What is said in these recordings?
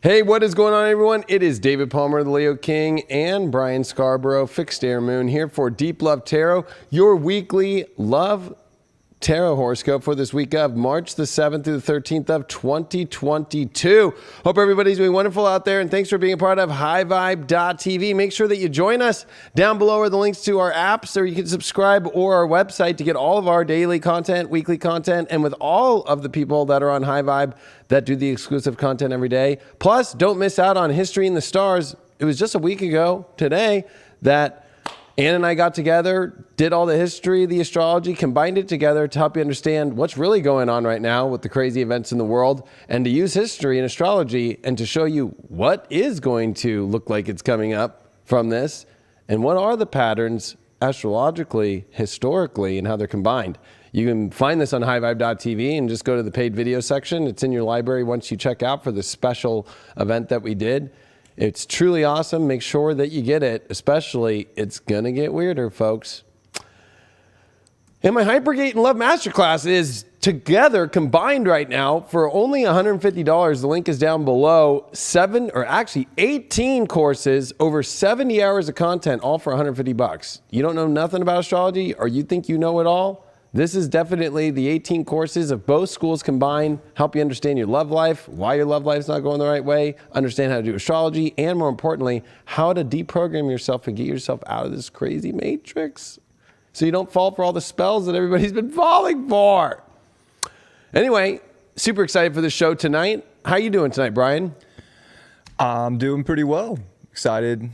Hey, what is going on, everyone? It is David Palmer, the Leo King, and Brian Scarborough, Fixed Air Moon, here for Deep Love Tarot, your weekly love tarot horoscope for this week of March the 7th through the 13th of 2022. Hope everybody's doing wonderful out there, and thanks for being a part of highvibe.tv. Make sure that you join us. Down below are the links to our apps, or you can subscribe, or our website to get all of our daily content, weekly content, and with all of the people that are on High Vibe that do the exclusive content every day. Plus, don't miss out on History in the Stars. It was just a week ago today that Ann and I got together, did all the history, the astrology, combined it together to help you understand what's really going on right now with the crazy events in the world, and to use history and astrology and to show you what is going to look like it's coming up from this, and what are the patterns astrologically, historically, and how they're combined. You can find this on highvibe.tv and just go to the paid video section. It's in your library once you check out for the special event that we did. It's truly awesome. Make sure that you get it, especially it's going to get weirder, folks. And my Hypergate and Love Masterclass is together, combined right now, for only $150. The link is down below. 18 courses, over 70 hours of content, all for $150. You don't know nothing about astrology, or you think you know it all? This is definitely the 18 courses of both schools combined, help you understand your love life, why your love life's not going the right way, understand how to do astrology, and more importantly, how to deprogram yourself and get yourself out of this crazy matrix so you don't fall for all the spells that everybody's been falling for. Anyway, super excited for the show tonight. How you doing tonight, Brian? I'm doing pretty well. Excited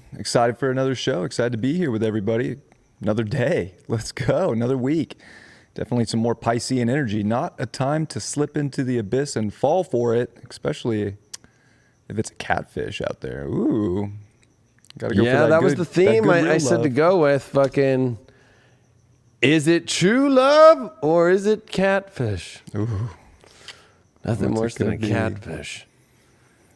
for another show. Excited to be here with everybody. Another day. Let's go. Another week. Definitely some more Piscean energy. Not a time to slip into the abyss and fall for it, especially if it's a catfish out there. Ooh. Gotta go for that was the theme I said to go with. Fucking, is it true love or is it catfish? Ooh. Nothing worse than a catfish.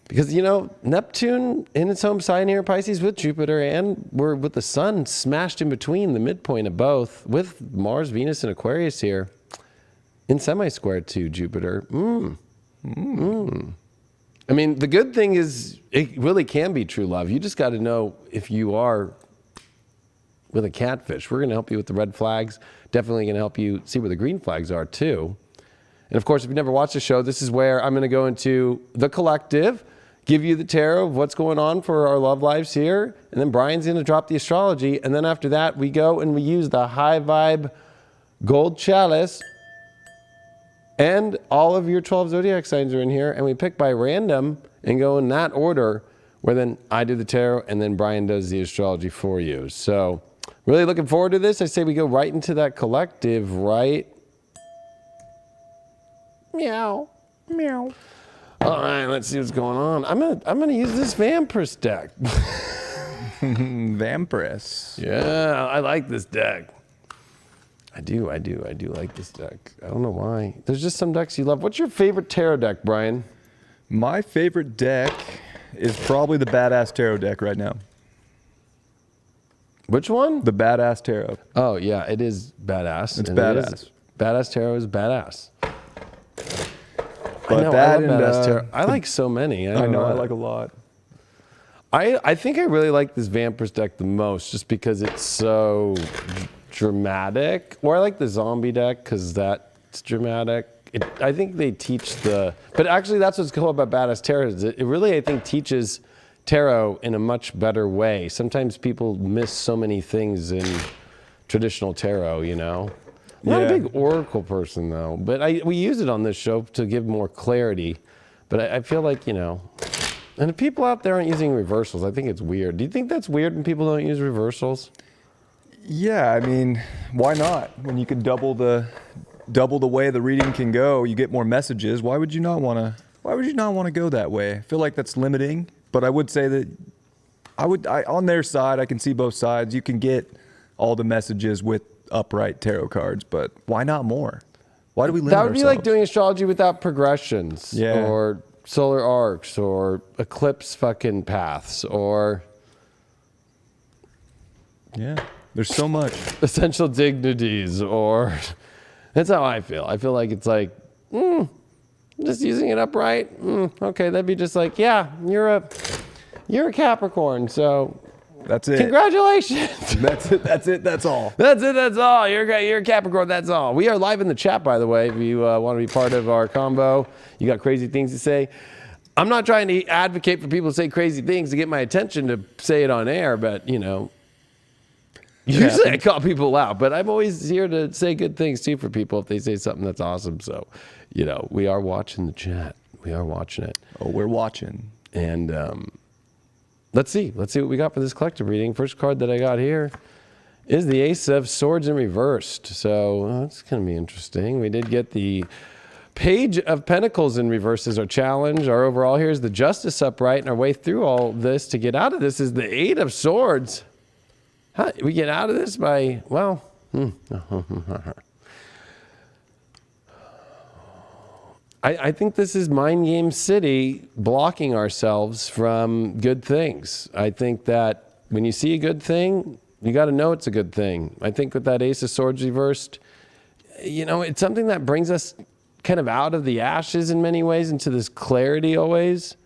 Because, you know, Neptune in its home sign here, Pisces, with Jupiter, and we're with the sun smashed in between, the midpoint of both, with Mars, Venus, and Aquarius here, in semi-square to Jupiter. I mean, the good thing is it really can be true love. You just got to know if you are with a catfish. We're going to help you with the red flags. Definitely going to help you see where the green flags are, too. And, of course, if you've never watched the show, this is where I'm going to go into the collective, give you the tarot of what's going on for our love lives here, and then Brian's going to drop the astrology, and then after that we go and we use the High Vibe Gold Chalice, and all of your 12 zodiac signs are in here, and we pick by random and go in that order, where then I do the tarot and then Brian does the astrology for you. So really looking forward to this. I say we go right into that collective, right? Meow, meow. All right, let's see what's going on. I'm gonna use this Vampirist deck. Vampirist. Yeah, I like this deck. I do like this deck. I don't know why. There's just some decks you love. What's your favorite tarot deck, Brian? My favorite deck is probably the Badass Tarot deck right now. Which one? The Badass Tarot. Oh yeah, it is badass. It's badass. Badass Tarot is badass. But I know, that I love Badass Tarot. I like so many. I know, I like a lot. I think I really like this Vampirist deck the most, just because it's so dramatic. Or I like the Zombie deck because that's dramatic. I think they teach but actually that's what's cool about Badass Tarot is it really, I think, teaches tarot in a much better way. Sometimes people miss so many things in traditional tarot, you know. I'm not a big oracle person, though, but we use it on this show to give more clarity. But I feel like, you know, and if people out there aren't using reversals, I think it's weird. Do you think that's weird when people don't use reversals? Yeah, I mean, why not? When you can double the way the reading can go, you get more messages. Why would you not want to go that way? I feel like that's limiting, but I would say that on their side, I can see both sides. You can get all the messages with upright tarot cards, but why not more? Why do we limit ourselves? That would be like doing astrology without progressions, or solar arcs, or eclipse fucking paths, or there's so much essential dignities, or that's how I feel. I feel like it's like Just using it upright. Okay, that'd be just like, yeah, you're a Capricorn, so That's it. congratulations. That's it. That's it. That's all. That's it. That's all. You're a Capricorn. That's all. We are live in the chat, by the way. If you want to be part of our combo, you got crazy things to say. I'm not trying to advocate for people to say crazy things to get my attention to say it on air, but usually I call people out. But I'm always here to say good things too for people if they say something that's awesome. So, we are watching the chat. We are watching it. Oh, we're watching. And let's see what we got for this collective reading. First card that I got here is the Ace of Swords in reversed. So that's going to be interesting. We did get the Page of Pentacles in reverse as our challenge. Our overall here is the Justice upright, and our way through all this to get out of this is the Eight of Swords. How we get out of this by, I think this is Mind Game City blocking ourselves from good things. I think that when you see a good thing, you got to know it's a good thing. I think with that Ace of Swords reversed, it's something that brings us kind of out of the ashes in many ways into this clarity always.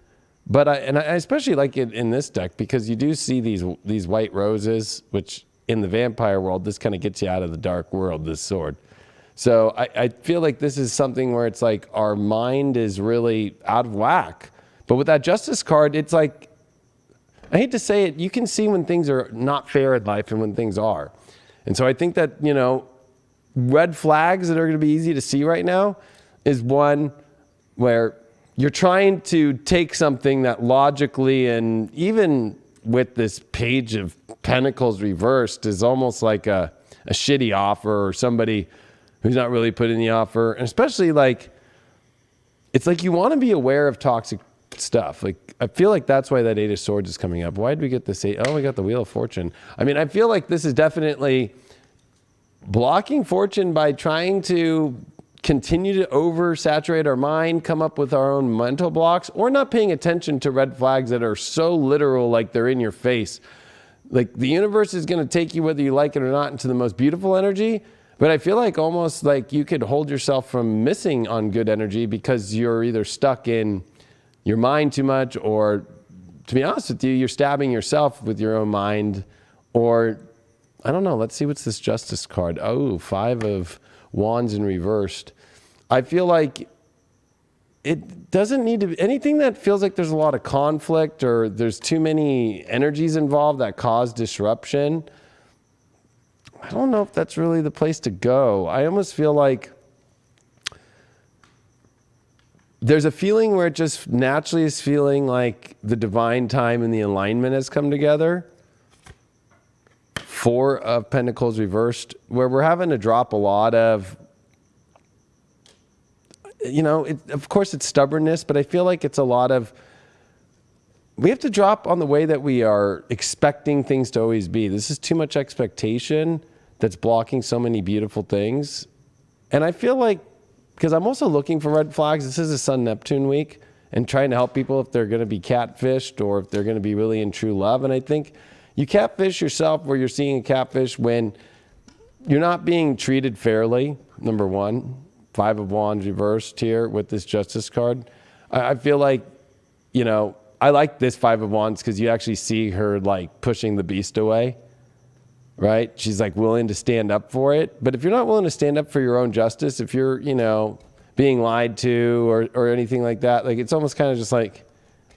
But I especially like it in this deck because you do see these white roses, which in the vampire world, this kind of gets you out of the dark world, this sword. So I feel like this is something where it's like our mind is really out of whack. But with that Justice card, it's like, I hate to say it, you can see when things are not fair in life and when things are. And so I think that, red flags that are going to be easy to see right now is one where you're trying to take something that logically, and even with this Page of Pentacles reversed, is almost like a shitty offer or somebody who's not really putting the offer. And especially it's like you want to be aware of toxic stuff. Like, I feel like that's why that Eight of Swords is coming up. Why did we get this eight? Oh, we got the Wheel of Fortune. I mean, I feel like this is definitely blocking fortune by trying to continue to oversaturate our mind, come up with our own mental blocks, or not paying attention to red flags that are so literal, like they're in your face. Like, the universe is going to take you, whether you like it or not, into the most beautiful energy. But I feel like almost like you could hold yourself from missing on good energy because you're either stuck in your mind too much, or, to be honest with you, you're stabbing yourself with your own mind. Or, I don't know. Let's see what's this Justice card. Oh, Five of Wands in reversed. I feel like it doesn't need to be anything that feels like there's a lot of conflict or there's too many energies involved that cause disruption. I don't know if that's really the place to go. I almost feel like there's a feeling where it just naturally is feeling like the divine time and the alignment has come together. Four of Pentacles reversed, where we're having to drop a lot of, of course it's stubbornness, but I feel like it's a lot of, we have to drop on the way that we are expecting things to always be. This is too much expectation that's blocking so many beautiful things. And I feel like, because I'm also looking for red flags, this is a Sun-Neptune week, and trying to help people if they're going to be catfished or if they're going to be really in true love. And I think you catfish yourself where you're seeing a catfish when you're not being treated fairly, number one. Five of Wands reversed here with this Justice card. I feel like, I like this Five of Wands because you actually see her like pushing the beast away, right? She's like willing to stand up for it. But if you're not willing to stand up for your own justice, if you're, being lied to or anything like that, like it's almost kind of just like,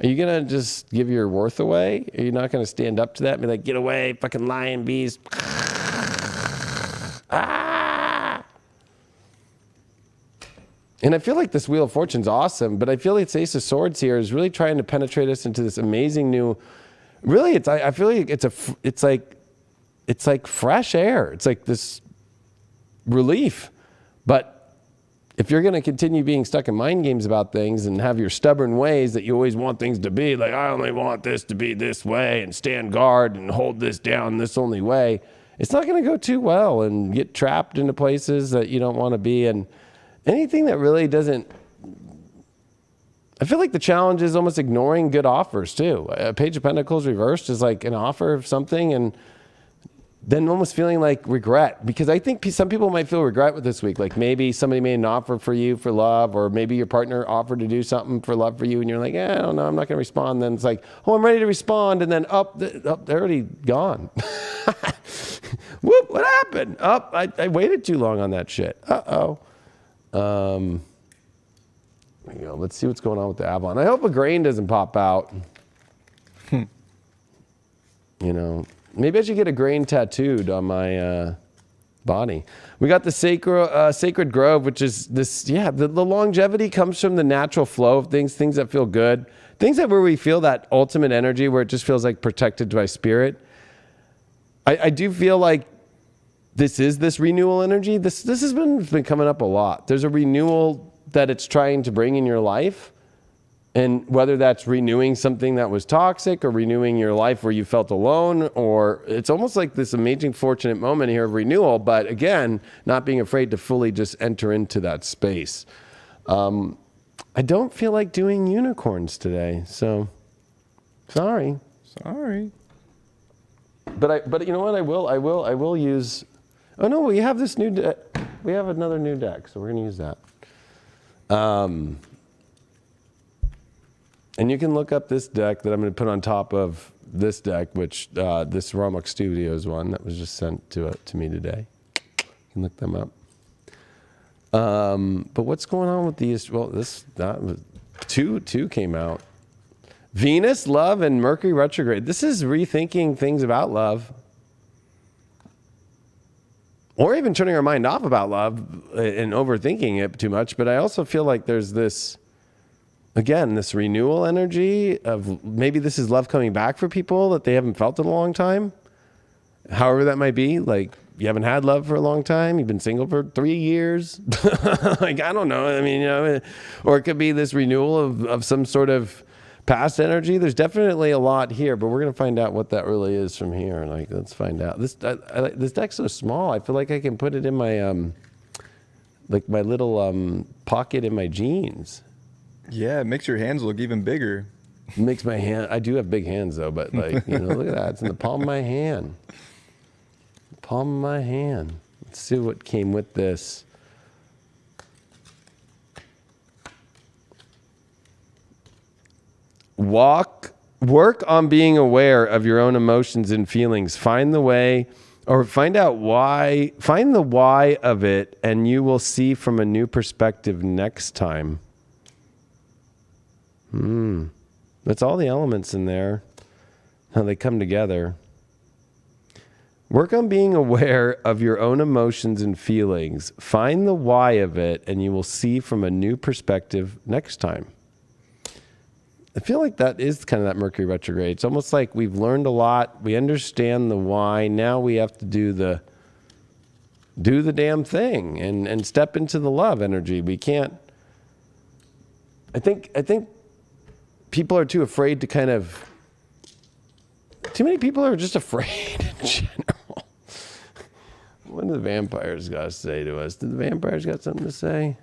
are you going to just give your worth away? Are you not going to stand up to that and be like, get away, fucking lying beast? Ah! And I feel like this Wheel of Fortune's awesome, but I feel like this Ace of Swords here is really trying to penetrate us into this amazing new, really, I feel like it's like fresh air. It's like this relief. But if you're going to continue being stuck in mind games about things and have your stubborn ways that you always want things to be, like, I only want this to be this way and stand guard and hold this down this only way, it's not going to go too well and get trapped into places that you don't want to be. And anything that really doesn't, I feel like the challenge is almost ignoring good offers too. A Page of Pentacles reversed is like an offer of something, and then almost feeling like regret, because I think some people might feel regret with this week. Like maybe somebody made an offer for you for love, or maybe your partner offered to do something for love for you, and you're like, I don't know, I'm not going to respond. Then it's like, oh, I'm ready to respond, and then they're already gone. Whoop! What happened? I waited too long on that shit. There you go. Let's see what's going on with the Avalon. I hope a grain doesn't pop out. Maybe I should get a grain tattooed on my body. We got the Sacred Grove, which is this, the longevity comes from the natural flow of things that feel good, things where we feel that ultimate energy, where it just feels like protected by spirit. I do feel like this renewal energy. This has been coming up a lot. There's a renewal that it's trying to bring in your life. And whether that's renewing something that was toxic, or renewing your life where you felt alone, or it's almost like this amazing, fortunate moment here of renewal. But again, not being afraid to fully just enter into that space. I don't feel like doing unicorns today, so sorry. But you know what? I will use. Oh no, we have this new deck. We have another new deck, so we're gonna use that. And you can look up this deck that I'm going to put on top of this deck, which this Romux Studios one that was just sent to me today. You can look them up. But what's going on with these? Well, that was two came out. Venus, love, and Mercury retrograde. This is rethinking things about love, or even turning our mind off about love and overthinking it too much. But I also feel like there's this. Again, this renewal energy of maybe this is love coming back for people that they haven't felt in a long time. However that might be. Like, you haven't had love for a long time. You've been single for 3 years. Like, I don't know. I mean, or it could be this renewal of some sort of past energy. There's definitely a lot here, but we're going to find out what that really is from here. Like, let's find out. This deck's so small. I feel like I can put it in my, like my little pocket in my jeans. Yeah, it makes your hands look even bigger. It makes my hand. I do have big hands though, but like, look at that. It's in the palm of my hand. Palm of my hand. Let's see what came with this. Work on being aware of your own emotions and feelings. Find the way, or find out why. Find the why of it, and you will see from a new perspective next time. That's all the elements in there, how they come together. Work on being aware of your own emotions and feelings. Find the why of it, and you will see from a new perspective next time. I feel like that is kind of that Mercury retrograde. It's almost like we've learned a lot. We understand the why. Now we have to do the damn thing and step into the love energy. We can't. I think people are too afraid to kind of. Too many people are just afraid in general. What do the vampires got to say to us? Did the vampires got something to say?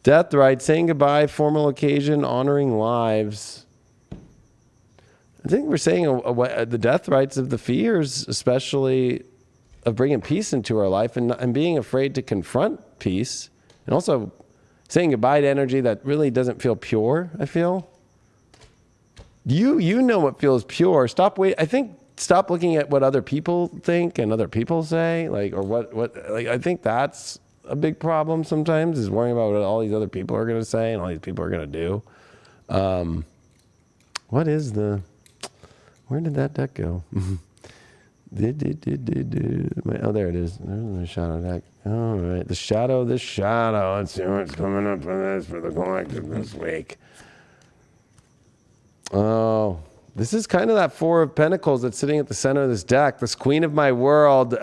Death rite, saying goodbye, formal occasion, honoring lives. I think we're saying the death rites of the fears, especially of bringing peace into our life and being afraid to confront peace, and also saying goodbye to energy that really doesn't feel pure. I feel you know what feels pure. Stop looking at what other people think and other people say, like, or what like. I think that's a big problem sometimes, is worrying about what all these other people are going to say and all these people are going to do. What is where did that deck go? Oh, there it is. There's the shadow deck. All right. The shadow. Let's see what's coming up for the collective this week. Oh, this is kind of that Four of Pentacles that's sitting at the center of this deck. This Queen of My World.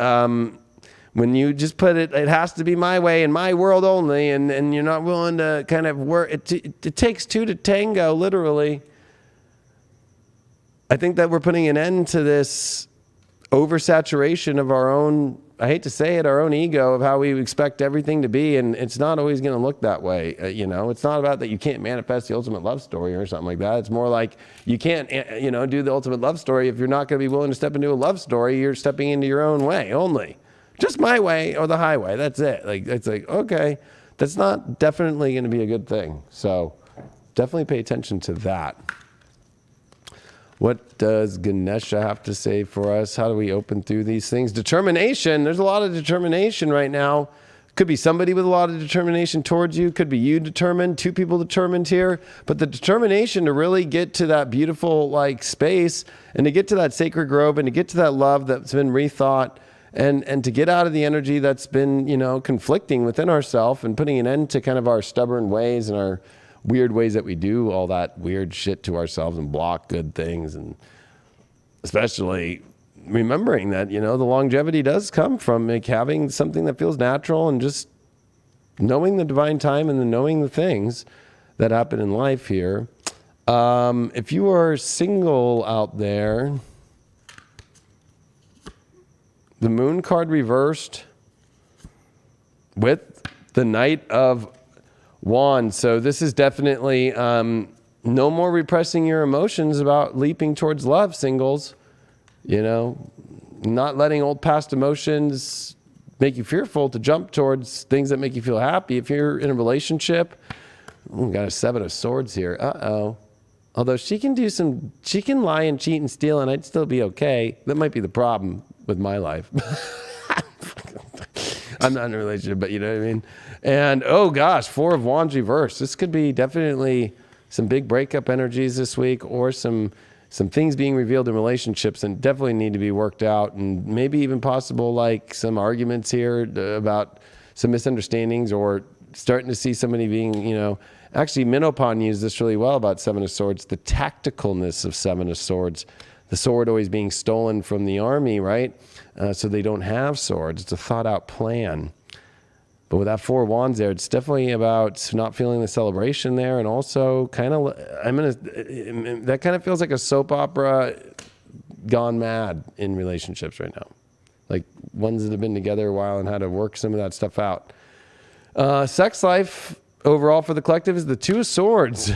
When you just put it has to be my way and my world only, and you're not willing to kind of work. It takes two to tango, literally. I think that we're putting an end to this oversaturation of our own I hate to say it, our own ego of how we expect everything to be, and it's not always going to look that way. It's not about that you can't manifest the ultimate love story or something like that. It's more like you can't, do the ultimate love story if you're not going to be willing to step into a love story. You're stepping into your own way only. Just my way or the highway. That's it. It's like, okay, that's not definitely going to be a good thing. So definitely pay attention to that. What does Ganesha have to say for us? How do we open through these things? Determination. There's a lot of determination right now. Could be somebody with a lot of determination towards you. Could be you determined. Two people determined here. But the determination to really get to that beautiful space and to get to that sacred grove and to get to that love that's been rethought and to get out of the energy that's been, conflicting within ourselves and putting an end to kind of our stubborn ways and our weird ways that we do all that weird shit to ourselves and block good things. And especially remembering that, the longevity does come from having something that feels natural and just knowing the divine time and then knowing the things that happen in life here. If you are single out there, the moon card reversed with the Knight of Wands. So this is definitely no more repressing your emotions about leaping towards love, singles. Not letting old past emotions make you fearful to jump towards things that make you feel happy. If you're in a relationship, we got a 7 of Swords here. Uh-oh. Although she can lie and cheat and steal and I'd still be okay. That might be the problem with my life. I'm not in a relationship, but you know what I mean? And oh gosh, 4 of Wands reversed. This could be definitely some big breakup energies this week or some things being revealed in relationships and definitely need to be worked out, and maybe even possible some arguments here about some misunderstandings, or starting to see somebody being, actually Minopon used this really well about 7 of Swords, the tacticalness of 7 of Swords. The sword always being stolen from the army, right? So they don't have swords. It's a thought out plan. But with that 4 of Wands there, it's definitely about not feeling the celebration there, and also that kind of feels like a soap opera gone mad in relationships right now. Like ones that have been together a while and had to work some of that stuff out. Sex life overall for the collective is the 2 of Swords.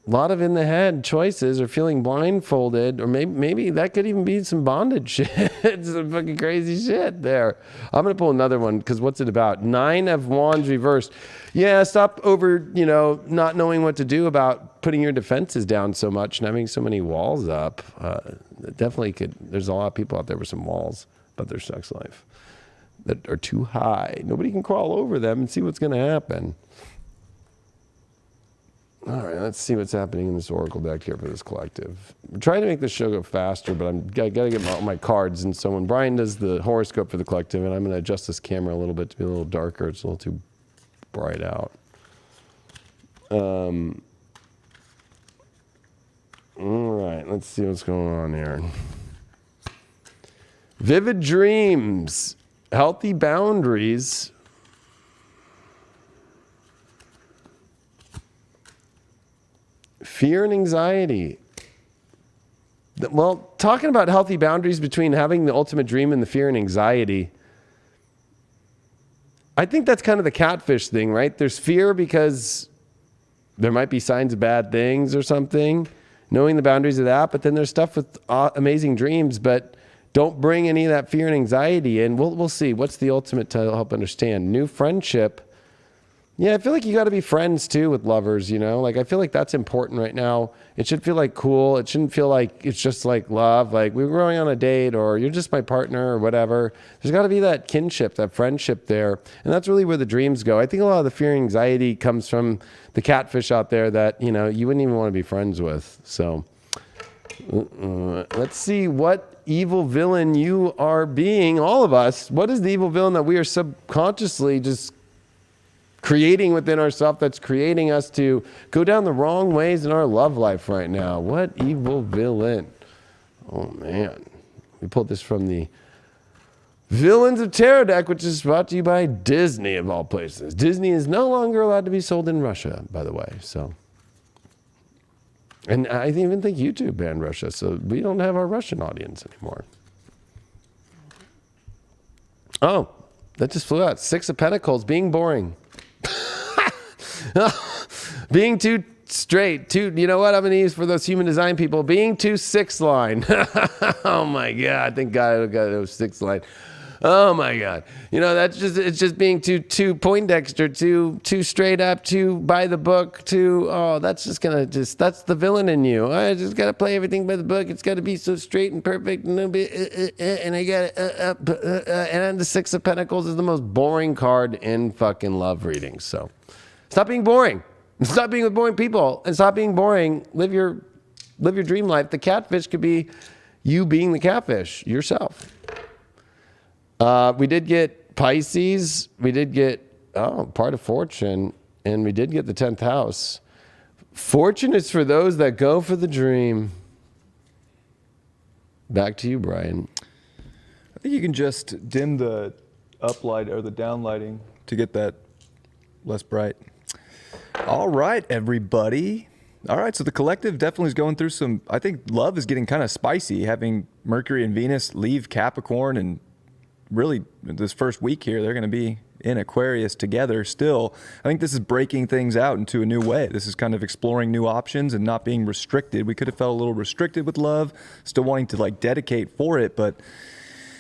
A lot of in the head choices, or feeling blindfolded, or maybe that could even be some bondage shit. Some fucking crazy shit there. I'm going to pull another one, because what's it about? 9 of Wands reversed. Yeah, stop not knowing what to do about putting your defenses down so much and having so many walls up. Definitely there's a lot of people out there with some walls about their sex life that are too high. Nobody can crawl over them and see what's going to happen. All right, let's see what's happening in this Oracle deck here for this collective. I'm trying to make this show go faster, but I got to get my cards. And so when Brian does the horoscope for the collective, and I'm going to adjust this camera a little bit to be a little darker. It's a little too bright out. All right, let's see what's going on here. Vivid dreams, healthy boundaries. Fear and anxiety. Well, talking about healthy boundaries between having the ultimate dream and the fear and anxiety, I think that's kind of the catfish thing, right? There's fear because there might be signs of bad things or something, knowing the boundaries of that, but then there's stuff with amazing dreams, but don't bring any of that fear and anxiety in. We'll see. What's the ultimate to help understand? New friendship. Yeah, I feel like you got to be friends too with lovers, I feel like that's important right now. It should feel like cool. It shouldn't feel like it's just like love, like we were going on a date or you're just my partner or whatever. There's got to be that kinship, that friendship there. And that's really where the dreams go. I think a lot of the fear and anxiety comes from the catfish out there that, you wouldn't even want to be friends with. So let's see what evil villain you are being, all of us. What is the evil villain that we are subconsciously just creating within ourselves that's creating us to go down the wrong ways in our love life right now? What evil villain? Oh man. We pulled this from the Villains of Tarot deck, which is brought to you by Disney of all places. Disney is no longer allowed to be sold in Russia, by the way. So And I even think YouTube banned Russia, so we don't have our Russian audience anymore. Oh, that just flew out. Six of Pentacles, being boring. Being too straight, you know what I'm going to use for those human design people? Being too six line. Oh my God, thank God I got those six line. Oh my God. You know, it's just being too Poindexter, too straight up, too by the book, that's the villain in you. I just got to play everything by the book. It's got to be so straight and perfect. And I got and the Six of Pentacles is the most boring card in fucking love readings. So stop being boring. Stop being with boring people and stop being boring. Live your dream life. The catfish could be you being the catfish yourself. We did get Pisces. We did get, part of fortune. And we did get the 10th house. Fortune is for those that go for the dream. Back to you, Brian. I think you can just dim the uplight or the downlighting to get that less bright. All right, everybody. All right, so the collective definitely is going through some, I think love is getting kind of spicy, having Mercury and Venus leave Capricorn, and really this first week here, they're going to be in Aquarius together still. I think this is breaking things out into a new way. This is kind of exploring new options and not being restricted. We could have felt a little restricted with love, still wanting to like dedicate for it, but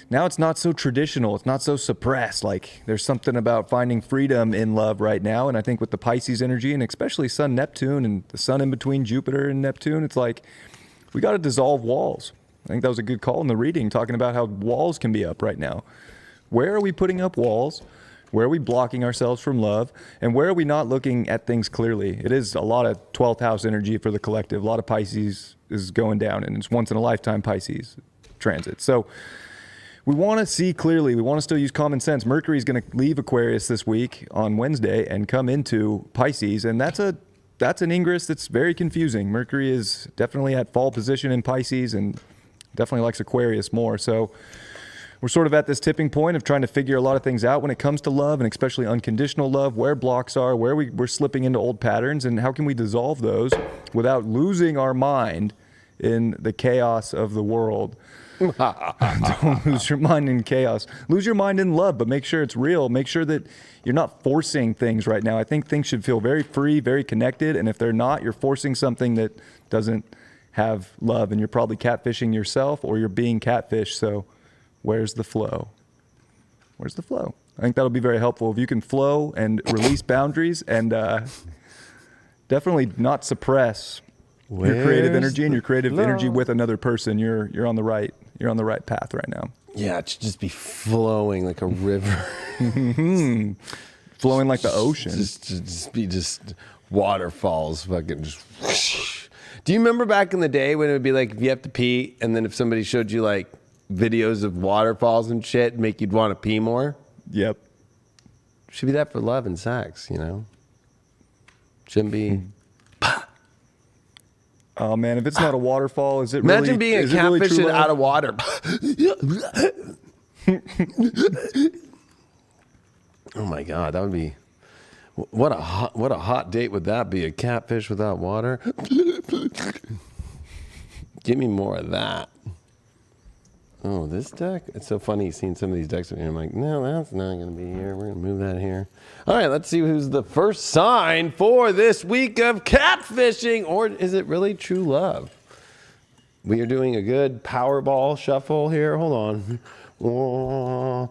now it's not so traditional. It's not so suppressed. Like there's something about finding freedom in love right now. And I think with the Pisces energy and especially Sun Neptune and the Sun in between Jupiter and Neptune, it's like we got to dissolve walls. I think that was a good call in the reading, talking about how walls can be up right now. Where are we putting up walls? Where are we blocking ourselves from love? And where are we not looking at things clearly? It is a lot of 12th house energy for the collective. A lot of Pisces is going down, and it's once in a lifetime Pisces transit. So we want to see clearly. We want to still use common sense. Mercury is going to leave Aquarius this week on Wednesday and come into Pisces, and that's an ingress that's very confusing. Mercury is definitely at fall position in Pisces and definitely likes Aquarius more. So we're sort of at this tipping point of trying to figure a lot of things out when it comes to love, and especially unconditional love, where blocks are, where we're slipping into old patterns, and how can we dissolve those without losing our mind in the chaos of the world. Don't lose your mind in chaos. Lose your mind in love, but make sure it's real. Make sure that you're not forcing things right now. I think things should feel very free, very connected, and if they're not, you're forcing something that doesn't have love, and you're probably catfishing yourself or you're being catfished. So where's the flow? Where's the flow? I think that'll be very helpful if you can flow and release boundaries and definitely not suppress your creative energy and your creative energy with another person. You're on the right path right now. Yeah, it should just be flowing like a river. Flowing like the ocean. Just waterfalls, fucking just whoosh. Do you remember back in the day when it would be like if you have to pee, and then if somebody showed you like videos of waterfalls and shit, make you'd want to pee more? Yep. Should be that for love and sex, you know? Shouldn't be. Oh man, if it's not a waterfall, is it Imagine really? Being a catfish really out of water. Oh my God, that would be. What a hot date would that be? A catfish without water? Give me more of that. Oh, this deck? It's so funny seeing some of these decks. And I'm like, no, that's not going to be here. We're going to move that here. All right, let's see who's the first sign for this week of catfishing. Or is it really true love? We are doing a good Powerball shuffle here. Hold on. Oh.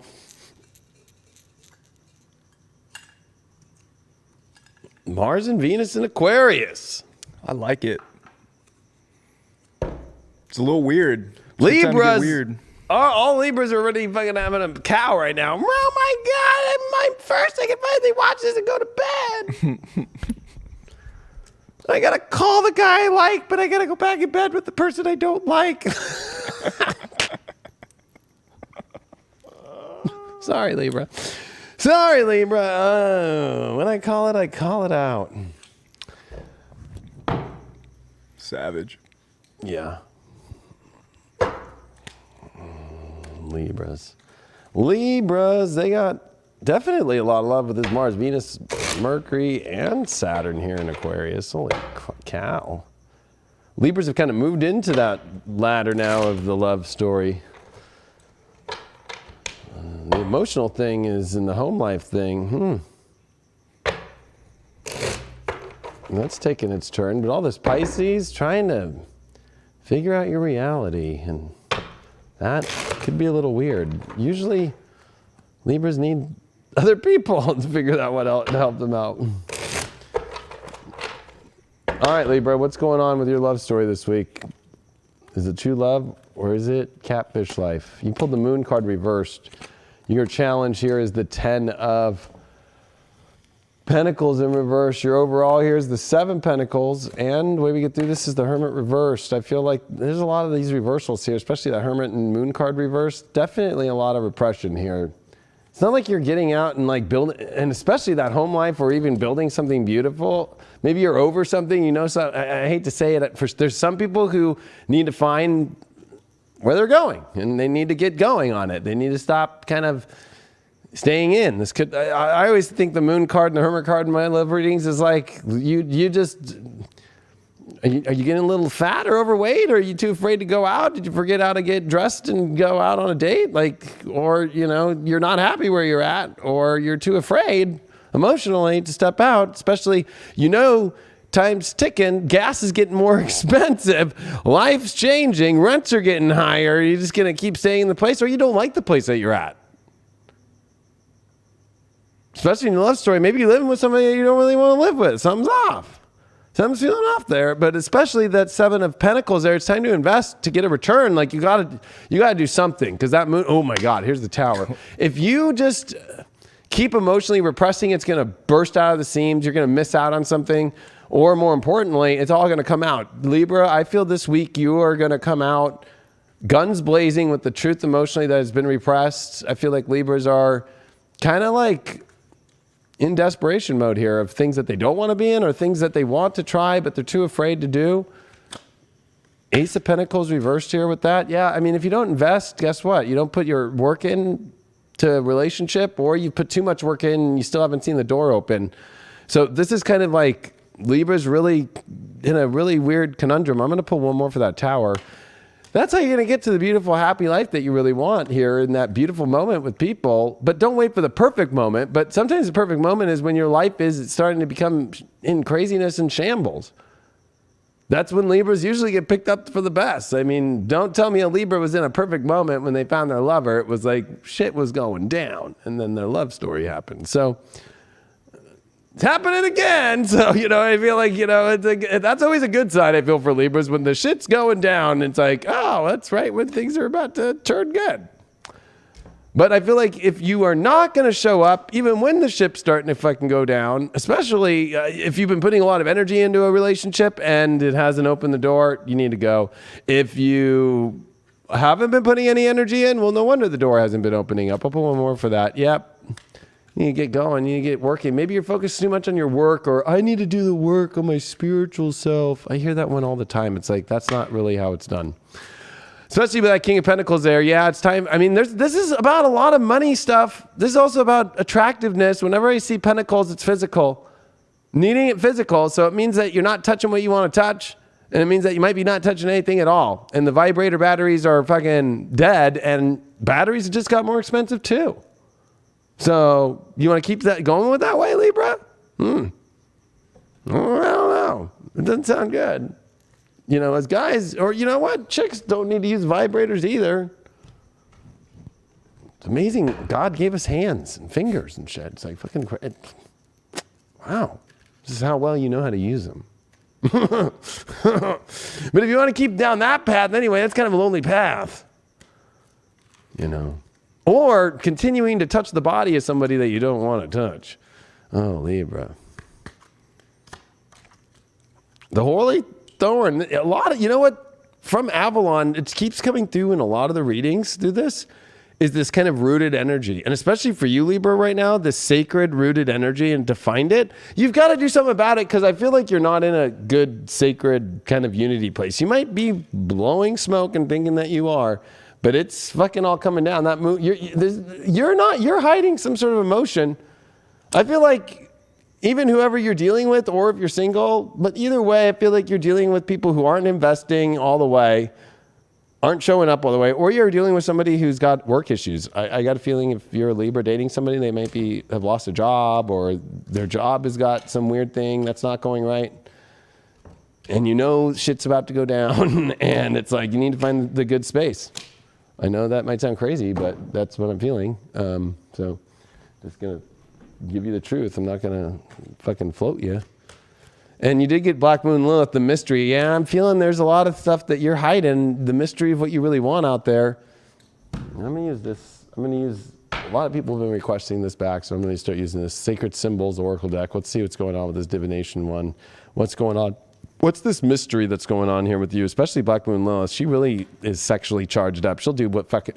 Mars and Venus in Aquarius. I like it. It's a little weird. Libras. Weird. All Libras are already fucking having a cow right now. Oh my God! First I can finally watch this and go to bed. I gotta call the guy I like, but I gotta go back in bed with the person I don't like. Sorry, Libra. Sorry, Libra. When I call it out. Savage. Yeah. Libras, they got definitely a lot of love with this Mars, Venus, Mercury, and Saturn here in Aquarius. Holy cow. Libras have kind of moved into that ladder now of the love story. The emotional thing is in the home life thing. That's taking its turn. But all this Pisces trying to figure out your reality, and that could be a little weird. Usually Libras need other people to figure out what else to help them out. All right, Libra, what's going on with your love story this week? Is it true love or is it catfish life? You pulled the moon card reversed. Your challenge here is the 10 of Pentacles in reverse. Your overall here is the 7 Pentacles, and the way we get through this is the Hermit reversed. I feel like there's a lot of these reversals here, especially the Hermit and Moon card reversed. Definitely a lot of repression here. It's not like you're getting out and like building, and especially that home life or even building something beautiful. Maybe you're over something, you know, so I hate to say it, there's some people who need to find where they're going and they need to get going on it. They need to stop kind of staying in. This could, I always think the Moon card and the Hermit card in my love readings is like, you just, are you getting a little fat or overweight? Or are you too afraid to go out? Did you forget how to get dressed and go out on a date? Like, or, you know, you're not happy where you're at, or you're too afraid emotionally to step out, especially, you know, time's ticking, gas is getting more expensive, life's changing, rents are getting higher. You're just going to keep staying in the place, or you don't like the place that you're at. Especially in your love story, maybe you're living with somebody you don't really want to live with. Something's off. Something's feeling off there, but especially that 7 of Pentacles there, it's time to invest to get a return. Like you gotta do something, because that moon, oh my God, here's the Tower. If you just keep emotionally repressing, it's gonna burst out of the seams. You're gonna miss out on something, or more importantly, it's all gonna come out. Libra, I feel this week you are gonna come out guns blazing with the truth emotionally that has been repressed. I feel like Libras are kind of like in desperation mode here of things that they don't want to be in, or things that they want to try but they're too afraid to do. Ace of Pentacles reversed here with that. Yeah, I mean, if you don't invest, guess what? You don't put your work in to a relationship, or you put too much work in and you still haven't seen the door open. So this is kind of like Libra's really in a really weird conundrum. I'm going to pull one more for that Tower. That's how you're going to get to the beautiful, happy life that you really want here in that beautiful moment with people. But don't wait for the perfect moment. But sometimes the perfect moment is when your life is starting to become in craziness and shambles. That's when Libras usually get picked up for the best. I mean, don't tell me a Libra was in a perfect moment when they found their lover. It was like shit was going down, and then their love story happened. So it's happening again. So, you know, I feel like, you know, it's like, that's always a good sign, I feel, for Libras, when the shit's going down. It's like, oh, that's right, when things are about to turn good. But I feel like if you are not going to show up, even when the ship's starting to fucking go down, especially if you've been putting a lot of energy into a relationship and it hasn't opened the door, you need to go. If you haven't been putting any energy in, well, no wonder the door hasn't been opening up. I'll put one more for that. Yep. You need to get going. You need to get working. Maybe you're focused too much on your work, or I need to do the work on my spiritual self. I hear that one all the time. It's like, that's not really how it's done. Especially with that King of Pentacles there. Yeah, it's time. I mean, this is about a lot of money stuff. This is also about attractiveness. Whenever I see Pentacles, it's physical. Needing it physical. So it means that you're not touching what you want to touch. And it means that you might be not touching anything at all. And the vibrator batteries are fucking dead. And batteries just got more expensive too. So you want to keep that going with that way, Libra? I don't know. It doesn't sound good. You know, as guys, or you know what? Chicks don't need to use vibrators either. It's amazing. God gave us hands and fingers and shit. It's like fucking, wow. This is how well you know how to use them. But if you want to keep down that path, anyway, that's kind of a lonely path. You know. Or continuing to touch the body of somebody that you don't want to touch. Oh, Libra. The Holy Thorn. A lot of, you know what? From Avalon, it keeps coming through in a lot of the readings through this, is this kind of rooted energy. And especially for you, Libra, right now, this sacred rooted energy, and to find it, you've got to do something about it, because I feel like you're not in a good, sacred kind of unity place. You might be blowing smoke and thinking that you are, but it's fucking all coming down. That you're hiding some sort of emotion. I feel like even whoever you're dealing with, or if you're single, but either way, I feel like you're dealing with people who aren't investing all the way, aren't showing up all the way, or you're dealing with somebody who's got work issues. I got a feeling if you're a Libra dating somebody, they might have lost a job, or their job has got some weird thing that's not going right. And you know shit's about to go down, and it's like you need to find the good space. I know that might sound crazy, but that's what I'm feeling. So just going to give you the truth. I'm not going to fucking float you. And you did get Black Moon Lilith, the mystery. Yeah, I'm feeling there's a lot of stuff that you're hiding, the mystery of what you really want out there. I'm going to use this. A lot of people have been requesting this back, so I'm going to start using this Sacred Symbols Oracle deck. Let's see what's going on with this divination one. What's going on? What's this mystery that's going on here with you, especially Black Moon Lilith? She really is sexually charged up. She'll do what fucking,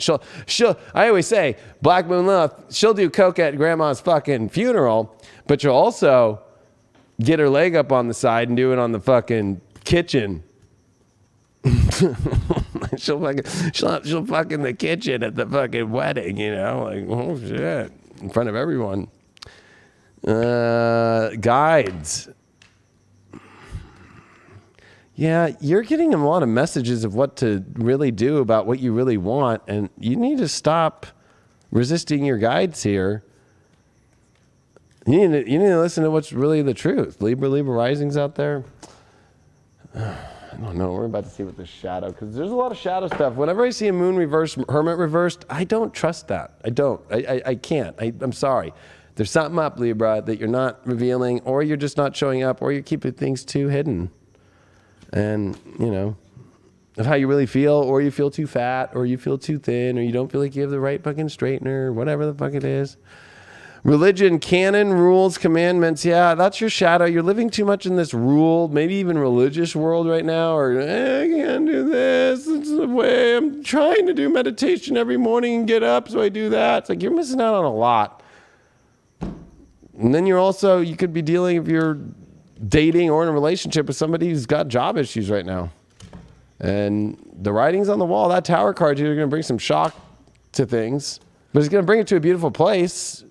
I always say, Black Moon Lilith, she'll do coke at grandma's fucking funeral, but she'll also get her leg up on the side and do it on the fucking kitchen. she'll fuck in the kitchen at the fucking wedding, you know, like, oh shit, in front of everyone. Guides. Yeah, you're getting a lot of messages of what to really do about what you really want, and you need to stop resisting your guides here. You need to listen to what's really the truth. Libra risings out there. I don't know. We're about to see what the shadow, because there's a lot of shadow stuff. Whenever I see a moon reversed, hermit reversed, I don't trust that. I don't. I can't. I'm sorry. There's something up, Libra, that you're not revealing, or you're just not showing up, or you're keeping things too hidden. And, you know, of how you really feel, or you feel too fat, or you feel too thin, or you don't feel like you have the right fucking straightener, whatever the fuck it is. Religion, canon, rules, commandments. Yeah, that's your shadow. You're living too much in this rule, maybe even religious world right now, or I can't do this. It's the way I'm trying to do meditation every morning and get up, so I do that. It's like you're missing out on a lot. And then you could be dealing, if you're dating or in a relationship with somebody who's got job issues right now. And the writing's on the wall. That Tower card here is going to bring some shock to things, but it's going to bring it to a beautiful place.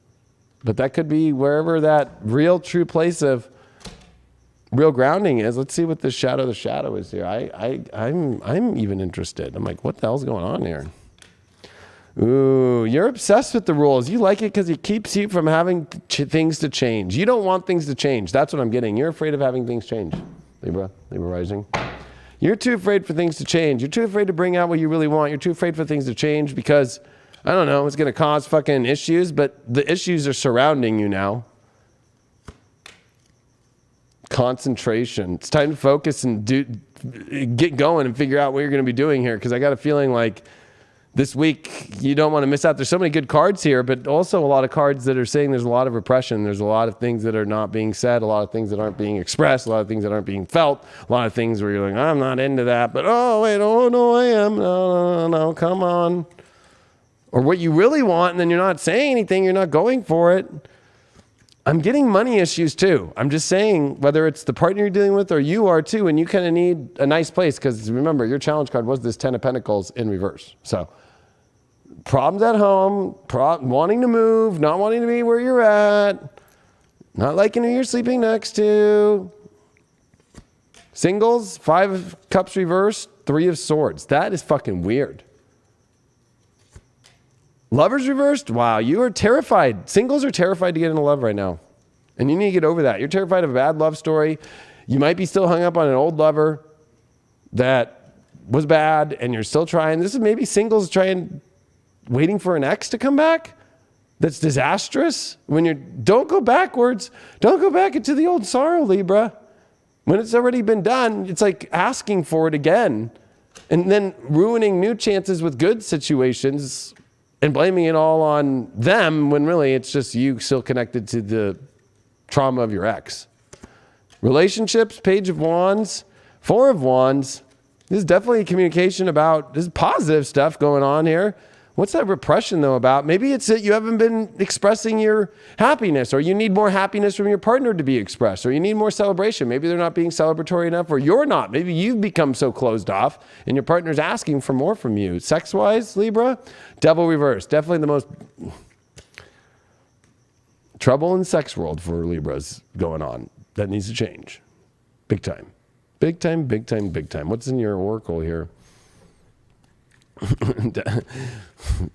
But that could be wherever that real true place of real grounding is. Let's see what the shadow is here. I'm even interested. I'm like, what the hell's going on here? Ooh, you're obsessed with the rules. You like it because it keeps you from having things to change. You don't want things to change. That's what I'm getting. You're afraid of having things change. Libra rising. You're too afraid for things to change. You're too afraid to bring out what you really want. You're too afraid for things to change because, I don't know, it's going to cause fucking issues, but the issues are surrounding you now. Concentration. It's time to focus and get going and figure out what you're going to be doing here, because I got a feeling like this week, you don't want to miss out. There's so many good cards here, but also a lot of cards that are saying there's a lot of repression. There's a lot of things that are not being said, a lot of things that aren't being expressed, a lot of things that aren't being felt, a lot of things where you're like, I'm not into that, but oh, wait, oh, no, I am. No, come on. Or what you really want, and then you're not saying anything, you're not going for it. I'm getting money issues too. I'm just saying, whether it's the partner you're dealing with or you are too, and you kind of need a nice place, because remember, your challenge card was this 10 of Pentacles in reverse. So problems at home, wanting to move, not wanting to be where you're at, not liking who you're sleeping next to. Singles, 5 of Cups reversed, 3 of Swords. That is fucking weird. Lovers reversed? Wow, you are terrified. Singles are terrified to get into love right now. And you need to get over that. You're terrified of a bad love story. You might be still hung up on an old lover that was bad, and you're still trying. This is maybe singles waiting for an ex to come back. That's disastrous. Don't go backwards. Don't go back into the old sorrow, Libra. When it's already been done, it's like asking for it again. And then ruining new chances with good situations and blaming it all on them, when really it's just you still connected to the trauma of your ex. Relationships, Page of Wands, 4 of Wands. This is definitely a communication about, this is positive stuff going on here. What's that repression though about? Maybe it's that you haven't been expressing your happiness, or you need more happiness from your partner to be expressed, or you need more celebration. Maybe they're not being celebratory enough, or you're not. Maybe you've become so closed off and your partner's asking for more from you. Sex-wise, Libra, Devil reversed. Definitely the most trouble in sex world for Libras going on. That needs to change. Big time. Big time, big time, big time. What's in your oracle here?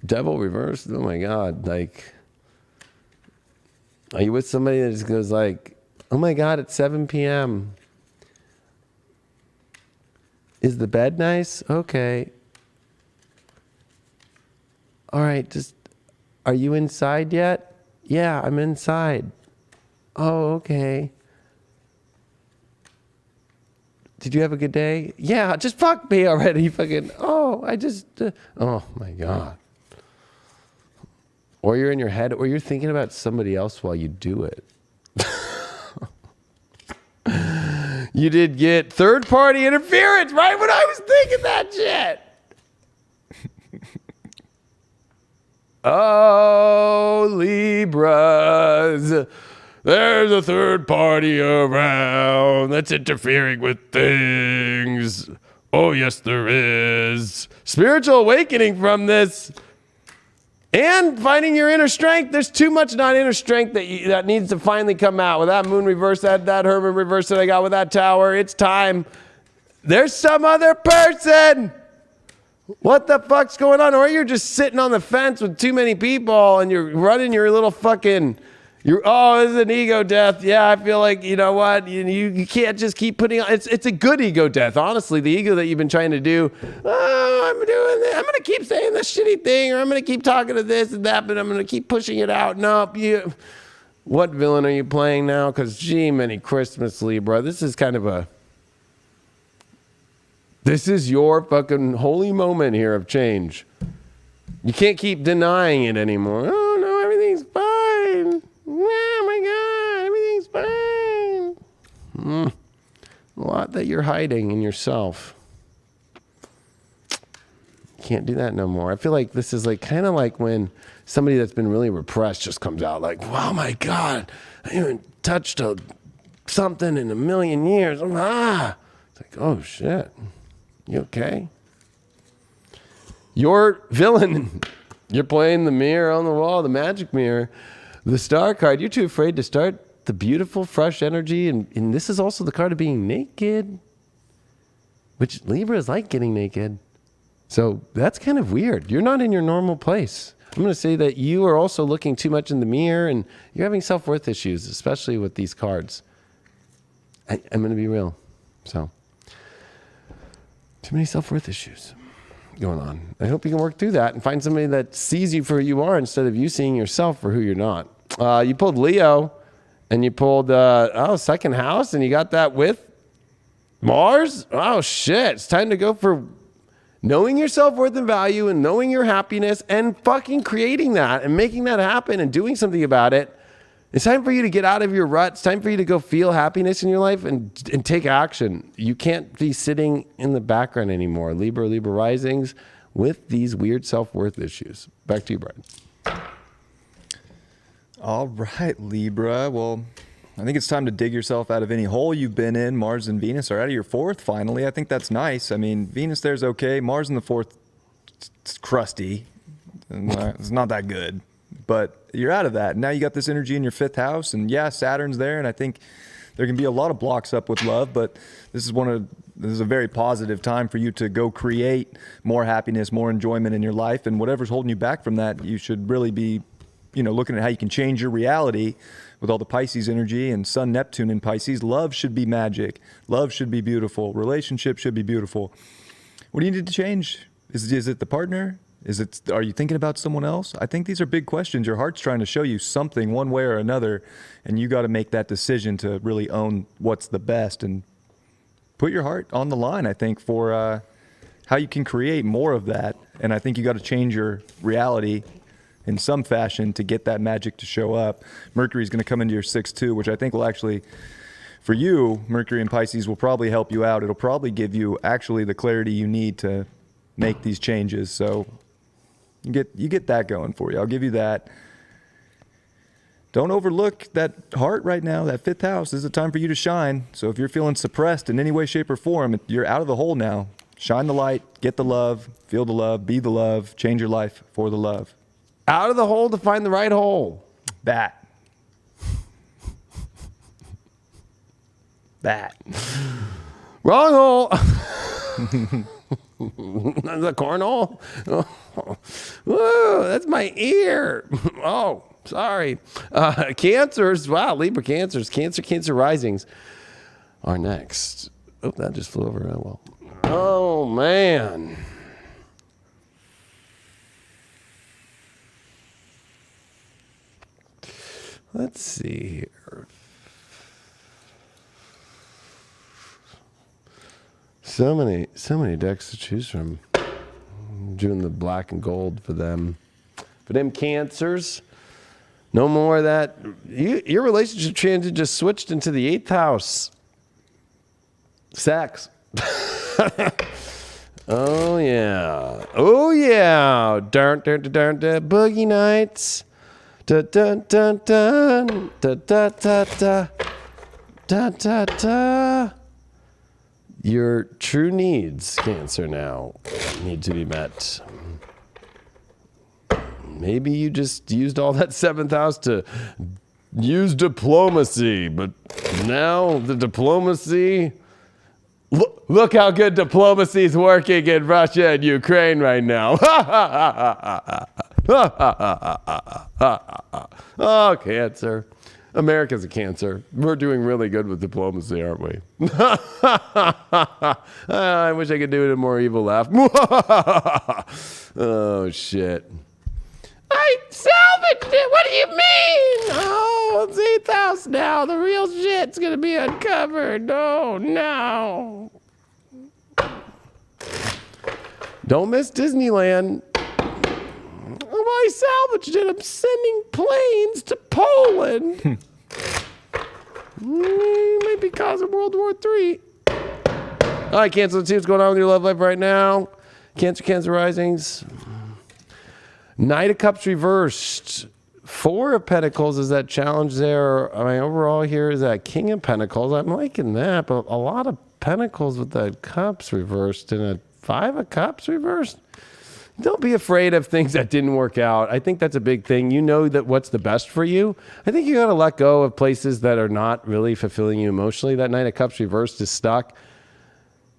Devil reversed? Oh my God. Like, are you with somebody that just goes like, oh my God, it's 7 p.m. Is the bed nice? Okay. All right, just, are you inside yet? Yeah, I'm inside. Oh, okay. Did you have a good day? Yeah, just fuck me already. Fucking, oh my God. Or you're in your head, or you're thinking about somebody else while you do it. You did get third party interference right when I was thinking that shit. Oh, Libras. There's a third party around that's interfering with things. Oh, yes, there is. Spiritual awakening from this. And finding your inner strength. There's too much not inner strength that needs to finally come out. With that moon reverse, that Herman reverse that I got with that tower, it's time. There's some other person. What the fuck's going on? Or you're just sitting on the fence with too many people and you're running your little fucking... this is an ego death. Yeah, I feel like, you know what? You can't just keep putting on. It's a good ego death. Honestly, the ego that you've been trying to do. Oh, I'm doing this. I'm going to keep saying this shitty thing, or I'm going to keep talking to this and that, but I'm going to keep pushing it out. Nope. What villain are you playing now? Because, gee, many Christmas, Libra. This is your fucking holy moment here of change. You can't keep denying it anymore. Oh, no, everything's fine. Oh my God, everything's fine. A lot that you're hiding in yourself. Can't do that no more. I feel like this is like kind of like when somebody that's been really repressed just comes out like, wow, my God, I haven't touched something in a million years. It's like, oh shit. You okay? Your villain, you're playing the mirror on the wall, the magic mirror. The star card, you're too afraid to start the beautiful, fresh energy. And this is also the card of being naked, which Libras like getting naked. So that's kind of weird. You're not in your normal place. I'm going to say that you are also looking too much in the mirror and you're having self-worth issues, especially with these cards. I'm going to be real. So, too many self-worth issues going on. I hope you can work through that and find somebody that sees you for who you are instead of you seeing yourself for who you're not. You pulled Leo and you pulled second house and you got that with Mars. Oh shit, it's time to go for knowing your self-worth and value and knowing your happiness and fucking creating that and making that happen and doing something about it. It's time for you to get out of your rut. It's time for you to go feel happiness in your life and take action. You can't be sitting in the background anymore. Libra risings with these weird self-worth issues. Back to you, Brian. All right, Libra. Well, I think it's time to dig yourself out of any hole you've been in. Mars and Venus are out of your fourth, finally. I think that's nice. I mean, Venus there's okay. Mars in the fourth, it's crusty. It's not that good. But you're out of that. Now you got this energy in your fifth house. And yeah, Saturn's there. And I think there can be a lot of blocks up with love. But this is a very positive time for you to go create more happiness, more enjoyment in your life. And whatever's holding you back from that, you should really be looking at how you can change your reality with all the Pisces energy and Sun, Neptune in Pisces. Love should be magic. Love should be beautiful. Relationships should be beautiful. What do you need to change? Is it the partner? Are you thinking about someone else? I think these are big questions. Your heart's trying to show you something one way or another, and you got to make that decision to really own what's the best and put your heart on the line, I think, for how you can create more of that. And I think you got to change your reality in some fashion to get that magic to show up. Mercury's going to come into your 6th too, which I think will actually, for you, Mercury and Pisces will probably help you out. It'll probably give you actually the clarity you need to make these changes. So you get that going for you. I'll give you that. Don't overlook that heart right now. That 5th house is a time for you to shine. So if you're feeling suppressed in any way, shape, or form, you're out of the hole now. Shine the light, get the love, feel the love, be the love, change your life for the love. Out of the hole to find the right hole. That. That. Wrong hole. The cornhole. Whoa, that's my ear. Oh, sorry. Cancers. Wow, Libra cancers. Cancer risings are next. Oh, that just flew over. Oh, well. Oh, man. Let's see here. So many decks to choose from. I'm doing the black and gold for them. For them cancers, no more of that. Your relationship transit just switched into the 8th house. Sex. Oh, yeah. Oh, yeah. Dun, dun, dun, dun, dun. Boogie nights. Dun, dun, dun, dun. Da, da, da, da. Da, da, da. Your true needs, Cancer, now need to be met. Maybe you just used all that 7th house to use diplomacy, but now the diplomacy... Look how good diplomacy is working in Russia and Ukraine right now. Oh, Cancer. America's a Cancer. We're doing really good with diplomacy, aren't we? I wish I could do it in a more evil laugh. Oh, shit. I salvaged it. What do you mean? Oh, it's 8th house now. The real shit's going to be uncovered. Oh, no. Don't miss Disneyland. Oh, I salvaged it. I'm sending planes to Poland. Might be causing World War III. All right, Cancer, let's see what's going on with your love life right now. Cancer risings. Knight of Cups reversed. 4 of Pentacles is that challenge there. I mean, overall here is that King of Pentacles. I'm liking that, but a lot of Pentacles with that Cups reversed and a 5 of Cups reversed. Don't be afraid of things that didn't work out. I think that's a big thing. You know that what's the best for you. I think you got to let go of places that are not really fulfilling you emotionally. That Knight of Cups reversed is stuck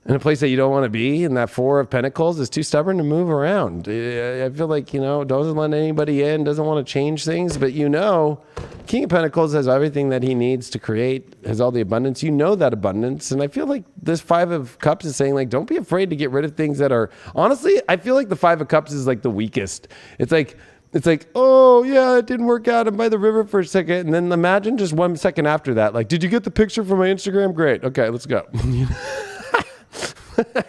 in a place that you don't want to be, and that 4 of Pentacles is too stubborn to move around. I feel like, doesn't let anybody in, doesn't want to change things, but King of Pentacles has everything that he needs to create, has all the abundance. You know that abundance, and I feel like this 5 of Cups is saying, like, don't be afraid to get rid of things that are... Honestly, I feel like the 5 of Cups is, like, the weakest. It's like, oh, yeah, it didn't work out. I'm by the river for a second, and then imagine just 1 second after that, like, did you get the picture from my Instagram? Great. Okay, let's go.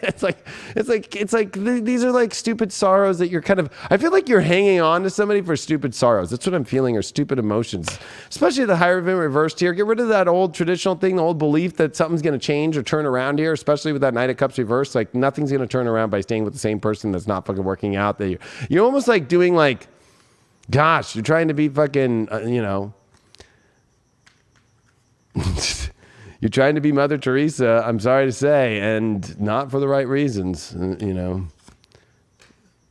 It's like these are like stupid sorrows that you're I feel like you're hanging on to somebody for stupid sorrows. That's what I'm feeling, or stupid emotions, especially the Hierophant reversed here. Get rid of that old traditional thing, the old belief that something's going to change or turn around here, especially with that Knight of Cups reversed. Like, nothing's going to turn around by staying with the same person that's not fucking working out. That you're almost like doing like, gosh, you're trying to be fucking, You're trying to be Mother Teresa, I'm sorry to say, and not for the right reasons, And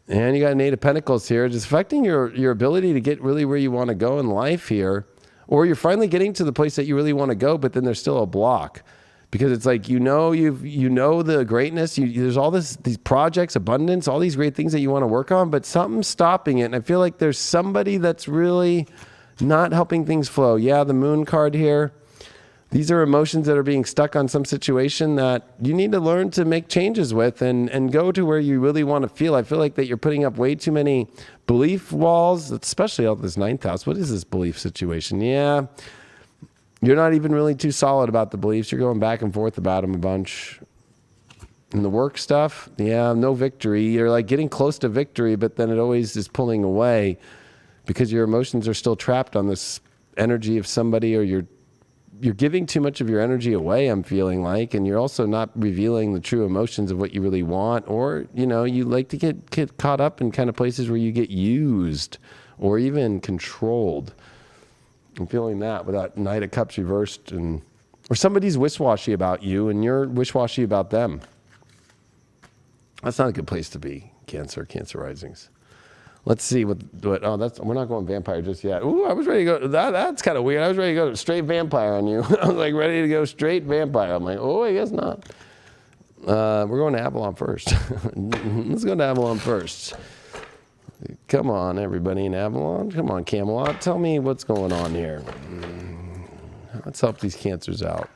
you got an 8 of Pentacles here. It's affecting your ability to get really where you want to go in life here. Or you're finally getting to the place that you really want to go, but then there's still a block. Because it's like, the greatness, there's all these projects, abundance, all these great things that you want to work on, but something's stopping it. And I feel like there's somebody that's really not helping things flow. Yeah, the Moon card here. These are emotions that are being stuck on some situation that you need to learn to make changes with and go to where you really want to feel. I feel like that you're putting up way too many belief walls, especially out this 9th house. What is this belief situation? Yeah, you're not even really too solid about the beliefs. You're going back and forth about them a bunch. And the work stuff, yeah, no victory. You're like getting close to victory, but then it always is pulling away because your emotions are still trapped on this energy of somebody, or you're giving too much of your energy away, I'm feeling like, and you're also not revealing the true emotions of what you really want, or, you like to get caught up in kind of places where you get used or even controlled. I'm feeling that with that Knight of Cups reversed, or somebody's wish-washy about you and you're wish-washy about them. That's not a good place to be, Cancer risings. Let's see what oh, we're not going vampire just yet. Ooh, I was ready to go. That's kind of weird. I was ready to go straight vampire on you. I was like ready to go straight vampire. I'm like, oh, I guess not. We're going to Avalon first. Let's go to Avalon first. Come on, everybody in Avalon. Come on, Camelot. Tell me what's going on here. Let's help these Cancers out.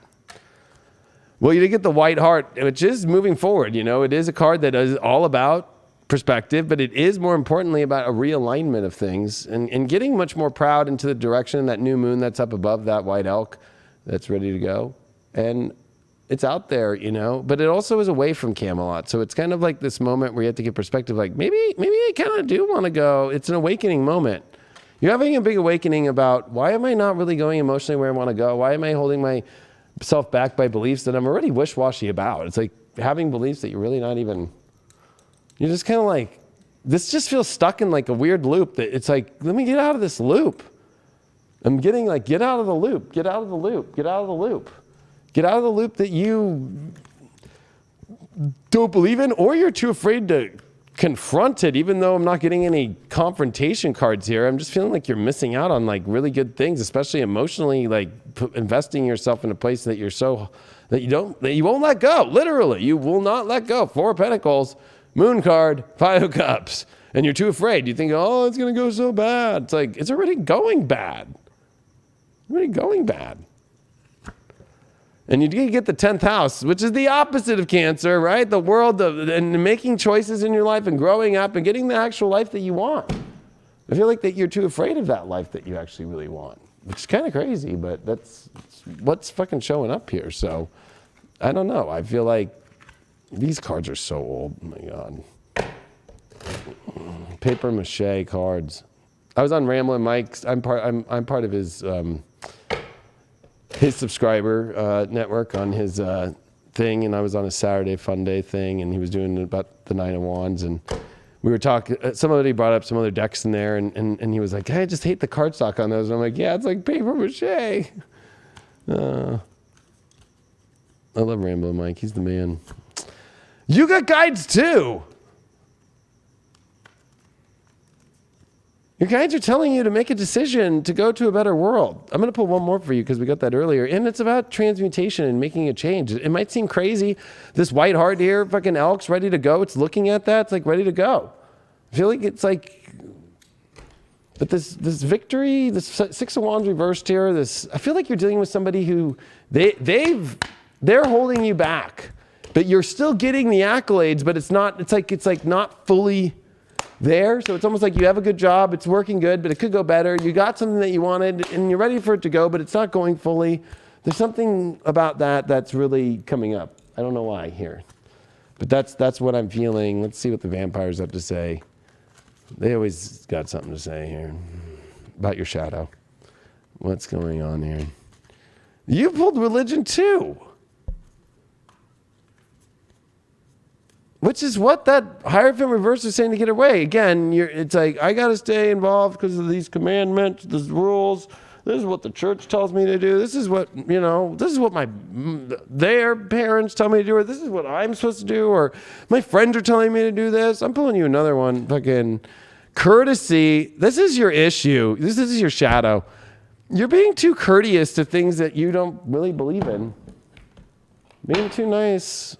Well, you did get the White Heart, which is moving forward. You know, it is a card that is all about perspective, but it is more importantly about a realignment of things and getting much more proud into the direction of that new moon that's up above that white elk that's ready to go. And it's out there, you know, but it also is away from Camelot. So it's kind of like this moment where you have to get perspective, like maybe I kind of do want to go. It's an awakening moment. You're having a big awakening about why am I not really going emotionally where I want to go? Why am I holding myself back by beliefs that I'm already wish-washy about? It's like having beliefs that you're really not even... You're just kind of like, this just feels stuck in like a weird loop that it's like, let me get out of this loop. I'm getting like, get out of the loop, get out of the loop, get out of the loop. Get out of the loop that you don't believe in, or you're too afraid to confront it, even though I'm not getting any confrontation cards here. I'm just feeling like you're missing out on like really good things, especially emotionally, like investing yourself in a place that you're so, that you won't let go. Literally, you will not let go. 4 of Pentacles. Moon card, 5 of Cups, and you're too afraid. You think, oh, it's going to go so bad. It's like, it's already going bad. Already going bad. And you get the 10th house, which is the opposite of Cancer, right? The world and making choices in your life and growing up and getting the actual life that you want. I feel like that you're too afraid of that life that you actually really want, which is kind of crazy, but that's what's fucking showing up here. So I don't know. I feel like these cards are so old. Oh my God. Paper mache cards. I was on Ramblin' Mike's. I'm part of his subscriber network on his thing, and I was on a Saturday Fun Day thing, and he was doing about the 9 of Wands, and we were talking. Somebody brought up some other decks in there, and he was like, "Hey, I just hate the cardstock on those." And I'm like, "Yeah, it's like paper mache." I love Ramblin' Mike. He's the man. You got guides too. Your guides are telling you to make a decision to go to a better world. I'm going to pull one more for you because we got that earlier. And it's about transmutation and making a change. It might seem crazy. This white heart here, fucking elk's ready to go. It's looking at that. It's like ready to go. I feel like it's like, but this victory, this 6 of Wands reversed here, I feel like you're dealing with somebody who they're holding you back. But you're still getting the accolades, but it's like not fully there. So it's almost like you have a good job, it's working good, but it could go better. You got something that you wanted and you're ready for it to go, but it's not going fully. There's something about that's really coming up. I don't know why here. But that's what I'm feeling. Let's see what the vampires have to say. They always got something to say here about your shadow. What's going on here? You pulled religion too. Which is what that Hierophant reverse is saying to get away. Again, it's like, I got to stay involved because of these commandments, these rules. This is what the church tells me to do. This is what, this is what their parents tell me to do, or this is what I'm supposed to do, or my friends are telling me to do this. I'm pulling you another one. Fucking courtesy. This is your issue. This is your shadow. You're being too courteous to things that you don't really believe in. Being too nice.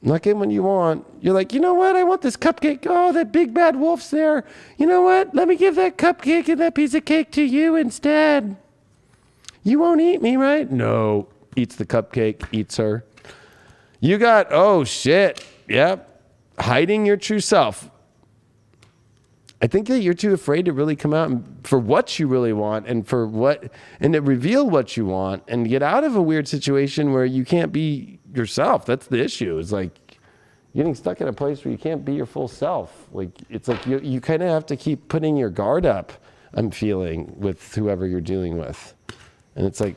Not getting what you want. You're like, you know what? I want this cupcake. Oh, that big bad wolf's there. You know what? Let me give that cupcake and that piece of cake to you instead. You won't eat me, right? No. Eats the cupcake, eats her. You got, oh shit. Yep. Hiding your true self. I think that you're too afraid to really come out for what you really want and to reveal what you want and get out of a weird situation where you can't be yourself. That's the issue. It's like getting stuck in a place where you can't be your full self. Like it's like you kind of have to keep putting your guard up, I'm feeling, with whoever you're dealing with. And it's like,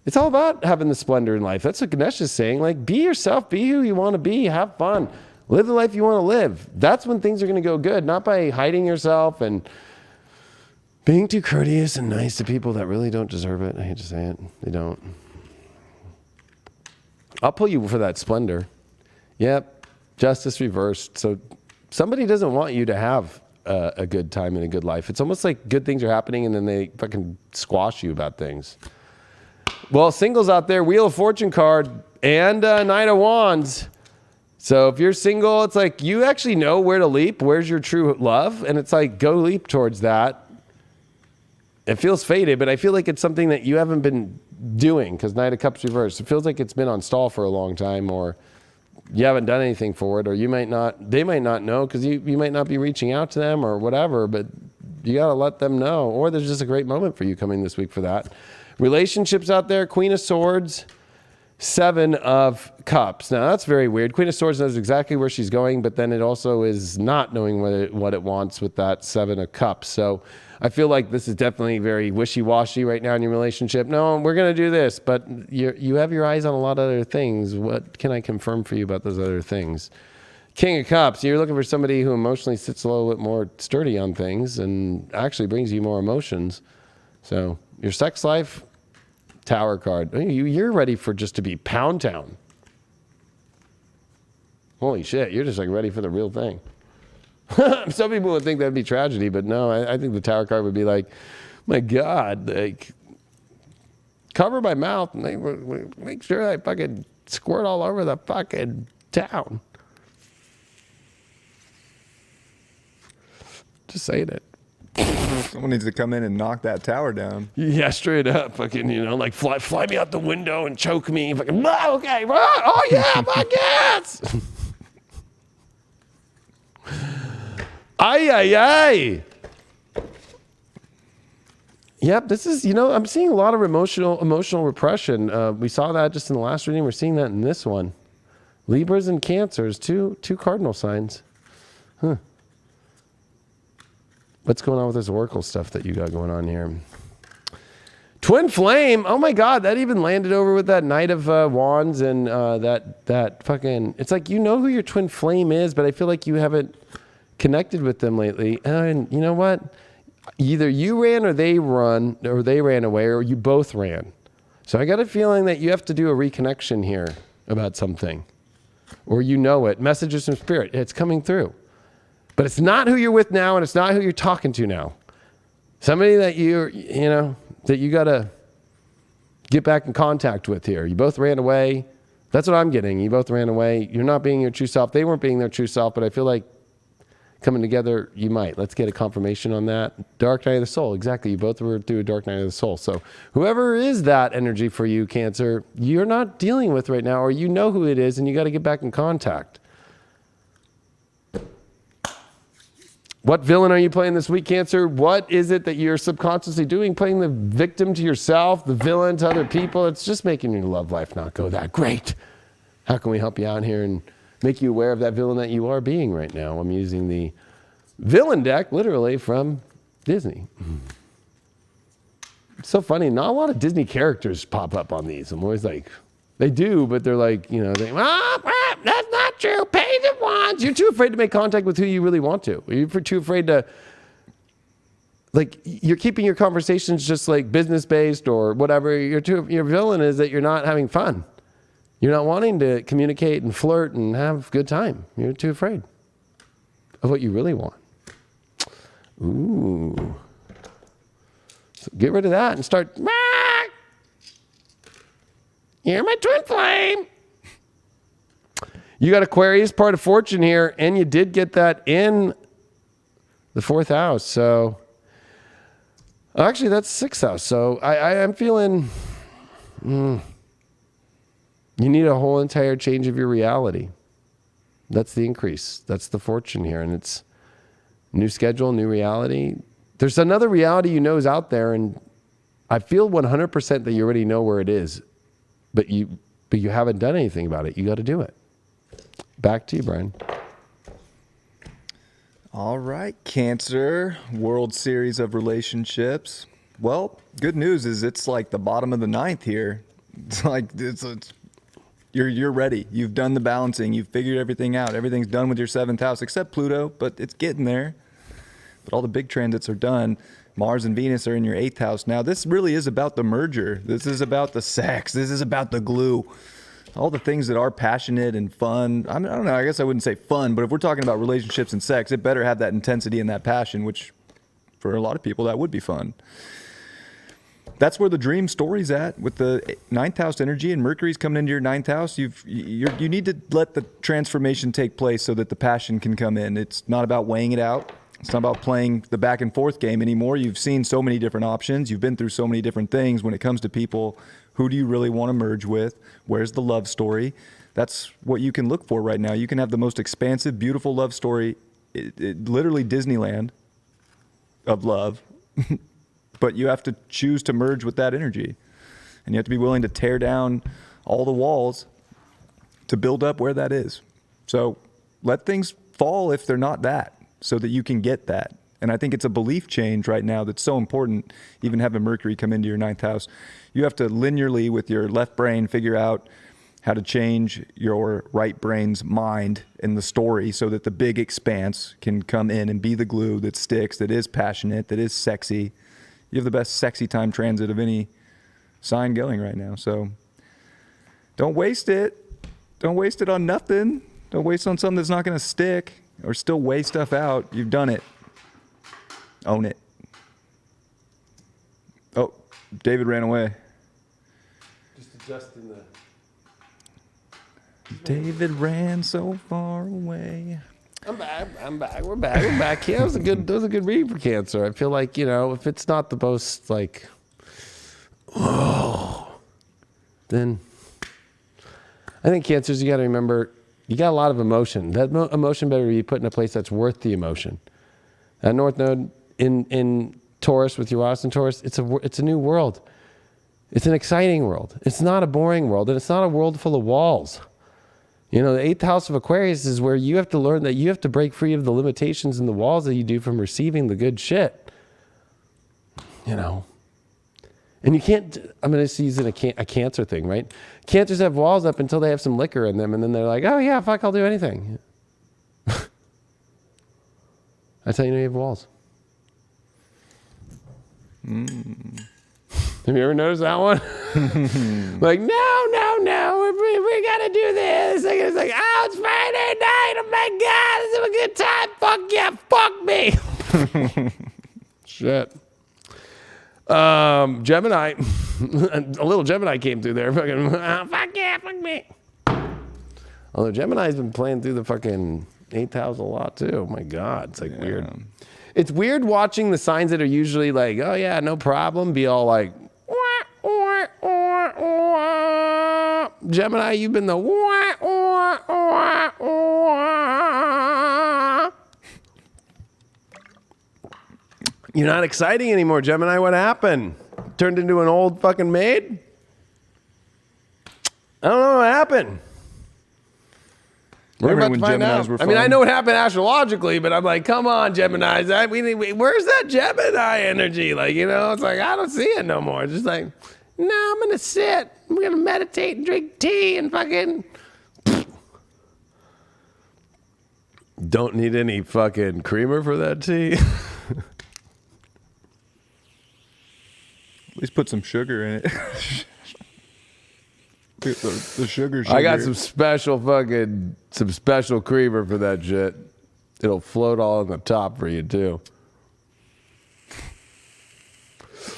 it's all about having the splendor in life. That's what Ganesh is saying. Like, be yourself, be who you want to be, have fun. Live the life you want to live. That's when things are going to go good, not by hiding yourself and being too courteous and nice to people that really don't deserve it. I hate to say it. They don't. I'll pull you for that splendor. Yep. Justice reversed. So somebody doesn't want you to have a good time and a good life. It's almost like good things are happening and then they fucking squash you about things. Well, singles out there, Wheel of Fortune card and Knight of Wands. So if you're single, it's like you actually know where to leap. Where's your true love? And it's like, go leap towards that. It feels faded, but I feel like it's something that you haven't been doing because Knight of Cups reversed. It feels like it's been on stall for a long time, or you haven't done anything for it, or you might not, they might not know because you might not be reaching out to them or whatever, but you got to let them know. Or there's just a great moment for you coming this week for that. Relationships out there, Queen of Swords, Seven of Cups. Now that's very weird. Queen of Swords knows exactly where she's going, but then it also is not knowing what it wants with that Seven of Cups. So I feel like this is definitely very wishy-washy right now in your relationship. No, we're going to do this, but you have your eyes on a lot of other things. What can I confirm for you about those other things? King of Cups, you're looking for somebody who emotionally sits a little bit more sturdy on things and actually brings you more emotions. So your sex life, Tower card. You're ready for just to be Pound Town. Holy shit, you're just like ready for the real thing. Some people would think that'd be tragedy, but no, I think the Tower card would be like, my God, like, cover my mouth and make sure I fucking squirt all over the fucking town. Just saying it. Someone needs to come in and knock that tower down. Yeah, straight up. Fucking, like fly me out the window and choke me. Fucking, okay. Oh, yeah, fuck yes. Ay. Yep, this is, I'm seeing a lot of emotional repression. We saw that just in the last reading. We're seeing that in this one. Libras and Cancers, two cardinal signs. Huh. What's going on with this Oracle stuff that you got going on here? Twin Flame. Oh my God, that even landed over with that Knight of Wands and that fucking. It's like who your Twin Flame is, but I feel like you haven't connected with them lately. And you know what? Either you ran or they ran away, or you both ran. So I got a feeling that you have to do a reconnection here about something, or it. Messages from Spirit. It's coming through. But it's not who you're with now, and it's not who you're talking to now. Somebody that that you got to get back in contact with here. You both ran away. That's what I'm getting. You both ran away. You're not being your true self. They weren't being their true self, but I feel like coming together, you might. Let's get a confirmation on that. Dark night of the soul. Exactly. You both were through a dark night of the soul. So whoever is that energy for you, Cancer, you're not dealing with right now, or who it is, and you got to get back in contact. What villain are you playing this week, Cancer? What is it that you're subconsciously doing? Playing the victim to yourself, the villain to other people? It's just making your love life not go that great. How can we help you out here and make you aware of that villain that you are being right now? I'm using the villain deck, literally, from Disney. It's so funny. Not a lot of Disney characters pop up on these. I'm always like, they do, but they're like, that's not true. Page of Wands. You're too afraid to make contact with who you really want to. You're too afraid to, you're keeping your conversations just like business-based or whatever. Your villain is that you're not having fun. You're not wanting to communicate and flirt and have a good time. You're too afraid of what you really want. Ooh. So get rid of that and start, you're my twin flame. You got Aquarius, part of fortune here, and you did get that in the 4th house. So, actually, that's 6th house. So, I'm feeling you need a whole entire change of your reality. That's the increase. That's the fortune here. And it's new schedule, new reality. There's another reality is out there, and I feel 100% that you already know where it is. But you haven't done anything about it. You got to do it. Back to you, Brian. All right, Cancer, World Series of Relationships. Well, good news is it's like the bottom of the 9th here. It's like you're ready. You've done the balancing. You've figured everything out. Everything's done with your 7th house, except Pluto, but it's getting there. But all the big transits are done. Mars and Venus are in your 8th house. Now, this really is about the merger. This is about the sex. This is about the glue. all the things that are passionate and fun. I don't know, I guess I wouldn't say fun, but if we're talking about relationships and sex, it better have that intensity and that passion, which for a lot of people, that would be fun. That's where the dream story's at with the 9th house energy, and Mercury's coming into your 9th house. You need to let the transformation take place so that the passion can come in. It's not about weighing it out. It's not about playing the back and forth game anymore. You've seen so many different options. You've been through so many different things when it comes to people. Who do you really want to merge with? Where's the love story? That's what you can look for right now. You can have the most expansive, beautiful love story, literally Disneyland of love. But you have to choose to merge with that energy. And you have to be willing to tear down all the walls to build up where that is. So let things fall if they're not that, so that you can get that. And I think it's a belief change right now that's so important, even having Mercury come into your 9th house. You have to linearly, with your left brain, figure out how to change your right brain's mind in the story so that the big expanse can come in and be the glue that sticks, that is passionate, that is sexy. You have the best sexy time transit of any sign going right now. So don't waste it. Don't waste it on nothing. Don't waste it on something that's not going to stick, or still weigh stuff out. You've done it. Own it. Oh, David ran away. Just adjusting the... David ran so far away. I'm back. We're back. Yeah, that was a good read for Cancer. I feel like, if it's not the most like, then I think Cancers, you got to remember, you got a lot of emotion. That emotion better be put in a place that's worth the emotion. That North Node in Taurus with Uranus and Taurus, it's a new world. It's an exciting world. It's not a boring world, and it's not a world full of walls. The 8th house of Aquarius is where you have to learn that you have to break free of the limitations and the walls that you do from receiving the good shit. And you can't, I'm going to use a Cancer thing, right? Cancers have walls up until they have some liquor in them, and then they're like, oh yeah, fuck, I'll do anything. That's how you know you have walls. Have you ever noticed that one? Like, no, we gotta do this. It's like, oh, it's Friday night. Oh my God, let's have a good time. Fuck yeah, fuck me. Shit. Gemini, a little Gemini came through there. Fucking, fuck yeah, fuck me. Although Gemini's been playing through the fucking 8th house a lot too. Oh my God, it's like weird. It's weird watching the signs that are usually like, oh yeah, no problem, be all like, Gemini, you've been the You're not exciting anymore, Gemini. What happened? Turned into an old fucking maid? I don't know what happened. We're about to find out. I mean, I know what happened astrologically, but I'm like, come on, Geminis. Where's that Gemini energy? Like, it's like, I don't see it no more. It's just like, no, I'm going to sit. I'm going to meditate and drink tea and fucking... Don't need any fucking creamer for that tea. At least put some sugar in it. the sugar. I got some special creamer for that shit. It'll float all on the top for you too.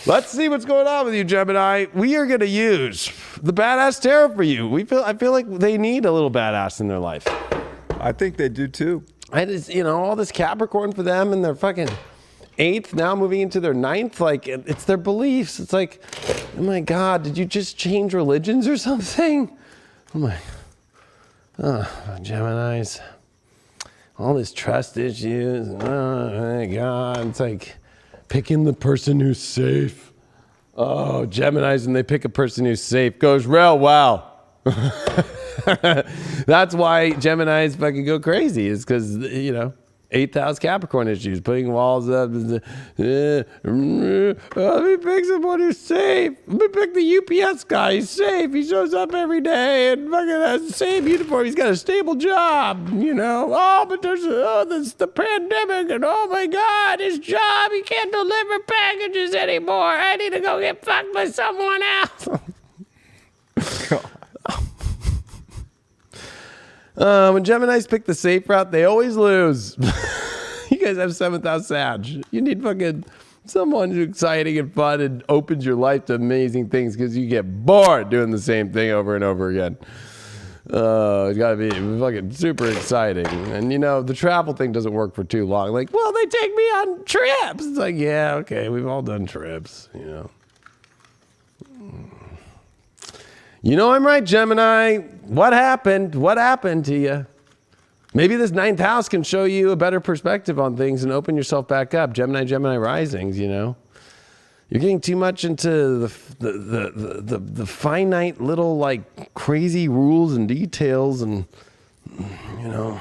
Let's see what's going on with you, Gemini. We are going to use the badass tarot for you. I feel like they need a little badass in their life. I think they do too. I just, all this Capricorn for them and their fucking 8th, now moving into their 9th, like it's their beliefs. It's like, oh my God, did you just change religions or something? Geminis, all this trust issues. Oh my God, it's like picking the person who's safe. Oh, Geminis, and they pick a person who's safe, goes real well. That's why Geminis fucking go crazy, is because, 8th house Capricorn issues, putting walls up. Let me pick someone who's safe. Let me pick the UPS guy. He's safe. He shows up every day and fucking has the same uniform. He's got a stable job, Oh, but there's the pandemic, and oh my God, his job, he can't deliver packages anymore. I need to go get fucked by someone else. When Geminis pick the safe route, they always lose. You guys have 7th house Sag. You need fucking someone who's exciting and fun and opens your life to amazing things because you get bored doing the same thing over and over again. It's got to be fucking super exciting. And, you know, the travel thing doesn't work for too long. Like, well, they take me on trips. It's like, yeah, okay, we've all done trips, you know. You know I'm right, Gemini. What happened? What happened to you? Maybe this 9th house can show you a better perspective on things and open yourself back up. Gemini risings, you know. You're getting too much into the finite little like crazy rules and details, and you know.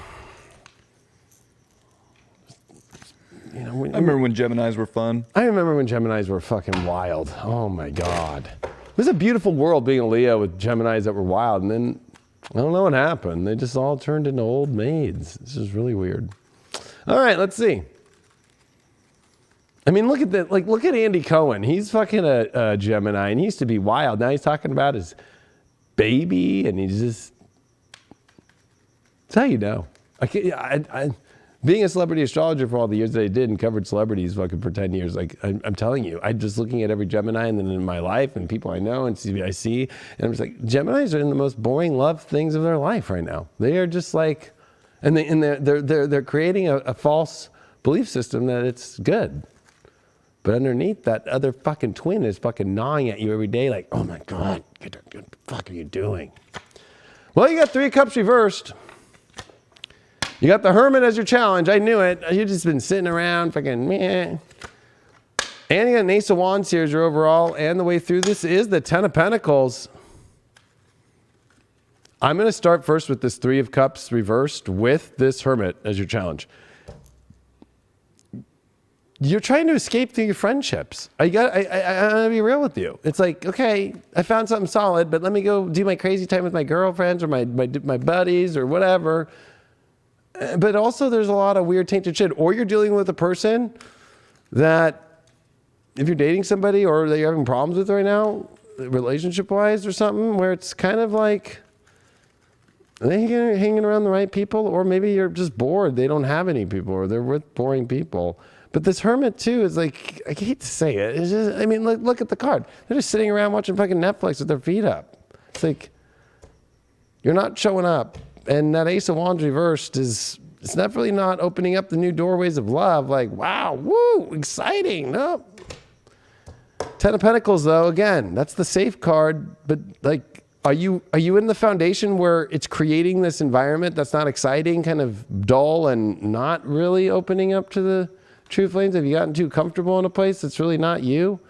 I remember when Geminis were fun. I remember when Geminis were fucking wild. Oh my God. It was a beautiful world being a Leo with Geminis that were wild, and then I don't know what happened. They just all turned into old maids. This is really weird. All right, let's see. I mean, look at that. Like, look at Andy Cohen. He's fucking a Gemini, and he used to be wild. Now he's talking about his baby, and he's just. That's how you know. Being a celebrity astrologer for all the years that I did and covered celebrities fucking for 10 years, like I'm telling you, I'm just looking at every Gemini and then in my life and people I know and I see, and I'm just like, Geminis are in the most boring love things of their life right now. They are just like, and they're creating a false belief system that it's good. But underneath, that other fucking twin is fucking gnawing at you every day like, oh my God, what the fuck are you doing? Well, you got 3 cups reversed. You got the Hermit as your challenge. I knew it. You've just been sitting around fucking meh. And you got an Ace of Wands here as your overall. And the way through this is the 10 of Pentacles. I'm going to start first with this 3 of Cups reversed with this Hermit as your challenge. You're trying to escape through your friendships. I'm going to be real with you. It's like, okay, I found something solid, but let me go do my crazy time with my girlfriends or my buddies or whatever. But also there's a lot of weird tainted shit. Or you're dealing with a person that, if you're dating somebody or that you're having problems with right now, relationship-wise or something, where it's kind of like, are they hanging around the right people? Or maybe you're just bored. They don't have any people or they're with boring people. But this Hermit too is like, I hate to say it. It's just, I mean, look at the card. They're just sitting around watching fucking Netflix with their feet up. It's like, you're not showing up. And that Ace of Wands reversed it's definitely not opening up the new doorways of love. Like, wow, woo, exciting. No. 10 of Pentacles, though, again, that's the safe card. But like, are you in the foundation where it's creating this environment that's not exciting, kind of dull and not really opening up to the true flames? Have you gotten too comfortable in a place that's really not you?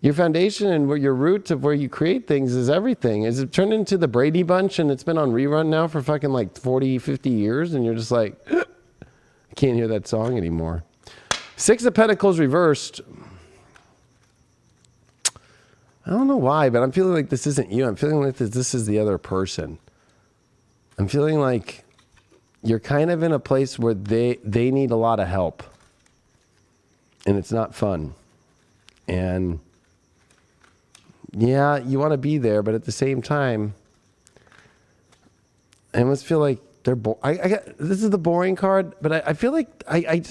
Your foundation and where your roots of where you create things is everything. Is it turned into the Brady Bunch and it's been on rerun now for fucking like 40, 50 years and you're just like, I can't hear that song anymore. 6 of Pentacles reversed. I don't know why, but I'm feeling like this isn't you. I'm feeling like this is the other person. I'm feeling like you're kind of in a place where they need a lot of help. And it's not fun. And yeah, you want to be there, but at the same time, I almost feel like they're this is the boring card, but I feel like I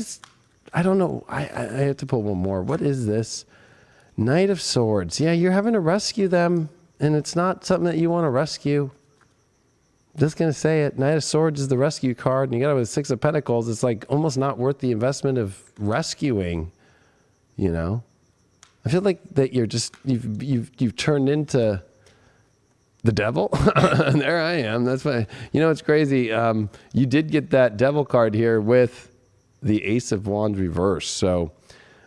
don't know. I have to pull one more. What is this? Knight of Swords. Yeah, you're having to rescue them, and it's not something that you want to rescue. Just going to say it. Knight of Swords is the rescue card, and you got it with 6 of Pentacles. It's like almost not worth the investment of rescuing, you know? I feel like that you've turned into the devil. And there I am. That's why, you know, it's crazy. You did get that devil card here with the Ace of Wands reverse. So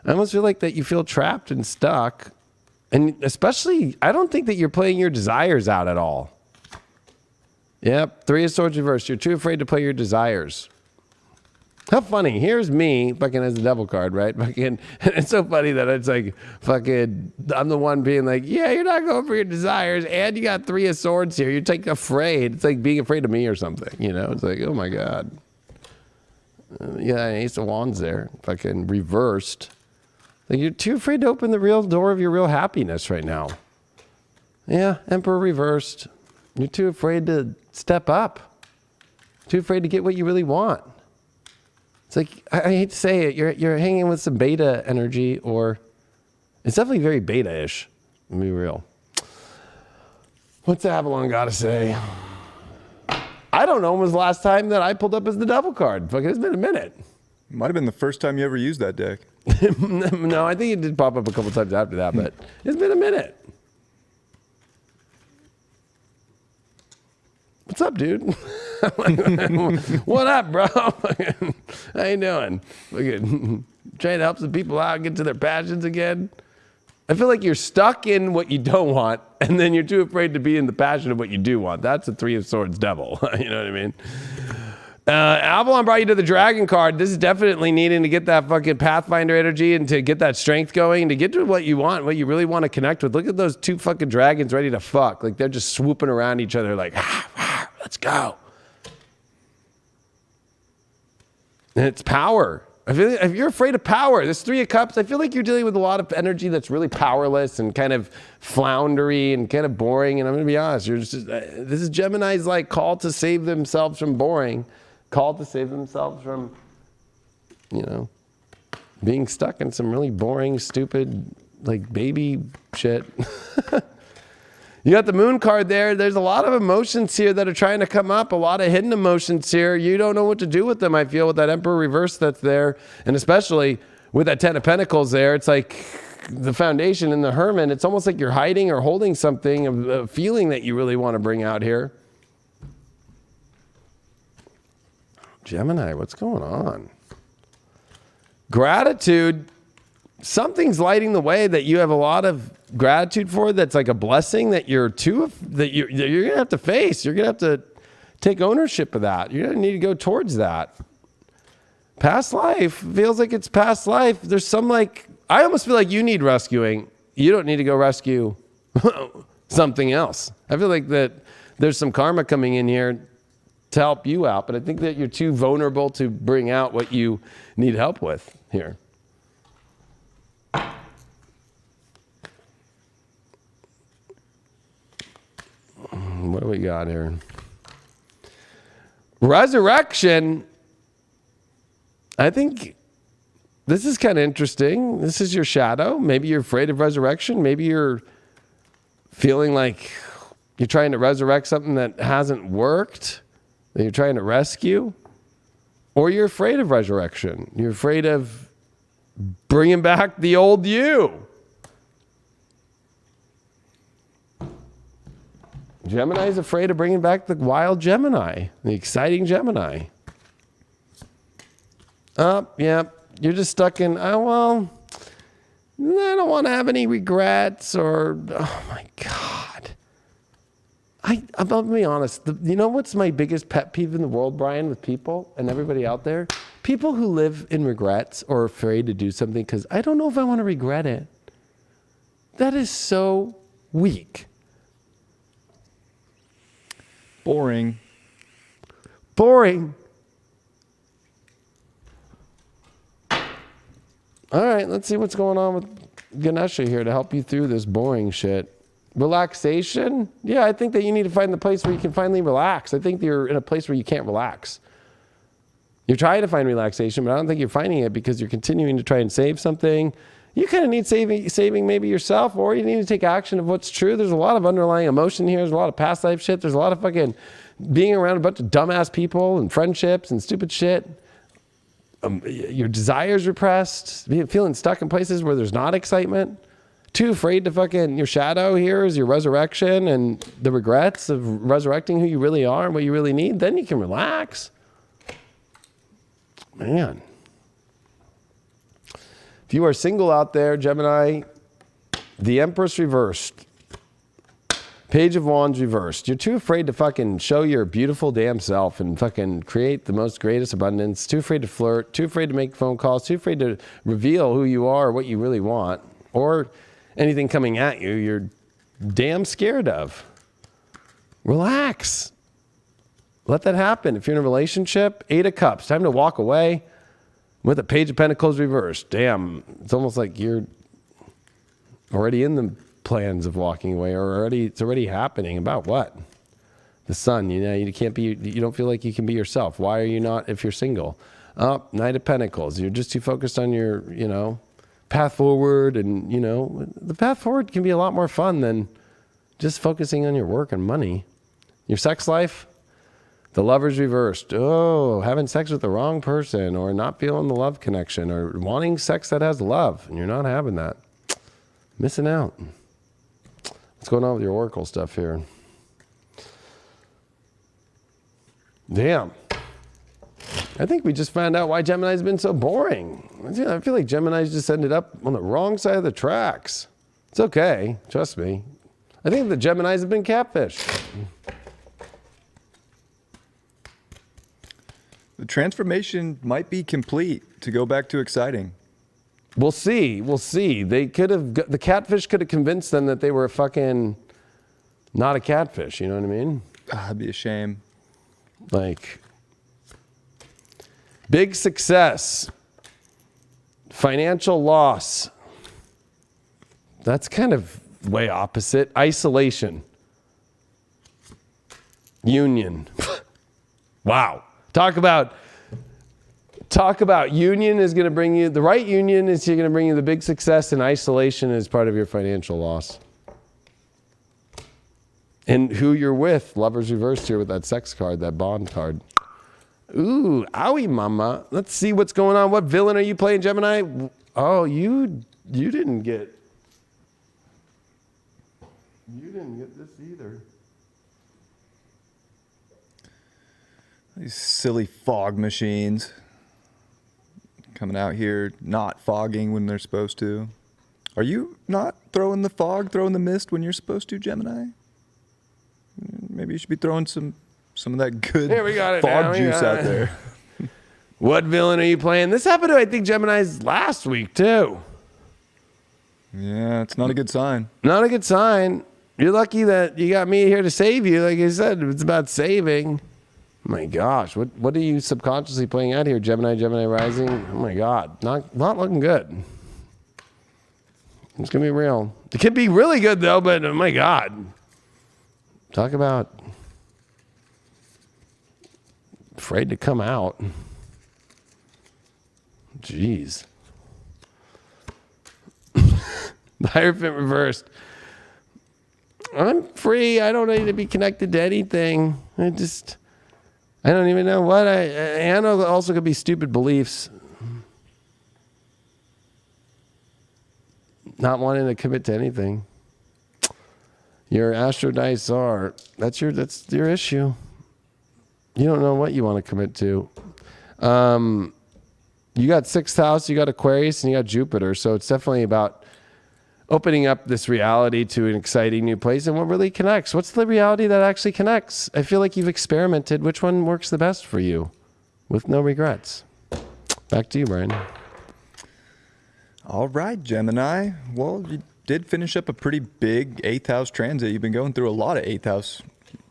I almost feel like that you feel trapped and stuck. And especially, I don't think that you're playing your desires out at all. Yep. 3 of Swords reversed. You're too afraid to play your desires. How funny. Here's me fucking as the devil card, right? Fucking, and it's so funny that it's like fucking, I'm the one being like, yeah, you're not going for your desires. And you got 3 of Swords here. You're like afraid. It's like being afraid of me or something, you know? It's like, oh my God. Yeah, Ace of Wands there. Fucking reversed. Like you're too afraid to open the real door of your real happiness right now. Yeah, Emperor reversed. You're too afraid to step up. Too afraid to get what you really want. It's like, I hate to say it, you're hanging with some beta energy, or it's definitely very beta-ish. Let me be real. What's Avalon got to say? I don't know when was the last time that I pulled up as the devil card. Fuck, it's been a minute. Might have been the first time you ever used that deck. No, I think it did pop up a couple times after that, but it's been a minute. What's up, dude? What up, bro? How you doing? Trying to help some people out, get to their passions again. I feel like you're stuck in what you don't want, and then you're too afraid to be in the passion of what you do want. That's a Three of Swords devil. You know what I mean? Avalon brought you to the Dragon card. This is definitely needing to get that fucking Pathfinder energy and to get that strength going and to get to what you want, what you really want to connect with. Look at those two fucking dragons ready to fuck. Like they're just swooping around each other like, let's go. And it's power. I feel like if you're afraid of power, this Three of Cups, I feel like you're dealing with a lot of energy that's really powerless and kind of floundery and kind of boring. And I'm going to be honest, you're just, this is Gemini's like call to save themselves from boring, call to save themselves from, you know, being stuck in some really boring, stupid, like baby shit. You got the Moon card there. There's a lot of emotions here that are trying to come up, a lot of hidden emotions here. You don't know what to do with them, I feel, with that Emperor reverse that's there. And especially with that Ten of Pentacles there, it's like the Foundation and the Hermit. It's almost like you're hiding or holding something, a feeling that you really want to bring out here. Gemini, what's going on? Gratitude. Something's lighting the way that you have a lot of gratitude for, that's like a blessing that you're gonna have to face. You're gonna have to take ownership of that. You're gonna need to go towards that. Past life feels like it's past life. There's some like, I almost feel like you need rescuing. You don't need to go rescue something else. I feel like that there's some karma coming in here to help you out, but I think that you're too vulnerable to bring out what you need help with here. What do we got here? Resurrection. I think this is kind of interesting. This is your shadow. Maybe you're afraid of resurrection. Maybe you're feeling like you're trying to resurrect something that hasn't worked, that you're trying to rescue. Or you're afraid of resurrection. You're afraid of bringing back the old you. Gemini is afraid of bringing back the wild Gemini, the exciting Gemini. Yeah, you're just stuck in, well, I don't want to have any regrets or, oh my God. I'm going to be honest. You know what's my biggest pet peeve in the world, Brian, with people and everybody out there? People who live in regrets or are afraid to do something because I don't know if I want to regret it. That is so weak. Boring. Boring. All right, let's see what's going on with Ganesha here to help you through this boring shit. Relaxation? Yeah, I think that you need to find the place where you can finally relax. I think you're in a place where you can't relax. You're trying to find relaxation, but I don't think you're finding it because you're continuing to try and save something. You kind of need saving maybe yourself, or you need to take action of what's true. There's a lot of underlying emotion here. There's a lot of past life shit. There's a lot of fucking being around a bunch of dumbass people and friendships and stupid shit. Your desires repressed, feeling stuck in places where there's not excitement. Too afraid to fucking, your shadow here is your resurrection and the regrets of resurrecting who you really are and what you really need. Then you can relax. Man. If you are single out there, Gemini, the Empress reversed. Page of Wands reversed. You're too afraid to fucking show your beautiful damn self and fucking create the most greatest abundance. Too afraid to flirt. Too afraid to make phone calls. Too afraid to reveal who you are or what you really want. Or anything coming at you you're damn scared of. Relax. Let that happen. If you're in a relationship, 8 of Cups. Time to walk away. With a Page of Pentacles reversed. Damn, it's almost like you're already in the plans of walking away, or it's already happening. About what? The sun, you can't be, you don't feel like you can be yourself. Why are you not if you're single? Knight of Pentacles. You're just too focused on your, path forward. And, the path forward can be a lot more fun than just focusing on your work and money. Your sex life, the Lover's reversed. Oh, having sex with the wrong person, or not feeling the love connection, or wanting sex that has love, and you're not having that. Missing out. What's going on with your Oracle stuff here? Damn. I think we just found out why Gemini's been so boring. I feel like Gemini's just ended up on the wrong side of the tracks. It's okay. Trust me. I think the Geminis have been catfished. The transformation might be complete to go back to exciting. We'll see. We'll see. They could have, the catfish could have convinced them that they were fucking not a catfish. You know what I mean? That'd be a shame. Like, big success, financial loss. That's kind of way opposite. Isolation, union. Wow. Talk about union is going to bring you, the right union is going to bring you the big success, and isolation is part of your financial loss. And who you're with, Lover's reversed here with that sex card, that bond card. Ooh, owie mama. Let's see what's going on. What villain are you playing, Gemini? Oh, you didn't get this either. These silly fog machines coming out here, not fogging when they're supposed to. Are you not throwing the fog, throwing the mist when you're supposed to, Gemini? Maybe you should be throwing some of that good fog juice out there. What villain are you playing? This happened to, I think, Gemini's last week, too. Yeah, it's not a good sign. Not a good sign. You're lucky that you got me here to save you. Like I said, it's about saving. Oh my gosh, what are you subconsciously playing out here? Gemini rising? Oh my God, not looking good. It's going to be real. It could be really good, though, but oh my God. Talk about afraid to come out. Jeez. The Hierophant reversed. I'm free. I don't need to be connected to anything. I don't even know what and also could be stupid beliefs. Not wanting to commit to anything. Your Astro Dice are, that's your issue. You don't know what you want to commit to. You got 6th house, you got Aquarius, and you got Jupiter. So it's definitely about opening up this reality to an exciting new place and what really connects. What's the reality that actually connects? I feel like you've experimented. Which one works the best for you with no regrets? Back to you, Brian. All right, Gemini. Well, you did finish up a pretty big 8th house transit. You've been going through a lot of 8th house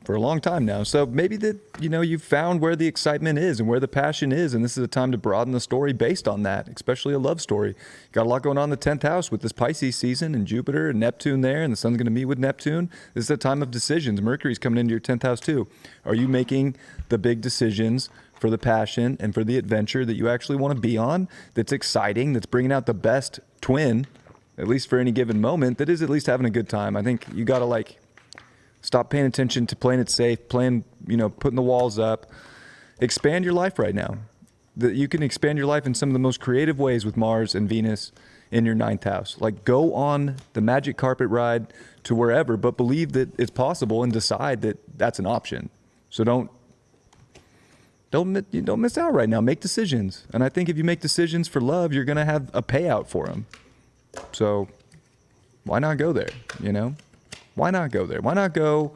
for a long time now. So maybe that, you've found where the excitement is and where the passion is. And this is a time to broaden the story based on that, especially a love story. Got a lot going on in the 10th house with this Pisces season and Jupiter and Neptune there, and the sun's going to meet with Neptune. This is a time of decisions. Mercury's coming into your 10th house too. Are you making the big decisions for the passion and for the adventure that you actually want to be on, that's exciting, that's bringing out the best twin, at least for any given moment, that is at least having a good time? I think you got to stop paying attention to playing it safe, putting the walls up. Expand your life right now. You can expand your life in some of the most creative ways with Mars and Venus in your 9th house. Go on the magic carpet ride to wherever, but believe that it's possible and decide that that's an option. So don't miss out right now. Make decisions. And I think if you make decisions for love, you're going to have a payout for them. So why not go there, Why not go there? Why not go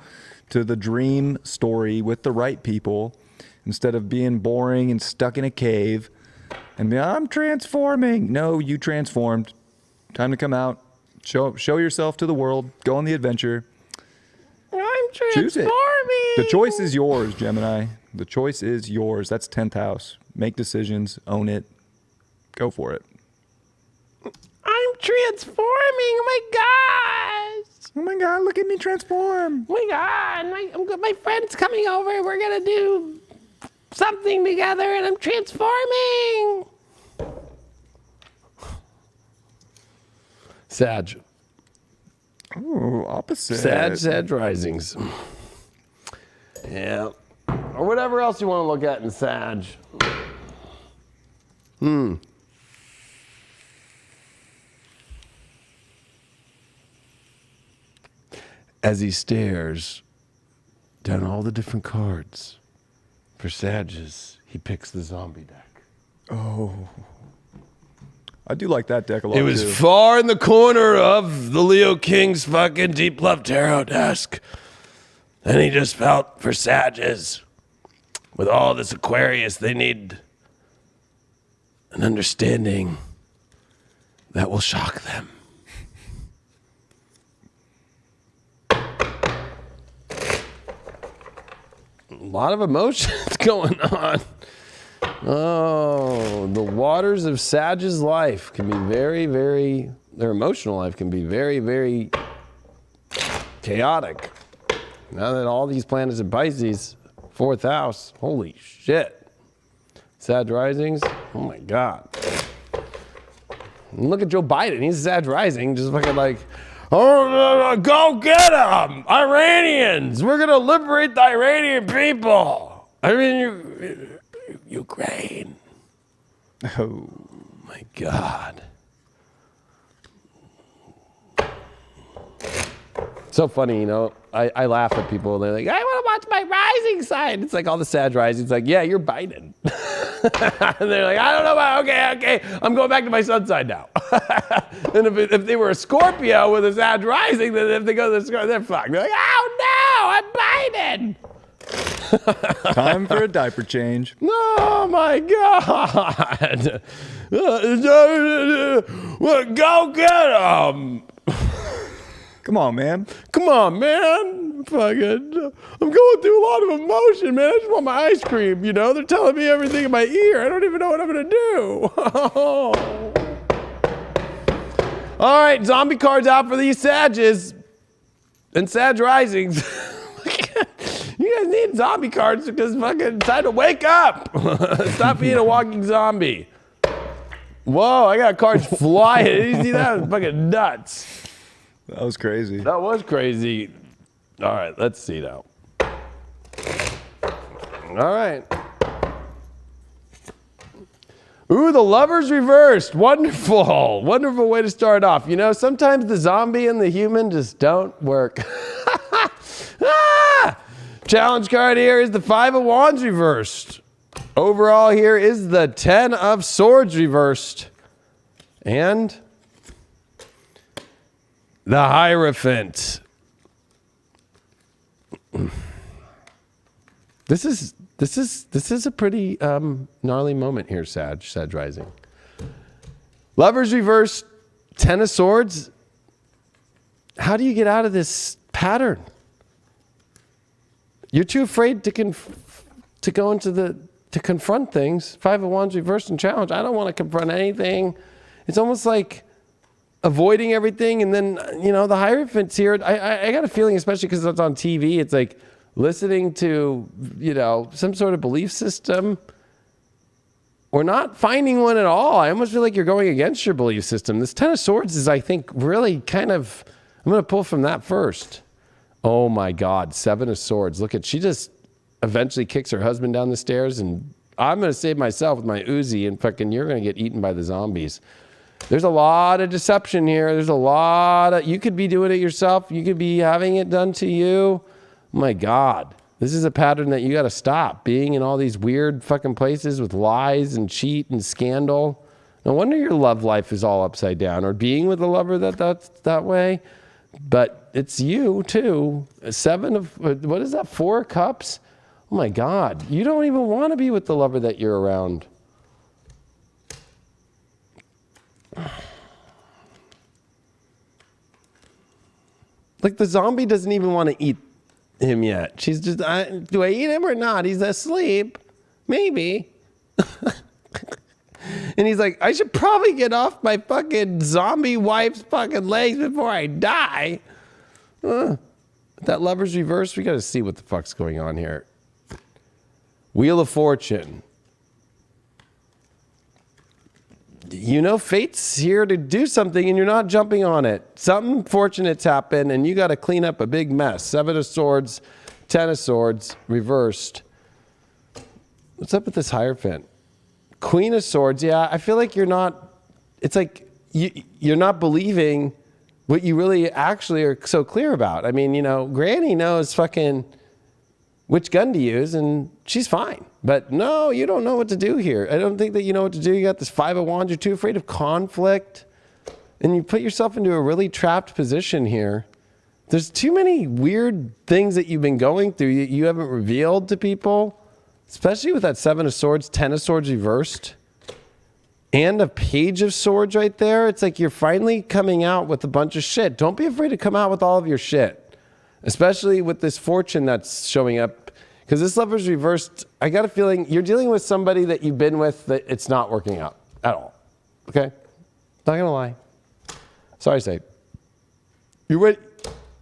to the dream story with the right people instead of being boring and stuck in a cave and be, I'm transforming. No, you transformed. Time to come out. Show yourself to the world. Go on the adventure. I'm transforming. Choose it. The choice is yours, Gemini. The choice is yours. That's 10th house. Make decisions. Own it. Go for it. I'm transforming. Oh my gosh. Oh my God, look at me transform. Oh my God, my friend's coming over. We're going to do something together and I'm transforming. Sag. Ooh, opposite. Sag risings. Yeah. Or whatever else you want to look at in Sag. As he stares down all the different cards for Sages, he picks the zombie deck. Oh. I do like that deck a lot, It was too. far in the corner of the Leo King's fucking Deep Love Tarot desk. And he just felt for Sages. With all this Aquarius, they need an understanding that will shock them. A lot of emotions going on. Oh, the waters of Sag's life can be very, very, their emotional life can be very, very chaotic. Now that all these planets in Pisces, 4th house, holy shit. Sag risings, oh my God. And look at Joe Biden, he's a Sag rising, just fucking like, oh, go get them, Iranians. We're gonna liberate the Iranian people. I mean, Ukraine. Oh. My God. So funny, you know, I laugh at people. They're like, I want to watch my rising sign. It's like all the Sag rising. It's like, yeah, you're Biden. And they're like, I don't know about, okay. I'm going back to my sun sign now. And if they were a Scorpio with a Sag rising, then if they go to the Scorpio, they're fucked. They're like, oh no, I'm Biden. Time for a diaper change. Oh my God. Go get them. Come on, man. Come on, man. Fucking, I'm going through a lot of emotion, man. I just want my ice cream, you know? They're telling me everything in my ear. I don't even know what I'm going to do. All right, zombie cards out for these Sages and Sag risings. You guys need zombie cards because fucking it's time to wake up. Stop being a walking zombie. Whoa, I got cards flying. Did you see that? It was fucking nuts. That was crazy. That was crazy. All right, let's see now. All right. Ooh, the Lovers reversed. Wonderful. Wonderful way to start off. You know, sometimes the zombie and the human just don't work. Challenge card here is the 5 of Wands reversed. Overall here is the 10 of Swords reversed. And the Hierophant. This is a pretty gnarly moment here, Sag rising. Lovers reversed, 10 of Swords. How do you get out of this pattern? You're too afraid to go into to confront things. 5 of Wands reversed and challenge. I don't want to confront anything. It's almost like avoiding everything. And then, you know, the Hierophant's here. I got a feeling, especially because it's on TV, it's like listening to, you know, some sort of belief system or not finding one at all. I almost feel like you're going against your belief system. This 10 of Swords is, I think, really kind of, I'm going to pull from that first. Oh my God, 7 of Swords. Look at, she just eventually kicks her husband down the stairs, and I'm going to save myself with my Uzi, and fucking you're going to get eaten by the zombies. There's a lot of deception here. There's a lot of, you could be doing it yourself. You could be having it done to you. Oh my God. This is a pattern that you got to stop. Being in all these weird fucking places with lies and cheat and scandal. No wonder your love life is all upside down, or being with a lover that's that way. But it's you too. 7 of, what is that? 4 of Cups? Oh my God. You don't even want to be with the lover that you're around. Like the zombie doesn't even want to eat him yet. She's just, do I eat him or not? He's asleep. Maybe. And he's like, I should probably get off my fucking zombie wife's fucking legs before I die. That Lover's reverse, we got to see what the fuck's going on here. Wheel of Fortune. You know fate's here to do something and you're not jumping on it. Something fortunate's happened and you got to clean up a big mess. 7 of Swords, 10 of Swords, reversed. What's up with this Hierophant? Queen of Swords, yeah, I feel like you're not, it's like you're not believing what you really actually are so clear about. I mean, you know, Granny knows fucking which gun to use and she's fine. But no, you don't know what to do here. I don't think that you know what to do. You got this 5 of Wands, you're too afraid of conflict. And you put yourself into a really trapped position here. There's too many weird things that you've been going through you haven't revealed to people. Especially with that 7 of Swords, 10 of Swords reversed. And a Page of Swords right there. It's like you're finally coming out with a bunch of shit. Don't be afraid to come out with all of your shit. Especially with this fortune that's showing up. Because this Lover's reversed, I got a feeling you're dealing with somebody that you've been with that it's not working out at all. Okay? Not gonna lie. Sorry to say.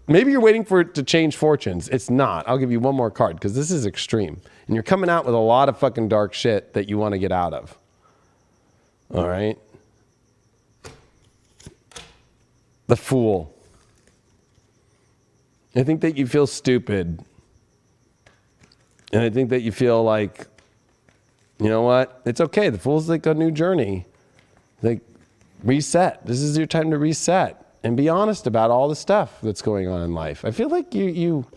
Maybe you're waiting for it to change fortunes. It's not. I'll give you one more card because this is extreme. And you're coming out with a lot of fucking dark shit that you want to get out of. All right? The Fool. I think that you feel stupid. And I think that you feel like, you know what? It's okay. The Fool's like a new journey. Like, reset. This is your time to reset. And be honest about all the stuff that's going on in life. I feel like you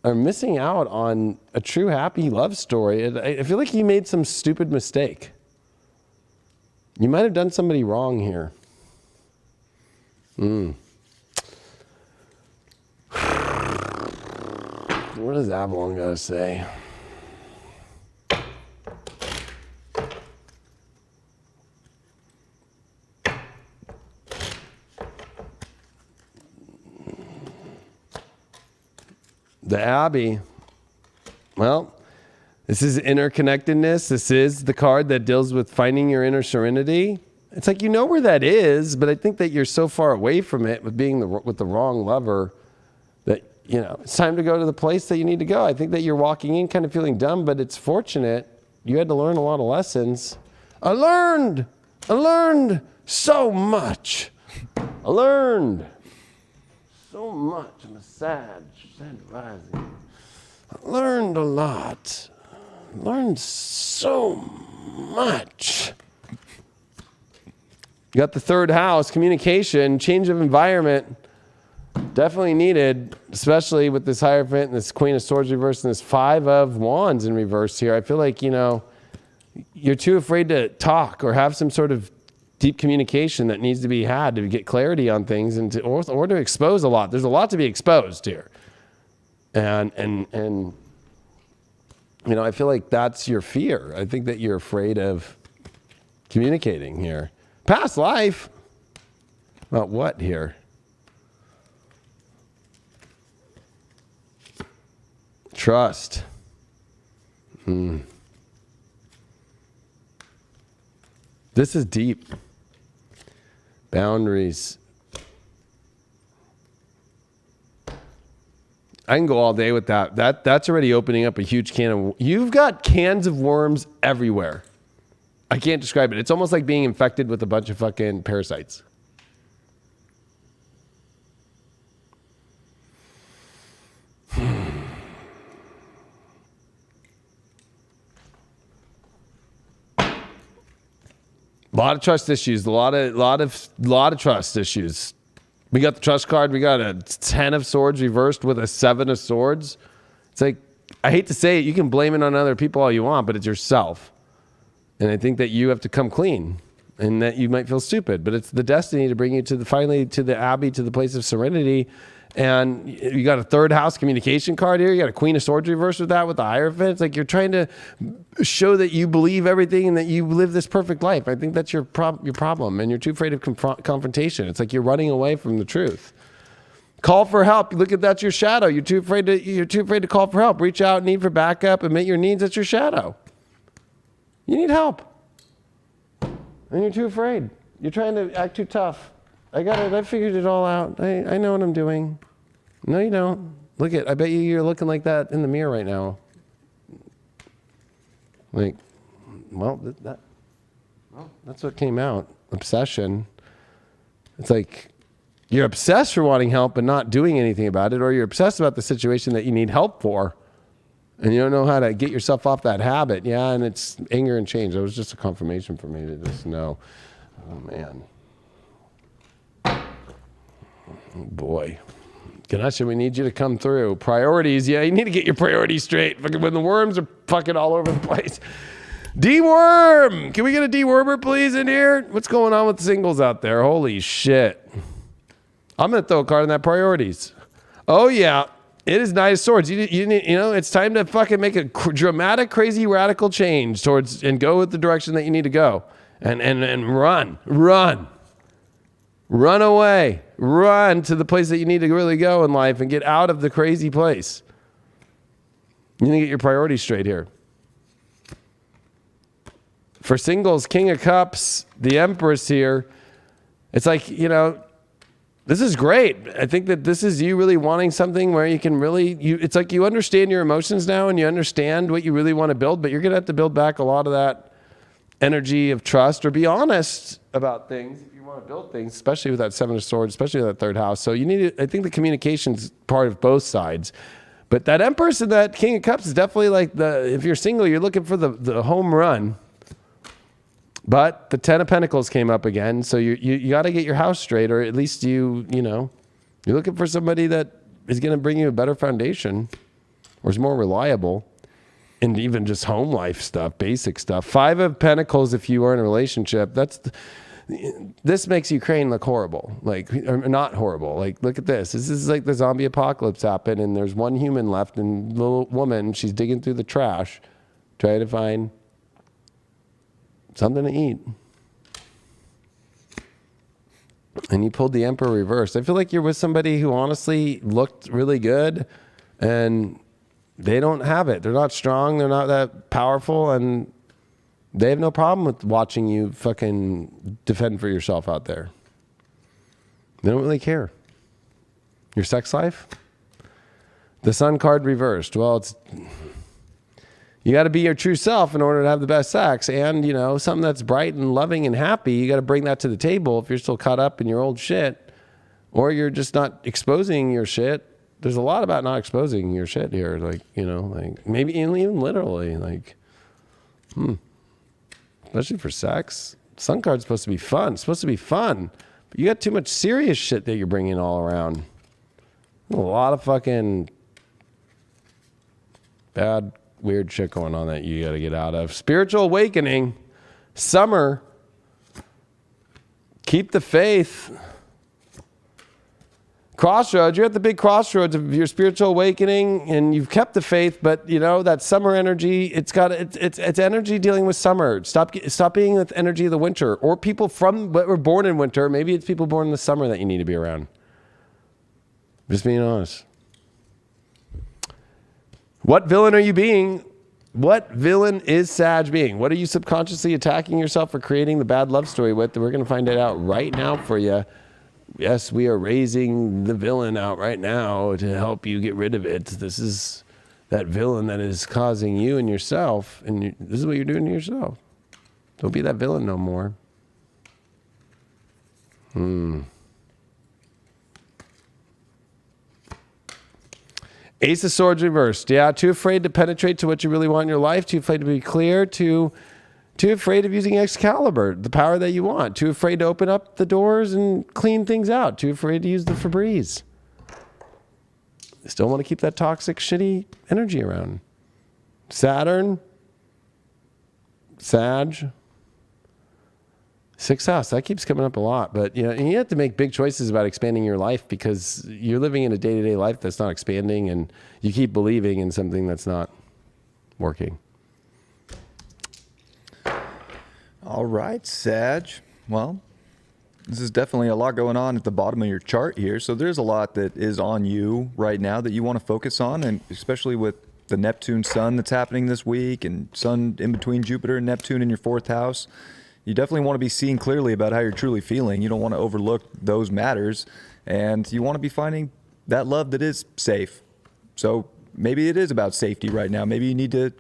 are missing out on a true happy love story. I feel like you made some stupid mistake. You might have done somebody wrong here. What does Avalon got to say? The Abbey. Well, this is interconnectedness. This is the card that deals with finding your inner serenity. It's like you know where that is, but I think that you're so far away from it with being with the wrong lover that, you know, it's time to go to the place that you need to go. I think that you're walking in kind of feeling dumb, but it's fortunate. You had to learn a lot of lessons. I learned so much. I learned so much. I'm a Sag rising. I learned a lot. I learned so much. You got the 3rd house, communication, change of environment. Definitely needed, especially with this Hierophant and this Queen of Swords reversed and this 5 of Wands in reverse here. I feel like, you know, you're too afraid to talk or have some sort of deep communication that needs to be had to get clarity on things and or to expose a lot. There's a lot to be exposed here. And you know, I feel like that's your fear. I think that you're afraid of communicating here. Past life. About what here? Trust. This is deep. Boundaries. I can go all day with that. That's already opening up a huge can of... You've got cans of worms everywhere. I can't describe it. It's almost like being infected with a bunch of fucking parasites. A lot of trust issues. A lot of trust issues. We got the trust card. We got a 10 of Swords reversed with a 7 of Swords. It's like, I hate to say it, you can blame it on other people all you want, but it's yourself. And I think that you have to come clean and that you might feel stupid, but it's the destiny to bring you to finally to the Abbey, to the place of serenity. And you got a 3rd house communication card here. You got a Queen of Swords reversed with that, with the Hierophant. It's like you're trying to show that you believe everything and that you live this perfect life. I think that's your problem, and you're too afraid of confrontation. It's like you're running away from the truth. Call for help. Look at that's your shadow. You're too afraid to call for help. Reach out, need for backup, admit your needs. That's your shadow. You need help, and you're too afraid. You're trying to act too tough. I got it. I figured it all out. I know what I'm doing. No, you don't. I bet you're looking like that in the mirror right now. Like, well, that's what came out. Obsession. It's like you're obsessed for wanting help but not doing anything about it, or you're obsessed about the situation that you need help for, and you don't know how to get yourself off that habit. Yeah, and it's anger and change. That was just a confirmation for me to just know. Oh, man. Oh, boy. Ganesha, we need you to come through. Priorities. Yeah, you need to get your priorities straight. Fucking when the worms are fucking all over the place. D-worm! Can we get a D-wormer, please, in here? What's going on with singles out there? Holy shit. I'm going to throw a card in that priorities. Oh, yeah. It is Knight of Swords. You know, it's time to fucking make a dramatic, crazy, radical change towards and go with the direction that you need to go. And run. Run away. Run to the place that you need to really go in life and get out of the crazy place. You need to get your priorities straight here. For singles, King of Cups, the Empress here. It's like, you know, this is great. I think that this is you really wanting something where you can really, it's like you understand your emotions now and you understand what you really want to build, but you're going to have to build back a lot of that energy of trust, or be honest about things if you want to build things, especially with that Seven of Swords, especially with that third house. So you need to, I think the communication's part of both sides. But that Empress and that King of Cups is definitely like if you're single, you're looking for the home run. But the Ten of Pentacles came up again, so you got to get your house straight, or at least you know, you're looking for somebody that is going to bring you a better foundation, or is more reliable, and even just home life stuff, basic stuff. Five of Pentacles, if you are in a relationship, this makes Ukraine look horrible, like, or not horrible. Like, look at this. This is like the zombie apocalypse happened, and there's one human left, and the little woman, she's digging through the trash, trying to find something to eat. And you pulled the Emperor reversed. I feel like you're with somebody who honestly looked really good, and they don't have it. They're not strong. They're not that powerful, and they have no problem with watching you fucking defend for yourself out there. They don't really care. Your sex life? The Sun card reversed. Well, you got to be your true self in order to have the best sex. And, you know, something that's bright and loving and happy, you got to bring that to the table if you're still caught up in your old shit, or you're just not exposing your shit. There's a lot about not exposing your shit here. Like, you know, like maybe even literally, like, especially for sex. Sun card's supposed to be fun. It's supposed to be fun. But you got too much serious shit that you're bringing all around. A lot of fucking bad, weird shit going on that you got to get out of. Spiritual awakening. Summer. Keep the faith. Crossroads. You're at the big crossroads of your spiritual awakening, and you've kept the faith, but you know that summer energy. It's energy dealing with summer. Stop being with energy of the winter, or people from but were born in winter. Maybe it's people born in the summer that you need to be around. Just being honest. What villain are you being? What villain is Sag being? What are you subconsciously attacking yourself for creating the bad love story with? We're going to find it out right now for you. Yes, we are raising the villain out right now to help you get rid of it. This is that villain that is causing you and yourself, and this is what you're doing to yourself. Don't be that villain no more. Ace of Swords reversed. Yeah, too afraid to penetrate to what you really want in your life, too afraid to be clear, too afraid of using Excalibur, the power that you want. Too afraid to open up the doors and clean things out. Too afraid to use the Febreze. Still want to keep that toxic, shitty energy around. Saturn. Sag. Sixth house. That keeps coming up a lot. But you know, you have to make big choices about expanding your life, because you're living in a day-to-day life that's not expanding, and you keep believing in something that's not working. All right, Sag. Well, this is definitely a lot going on at the bottom of your chart here. So there's a lot that is on you right now that you want to focus on, and especially with the Neptune Sun that's happening this week, and Sun in between Jupiter and Neptune in your fourth house. You definitely want to be seeing clearly about how you're truly feeling. You don't want to overlook those matters, and you want to be finding that love that is safe. So maybe it is about safety right now. Maybe you need to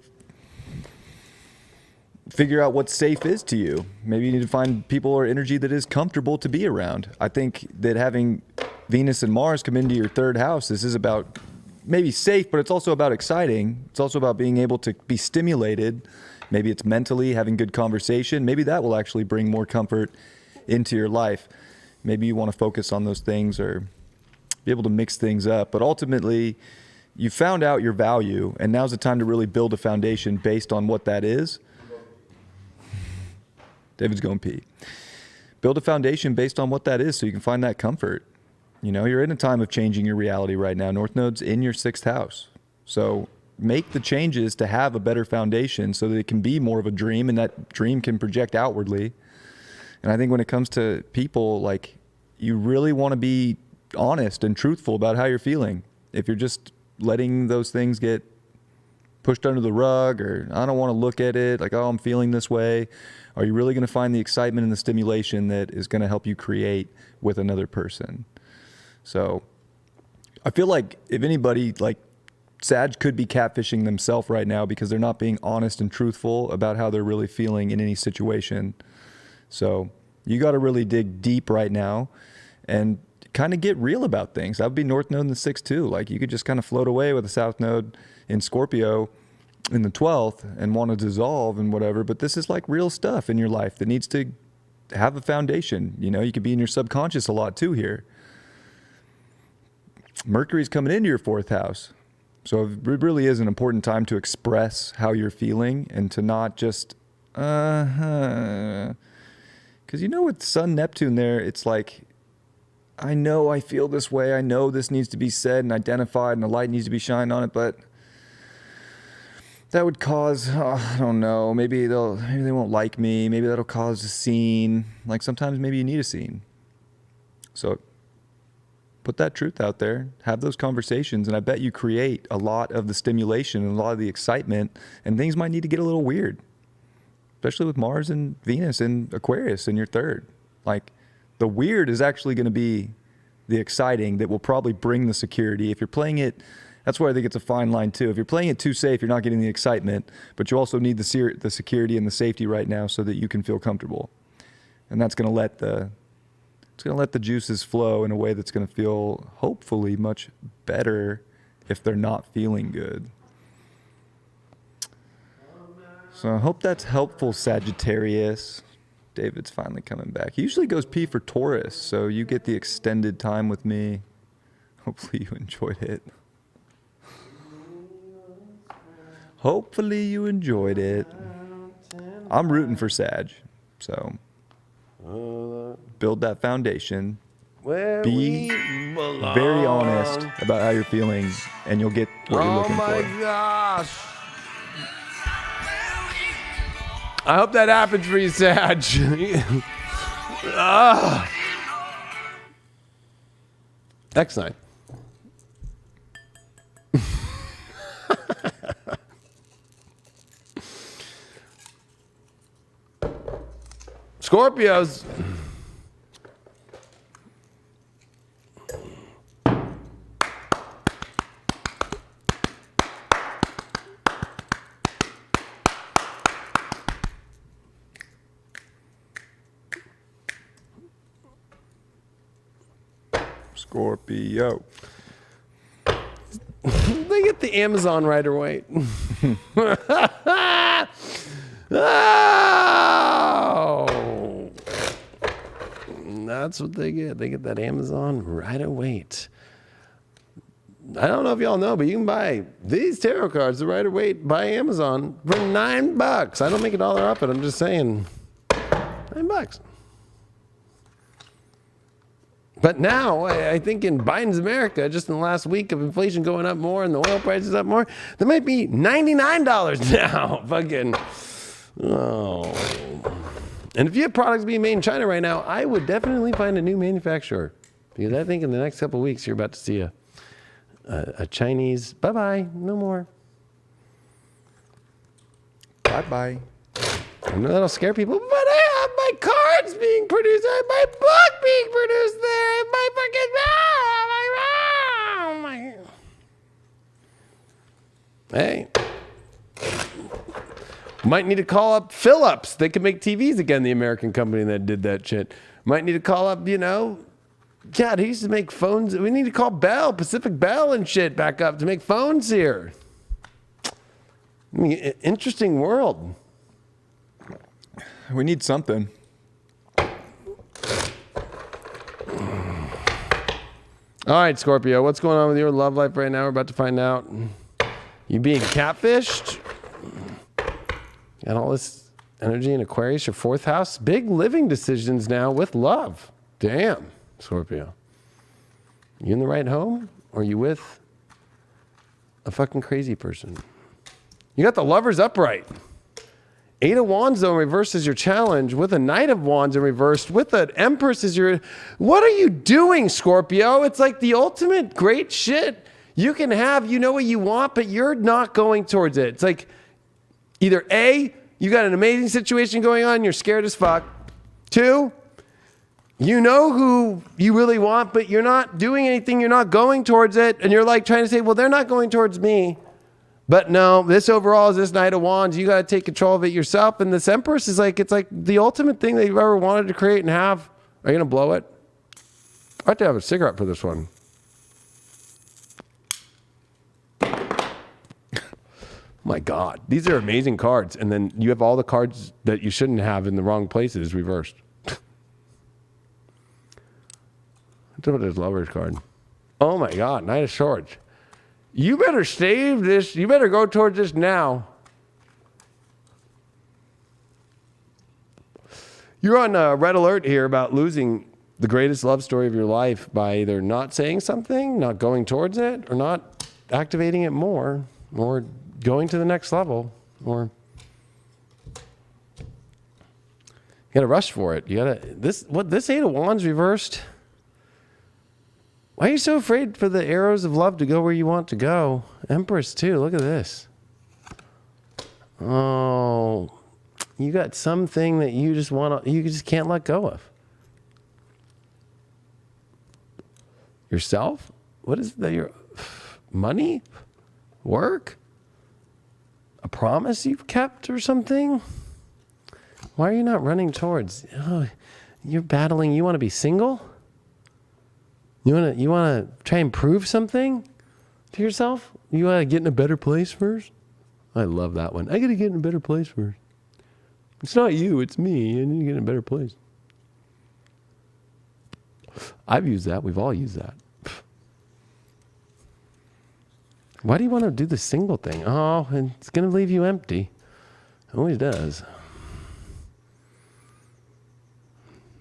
figure out what safe is to you. Maybe you need to find people or energy that is comfortable to be around. I think that having Venus and Mars come into your third house, this is about maybe safe, but it's also about exciting. It's also about being able to be stimulated. Maybe it's mentally having good conversation. Maybe that will actually bring more comfort into your life. Maybe you want to focus on those things or be able to mix things up. But ultimately, you found out your value, and now's the time to really build a foundation based on what that is. David's going pee. Build a foundation based on what that is so you can find that comfort. You know, you're in a time of changing your reality right now. North Node's in your 6th house. So make the changes to have a better foundation so that it can be more of a dream and that dream can project outwardly. And I think when it comes to people, like, you really want to be honest and truthful about how you're feeling. If you're just letting those things get pushed under the rug, or I don't want to look at it, like, oh, I'm feeling this way, are you really going to find the excitement and the stimulation that is going to help you create with another person? So I feel like if anybody, like, Sag could be catfishing themselves right now because they're not being honest and truthful about how they're really feeling in any situation. So you got to really dig deep right now and kind of get real about things. That would be North Node in the 6th too. Like, you could just kind of float away with a South Node in Scorpio in the 12th and want to dissolve and whatever. But this is like real stuff in your life that needs to have a foundation. You know, you could be in your subconscious a lot too here. Mercury's coming into your 4th house. So it really is an important time to express how you're feeling and to not just, because you know, with Sun Neptune there, it's like, I know I feel this way. I know this needs to be said and identified and the light needs to be shined on it, but that would cause, I don't know, maybe they won't like me. Maybe that'll cause a scene. Like, sometimes maybe you need a scene. So put that truth out there, have those conversations, and I bet you create a lot of the stimulation and a lot of the excitement, and things might need to get a little weird, especially with Mars and Venus and Aquarius in your 3rd. Like, the weird is actually going to be the exciting that will probably bring the security. If you're playing it, that's where I think it's a fine line too. If you're playing it too safe, you're not getting the excitement, but you also need the security and the safety right now so that you can feel comfortable. And that's going to let the juices flow in a way that's going to feel hopefully much better if they're not feeling good. So I hope that's helpful, Sagittarius. David's finally coming back. He usually goes pee for Taurus, so you get the extended time with me. Hopefully you enjoyed it. Hopefully you enjoyed it. I'm rooting for Sag, so build that foundation. Be very honest about how you're feeling, and you'll get what you're looking for. Oh my gosh. I hope that happens for you, Sag. X9. Scorpios. Scorpio. They get the Amazon rider weight. Oh. That's what they get. They get that Amazon rider weight. I don't know if y'all know, but you can buy these tarot cards, the rider weight, by Amazon for $9. I don't make $1 off it. I'm just saying, $9. But now, I think in Biden's America, just in the last week of inflation going up more and the oil prices up more, there might be $99 now. Fucking, oh. And if you have products being made in China right now, I would definitely find a new manufacturer. Because I think in the next couple of weeks, you're about to see a Chinese, bye-bye, no more. Bye-bye. I know that'll scare people, but I have my cards being produced. I have my book being produced there. I have my fucking... Hey. Might need to call up Philips. They can make TVs again, the American company that did that shit. Might need to call up, God, he used to make phones. We need to call Bell, Pacific Bell and shit back up to make phones here. I mean, interesting world. We need something. All right, Scorpio, what's going on with your love life right now? We're about to find out. You being catfished? Got all this energy in Aquarius, your fourth house. Big living decisions now with love. Damn, Scorpio. You in the right home? Or are you with a fucking crazy person? You got the Lovers upright. Eight of Wands, though, in reverse is your challenge. With a Knight of Wands in reverse. With an Empress is your... What are you doing, Scorpio? It's like the ultimate great shit. You can have, what you want, but you're not going towards it. It's like either A, you got an amazing situation going on, you're scared as fuck. 2, you know who you really want, but you're not doing anything, you're not going towards it, and you're like trying to say, well, they're not going towards me. But no, this overall is this Knight of Wands. You got to take control of it yourself. And this Empress is like, it's like the ultimate thing that you've ever wanted to create and have. Are you going to blow it? I have to have a cigarette for this one. My God, these are amazing cards. And then you have all the cards that you shouldn't have in the wrong places reversed. What's up with this Lover's card? Oh my God, Knight of Swords. You better save this. You better go towards this now. You're on red alert here about losing the greatest love story of your life by either not saying something, not going towards it, or not activating it more, or going to the next level, or you got to rush for it. You got to this Eight of Wands reversed. Why are you so afraid for the arrows of love to go where you want to go? Empress too. Look at this. Oh, you got something that you just can't let go of. Yourself? What is that? Your money? Work? A promise you've kept or something? Why are you not running towards? Oh, you're battling. You want to be single? You want to try and prove something to yourself? You want to get in a better place first? I love that one. I got to get in a better place first. It's not you, it's me. I need to get in a better place. I've used that. We've all used that. Why do you want to do the single thing? Oh, and it's going to leave you empty. It always does.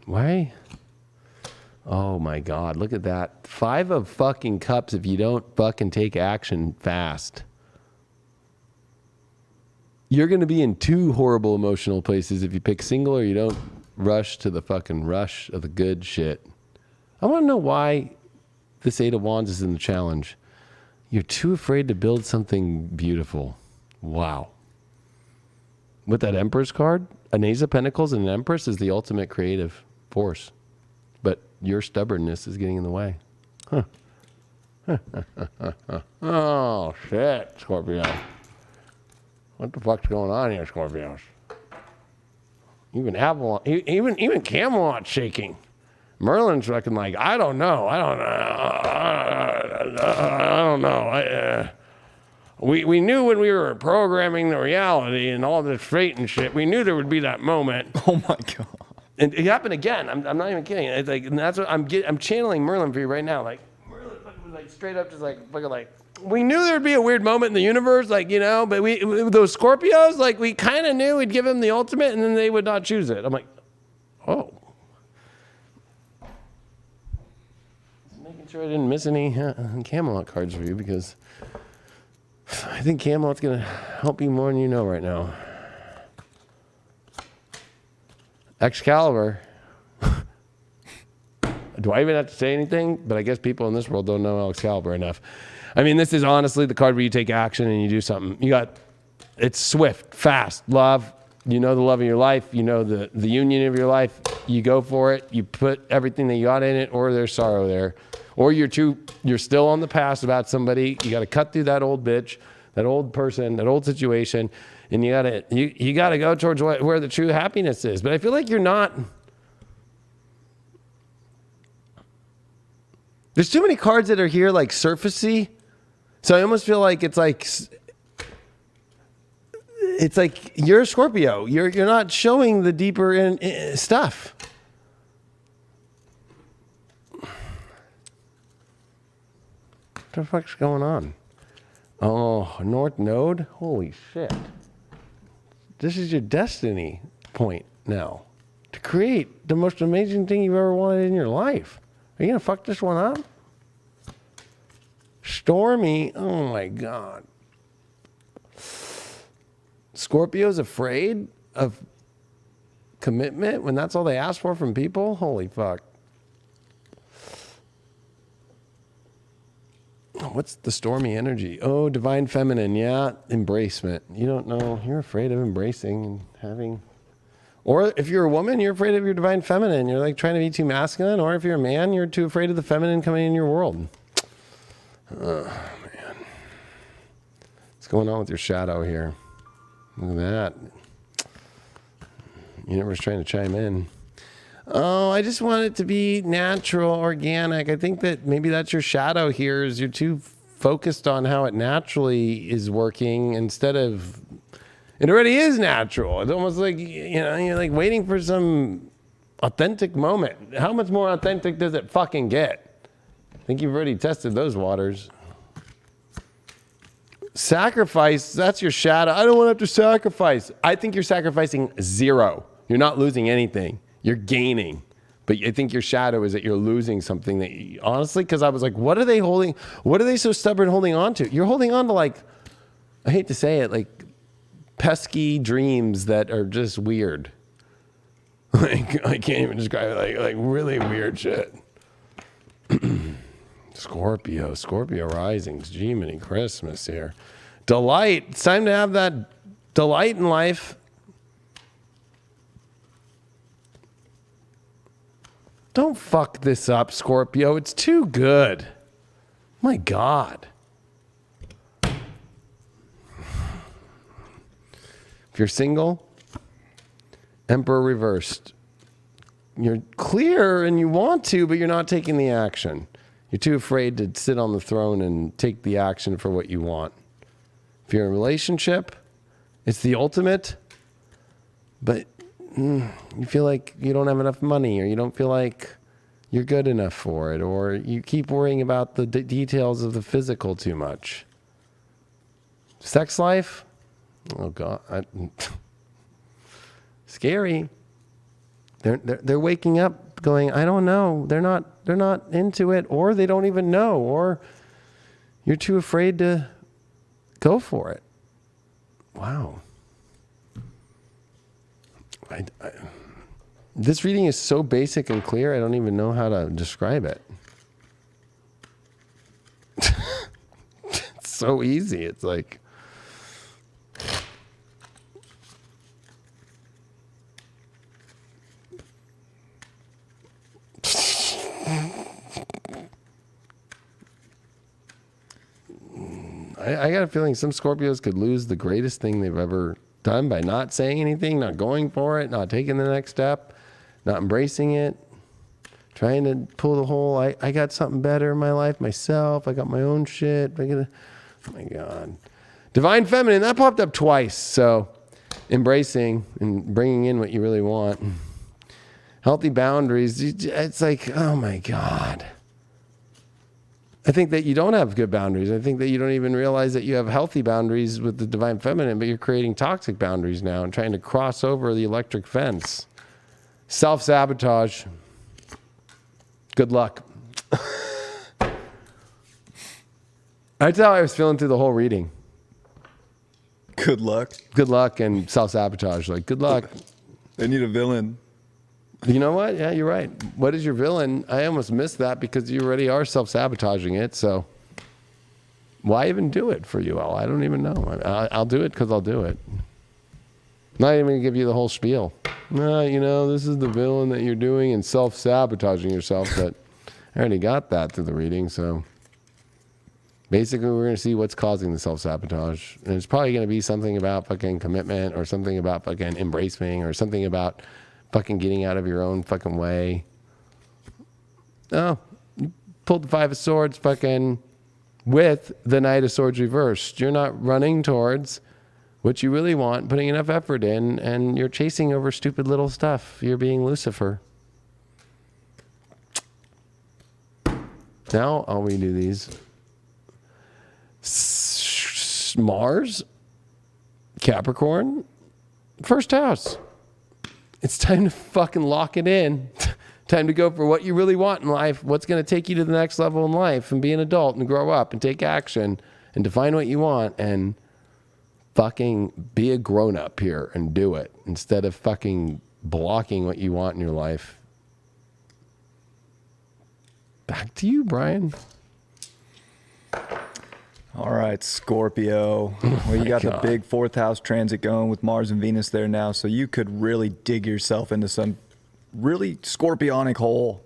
Why? Oh my God, look at that. 5 of fucking cups if you don't fucking take action fast. You're going to be in 2 horrible emotional places if you pick single or you don't rush to the fucking rush of the good shit. I want to know why this Eight of Wands is in the challenge. You're too afraid to build something beautiful. Wow. With that Empress card, an Ace of Pentacles and an Empress is the ultimate creative force. But your stubbornness is getting in the way. Huh. Oh, shit, Scorpio. What the fuck's going on here, Scorpios? Even Avalon, even Camelot's shaking. Merlin's fucking like, I don't know. We knew when we were programming the reality and all this fate and shit, we knew there would be that moment. Oh my God. And it happened again. I'm not even kidding. It's like, and that's what I'm channeling Merlin for you right now. Like Merlin was like straight up, just like fucking like. We knew there'd be a weird moment in the universe, like but those Scorpios, like we kind of knew we'd give them the ultimate, and then they would not choose it. I'm like, oh. Just making sure I didn't miss any Camelot cards for you because I think Camelot's gonna help you more than you know right now. Excalibur. Do I even have to say anything? But I guess people in this world don't know Excalibur enough. I mean, this is honestly the card where you take action and you do something. It's swift, fast, love. You know the love of your life. You know the union of your life. You go for it. You put everything that you got in it, or there's sorrow there. Or you're still on the past about somebody. You got to cut through that old bitch. that old person, that old situation, and you gotta go towards where the true happiness is. But I feel like you're not. There's too many cards that are here like surfacey, so I almost feel like it's like you're a Scorpio. You're not showing the deeper in stuff. What the fuck's going on? Oh, North Node? Holy shit. This is your destiny point now. To create the most amazing thing you've ever wanted in your life. Are you going to fuck this one up? Stormy. Oh my God. Scorpio's afraid of commitment when that's all they ask for from people? Holy fuck. What's the stormy energy? Oh, divine feminine. Yeah, embracement. You don't know. You're afraid of embracing and having... Or if you're a woman, you're afraid of your divine feminine. You're like trying to be too masculine. Or if you're a man, you're too afraid of the feminine coming in your world. Oh, man. What's going on with your shadow here? Look at that. Universe trying to chime in. Oh, I just want it to be natural, organic. I think that maybe that's your shadow here, is you're too focused on how it naturally is working instead of... It already is natural. It's almost like, you're like waiting for some authentic moment. How much more authentic does it fucking get? I think you've already tested those waters. Sacrifice, that's your shadow. I don't want to have to sacrifice. I think you're sacrificing zero. You're not losing anything. You're gaining. But I think your shadow is that you're losing something that you, honestly, because I was like, what are they holding? What are they so stubborn holding on to? You're holding on to, like, I hate to say it, like pesky dreams that are just weird. Like, I can't even describe it, like really weird shit. Scorpio risings, Gemini, Christmas here. Delight. It's time to have that delight in life. Don't fuck this up, Scorpio. It's too good. My God. If you're single, Emperor reversed. You're clear and you want to, but you're not taking the action. You're too afraid to sit on the throne and take the action for what you want. If you're in a relationship, it's the ultimate, but you feel like you don't have enough money, or you don't feel like you're good enough for it, or you keep worrying about the details of the physical too much. Sex life? Oh God. Scary. They're waking up going, I don't know. They're not into it, or they don't even know, or you're too afraid to go for it. Wow. This reading is so basic and clear, I don't even know how to describe it. It's so easy. It's like... I got a feeling some Scorpios could lose the greatest thing they've ever done by not saying anything, not going for it, not taking the next step, not embracing it, trying to pull the whole, I got something better in my life myself, I got my own shit. Oh my God. Divine Feminine, that popped up twice. So embracing and bringing in what you really want. Healthy boundaries, it's like, oh my God. I think that you don't have good boundaries. I think that you don't even realize that you have healthy boundaries with the Divine Feminine, but you're creating toxic boundaries now and trying to cross over the electric fence. Self-sabotage. Good luck. That's how I was feeling through the whole reading. Good luck. Good luck and self-sabotage. Like, good luck. They need a villain. You know what? Yeah, you're right. What is your villain? I almost missed that because you already are self-sabotaging it. So why even do it for you all? I don't even know. I'll do it because I'll do it. Not even going to give you the whole spiel. No, you know, this is the villain that you're doing and self-sabotaging yourself. But I already got that through the reading. So Basically, we're going to see what's causing the self-sabotage. And it's probably going to be something about fucking commitment or something about fucking embracing or something about fucking getting out of your own fucking way. Oh, you pulled the Five of Swords fucking with the Knight of Swords reversed. You're not running towards what you really want, putting enough effort in, and you're chasing over stupid little stuff. You're being Lucifer. Now, I'll redo these. Mars, Capricorn, first house. It's time to fucking lock it in. Time to go for what you really want in life, what's going to take you to the next level in life, and be an adult and grow up and take action and define what you want and fucking be a grown-up here and do it instead of fucking blocking what you want in your life. Back to you, Brian. All right, Scorpio. Well, you got the big fourth house transit going with Mars and Venus there now, so you could really dig yourself into some really scorpionic hole.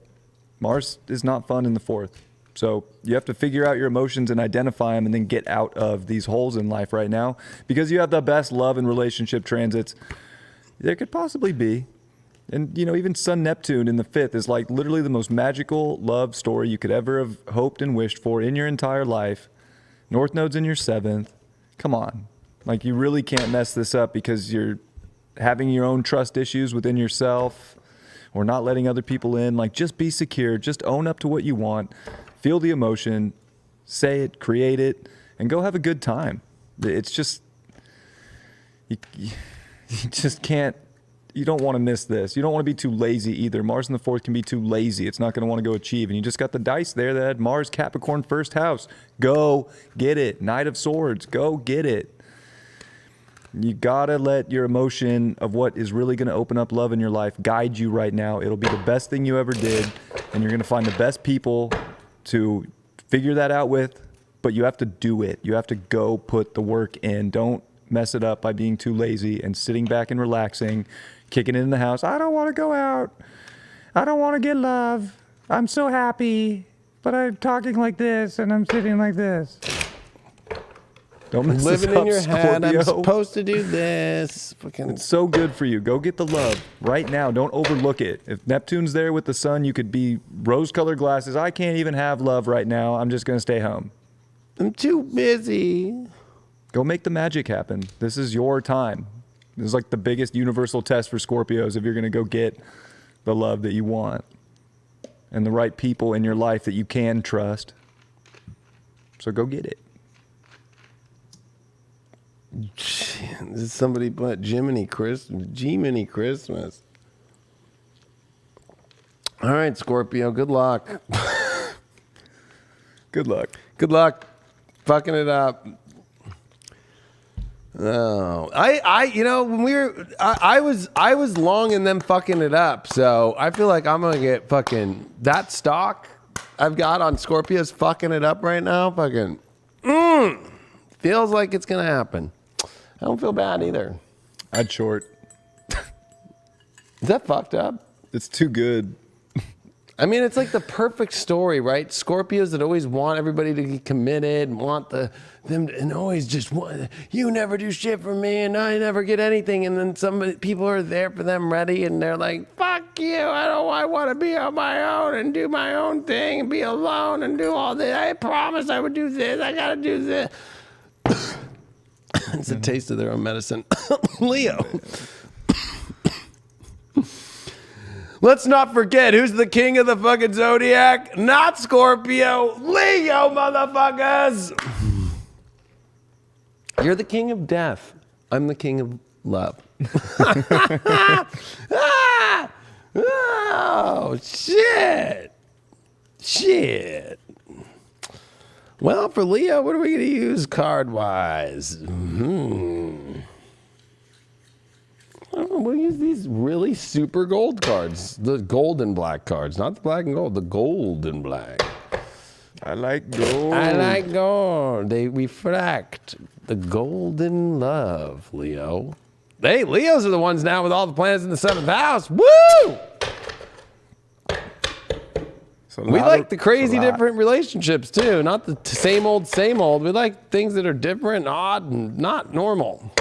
Mars is not fun in the fourth. So you have to figure out your emotions and identify them and then get out of these holes in life right now because you have the best love and relationship transits there could possibly be. And, you know, even Sun Neptune in the fifth is like literally the most magical love story you could ever have hoped and wished for in your entire life. North Node's in your seventh. Come on. Like, you really can't mess this up because you're having your own trust issues within yourself or not letting other people in. Like, just be secure. Just own up to what you want. Feel the emotion. Say it. Create it. And go have a good time. It's just... You just can't... You don't want to miss this. You don't want to be too lazy either. Mars in the fourth can be too lazy. It's not going to want to go achieve. And you just got the dice there that had Mars, Capricorn, first house. Go get it. Knight of Swords. Go get it. You got to let your emotion of what is really going to open up love in your life guide you right now. It'll be the best thing you ever did. And you're going to find the best people to figure that out with. But you have to do it. You have to go put the work in. Don't mess it up by being too lazy and sitting back and relaxing. Kicking it in the house. I don't want to go out. I don't want to get love. I'm so happy, but I'm talking like this and I'm sitting like this. Don't mess Living this up, in your head. I'm Scorpio. supposed to do this. Fucking. It's so good for you. Go get the love right now. Don't overlook it. If Neptune's there with the sun, you could be rose-colored glasses. I can't even have love right now. I'm just going to stay home. I'm too busy. Go make the magic happen. This is your time. This is like the biggest universal test for Scorpios if you're going to go get the love that you want and the right people in your life that you can trust. So go get it. This is somebody but Gemini Christmas. All right, Scorpio, good luck. Good luck. Good luck fucking it up. No, you know, when I was long in them fucking it up, so I feel like I'm gonna get fucking that stock I've got on Scorpios fucking it up right now. Fucking, feels like it's gonna happen. I don't feel bad either. I'd short. Is that fucked up? It's too good. I mean, it's like the perfect story, right? Scorpios that always want everybody to be committed and want them and always just want, you never do shit for me and I never get anything. And then some people are there for them ready and they're like, fuck you. I want to be on my own and do my own thing and be alone and do all this. I promised I would do this. I got to do this. It's a taste of their own medicine. Leo. Let's not forget who's the king of the fucking zodiac. Not Scorpio. Leo, motherfuckers. You're the king of death. I'm the king of love. Oh, shit. Shit. Well, for Leo, what are we going to use card-wise? We'll use these really super gold cards. The gold and black cards. Not the black and gold. The gold and black. I like gold. I like gold. They reflect the golden love, Leo. Hey, Leos are the ones now with all the planets in the seventh house. Woo! So We like the crazy different relationships too, not the same old, same old. We like things that are different, odd, and not normal.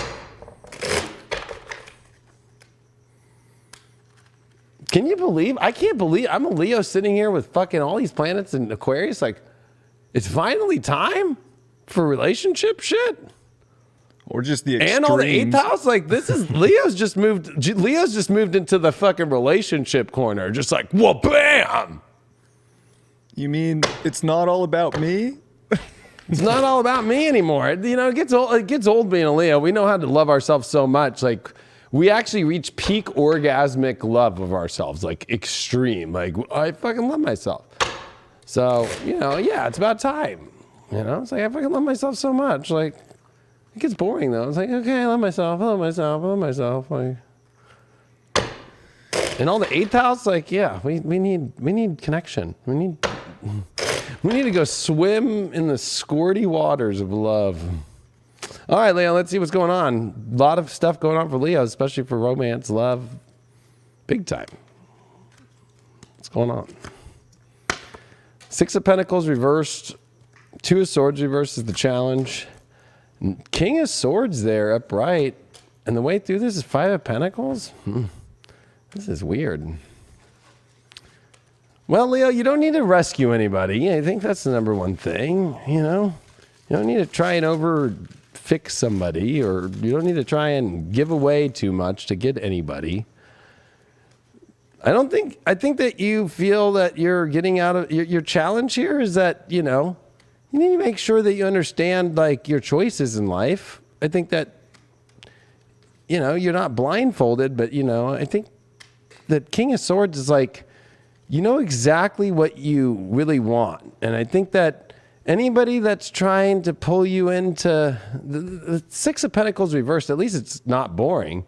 Can you believe? I can't believe I'm a Leo sitting here with fucking all these planets in Aquarius. Like, it's finally time for relationship shit. Or just the extremes. And all the 8th house. Like, this is Leo's just moved into the fucking relationship corner. Just like, whoa, bam. You mean it's not all about me? It's not all about me anymore. You know, it gets old being a Leo. We know how to love ourselves so much. Like, we actually reach peak orgasmic love of ourselves, like extreme. Like, I fucking love myself. So, you know, yeah, it's about time. You know, it's like, I fucking love myself so much. Like, it gets boring though. It's like, okay, I love myself. Like, and all the 8th house, like, yeah, we need connection. We need to go swim in the squirty waters of love. All right, Leo, let's see what's going on. A lot of stuff going on for Leo, especially for romance, love, big time. What's going on? 6 of Pentacles reversed. 2 of Swords reversed is the challenge. King of Swords there, upright. And the way through this is 5 of Pentacles? This is weird. Well, Leo, you don't need to rescue anybody. I think that's the number one thing, you know? You don't need to try and fix somebody, or you don't need to try and give away too much to get anybody. I think that you feel that you're getting out of your challenge here is that, you know, you need to make sure that you understand like your choices in life. I think that, you know, you're not blindfolded, but you know, I think that King of Swords is like, you know exactly what you really want. And I think that anybody that's trying to pull you into the 6 of Pentacles reversed, at least it's not boring.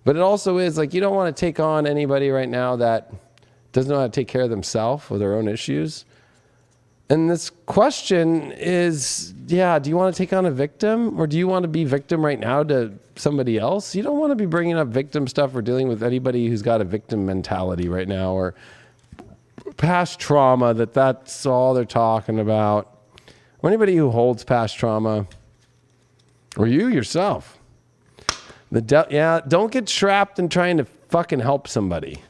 But it also is like you don't want to take on anybody right now that doesn't know how to take care of themselves or their own issues. And this question is, yeah, do you want to take on a victim, or do you want to be victim right now to somebody else? You don't want to be bringing up victim stuff or dealing with anybody who's got a victim mentality right now or past trauma that's all they're talking about. Or anybody who holds past trauma, or you yourself. Don't get trapped in trying to fucking help somebody.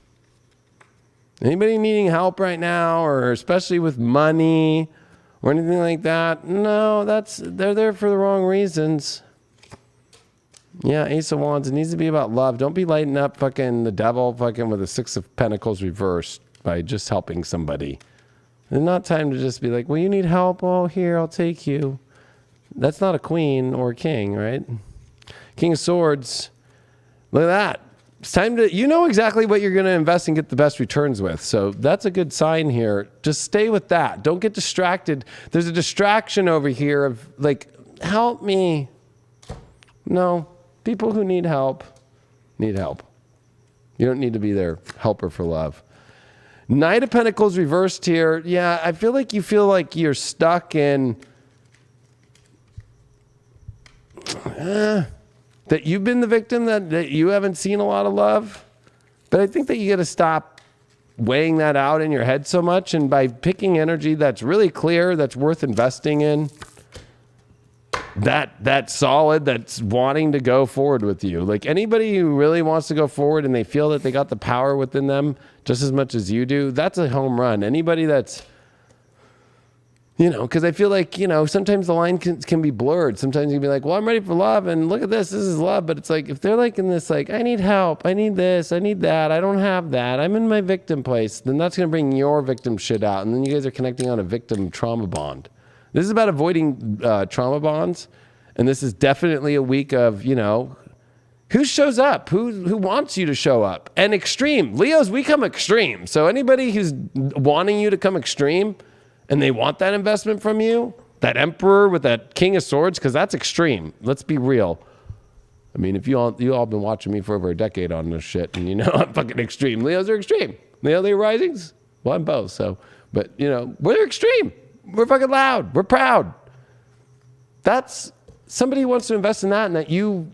Anybody needing help right now, or especially with money or anything like that? No, they're there for the wrong reasons. Yeah, Ace of Wands. It needs to be about love. Don't be lighting up fucking the devil fucking with a 6 of Pentacles reversed by just helping somebody. It's not time to just be like, well, you need help? Oh, here, I'll take you. That's not a queen or a king, right? King of Swords. Look at that. It's time to, you know exactly what you're going to invest and get the best returns with. So that's a good sign here. Just stay with that. Don't get distracted. There's a distraction over here of like, help me. No, people who need help need help. You don't need to be their helper for love. Knight of Pentacles reversed here. Yeah, I feel like you're stuck in that you've been the victim, that you haven't seen a lot of love. But I think that you got to stop weighing that out in your head so much, and by picking energy that's really clear, that's worth investing in, that's solid, that's wanting to go forward with you. Like anybody who really wants to go forward and they feel that they got the power within them just as much as you do, that's a home run. Anybody that's, you know, because I feel like, you know, sometimes the line can be blurred. Sometimes you can be like, well, I'm ready for love, and look at this is love. But it's like, if they're like in this, like, I need help, I need this, I need that, I don't have that, I'm in my victim place, then that's going to bring your victim shit out. And then you guys are connecting on a victim trauma bond. This is about avoiding trauma bonds. And this is definitely a week of, you know, who shows up? Who wants you to show up? And extreme. Leos, we come extreme. So anybody who's wanting you to come extreme and they want that investment from you, that Emperor with that King of Swords, because that's extreme. Let's be real. I mean, if you all been watching me for over a decade on this shit, and you know I'm fucking extreme. Leos are extreme. Leo risings? Well, I'm both. So, but, you know, we're extreme. We're fucking loud. We're proud. That's somebody who wants to invest in that, and that you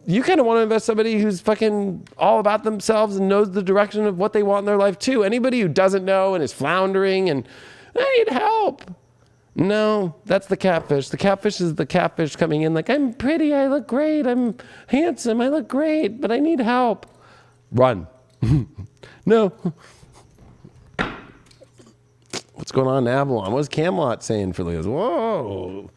you kind of want to invest somebody who's fucking all about themselves and knows the direction of what they want in their life too. Anybody who doesn't know and is floundering and I need help. No, that's the catfish. The catfish is the catfish coming in like, I'm pretty, I look great, I'm handsome, I look great, but I need help. Run. No. What's going on in Avalon? What's Camelot saying for Leos? Whoa.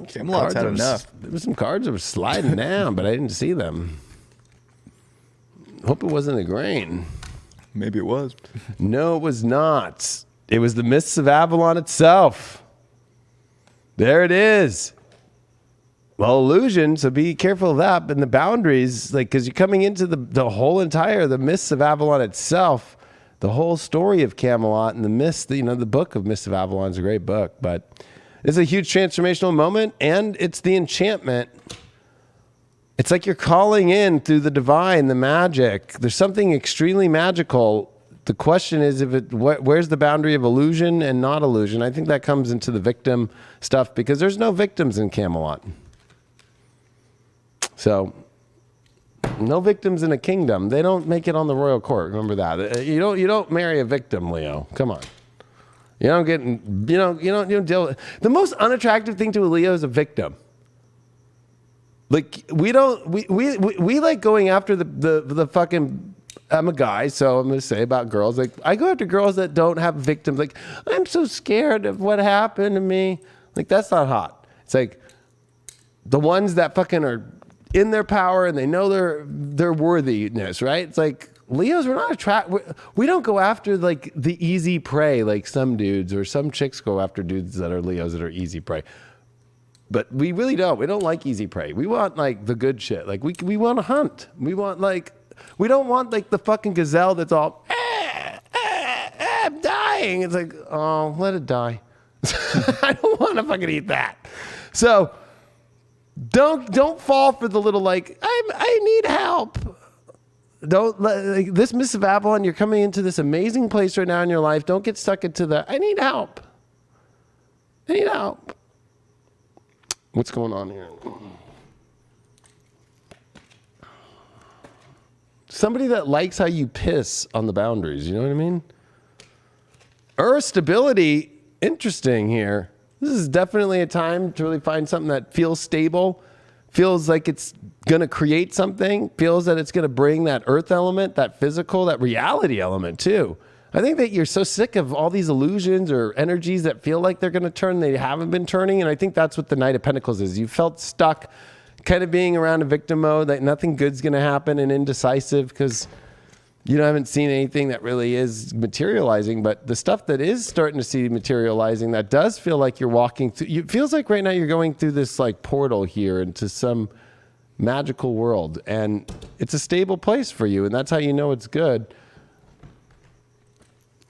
Camelot's had enough. There were some cards that were sliding down, but I didn't see them. Hope it wasn't the grain. Maybe it was. No, it was not. It was the Mists of Avalon itself. There it is. Well, illusion, so be careful of that. And the boundaries, like, because you're coming into the whole entire, the Mists of Avalon itself, the whole story of Camelot and the Mists, the book of Mists of Avalon is a great book, but it's a huge transformational moment, and it's the enchantment. It's like you're calling in through the divine, the magic. There's something extremely magical. The question is, where's the boundary of illusion and not illusion? I think that comes into the victim stuff because there's no victims in Camelot. So, no victims in a kingdom. They don't make it on the royal court. Remember that. You don't marry a victim, Leo. Come on. You don't deal with the most unattractive thing to a Leo is a victim. Like we like going after the fucking. I'm a guy, so I'm going to say about girls. Like I go after girls that don't have victims. Like I'm so scared of what happened to me. Like that's not hot. It's like the ones that fucking are in their power and they know their worthiness, right? It's like Leos, we're not we don't go after like the easy prey like some dudes or some chicks go after dudes that are Leos that are easy prey. But we really don't. We don't like easy prey. We want like the good shit. Like we want to hunt. We want like we don't want like the fucking gazelle that's all I'm dying. It's like, oh, let it die. I don't want to fucking eat that. So don't fall for the little like I need help. Don't like, this Miss of Avalon. You're coming into this amazing place right now in your life. Don't get stuck into the I need help. I need help. What's going on here? Somebody that likes how you piss on the boundaries. You know what I mean? Earth stability. Interesting here. This is definitely a time to really find something that feels stable, feels like it's going to create something, feels that it's going to bring that earth element, that physical, that reality element too. I think that you're so sick of all these illusions or energies that feel like they're going to turn, they haven't been turning. And I think that's what the Knight of Pentacles is. You felt stuck kind of being around a victim mode, that nothing good's going to happen and indecisive because you haven't seen anything that really is materializing. But the stuff that is starting to see materializing, that does feel like you're walking through, it feels like right now you're going through this like portal here into some magical world. And it's a stable place for you. And that's how you know it's good.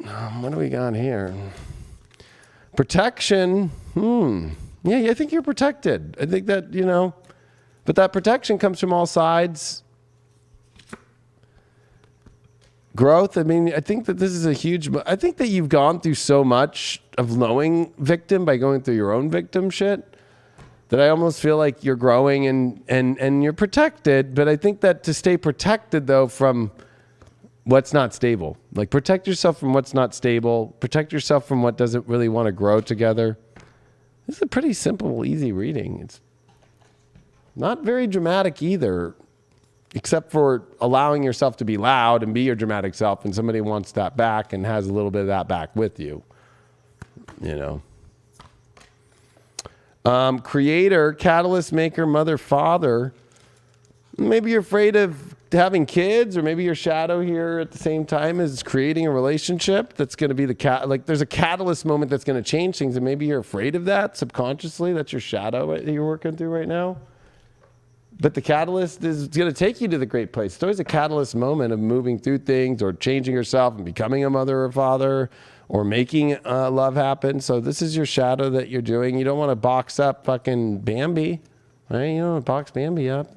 What do we got here? Protection. Yeah, I think you're protected. I think that, but that protection comes from all sides. Growth. I mean, I think that this is I think that you've gone through so much of knowing victim by going through your own victim shit that I almost feel like you're growing and you're protected. But I think that to stay protected though from what's not stable, like protect yourself from what's not stable, protect yourself from what doesn't really want to grow together. This is a pretty simple, easy reading. It's not very dramatic either, except for allowing yourself to be loud and be your dramatic self, and somebody wants that back and has a little bit of that back with you. Creator, catalyst, maker, mother, father. Maybe you're afraid of having kids, or maybe your shadow here at the same time is creating a relationship that's going to be there's a catalyst moment that's going to change things, and maybe you're afraid of that subconsciously. That's your shadow that you're working through right now. But the catalyst is going to take you to the great place. It's always a catalyst moment of moving through things or changing yourself and becoming a mother or father or making love happen. So this is your shadow that you're doing. You don't want to box up fucking Bambi, right? You don't want to box Bambi up.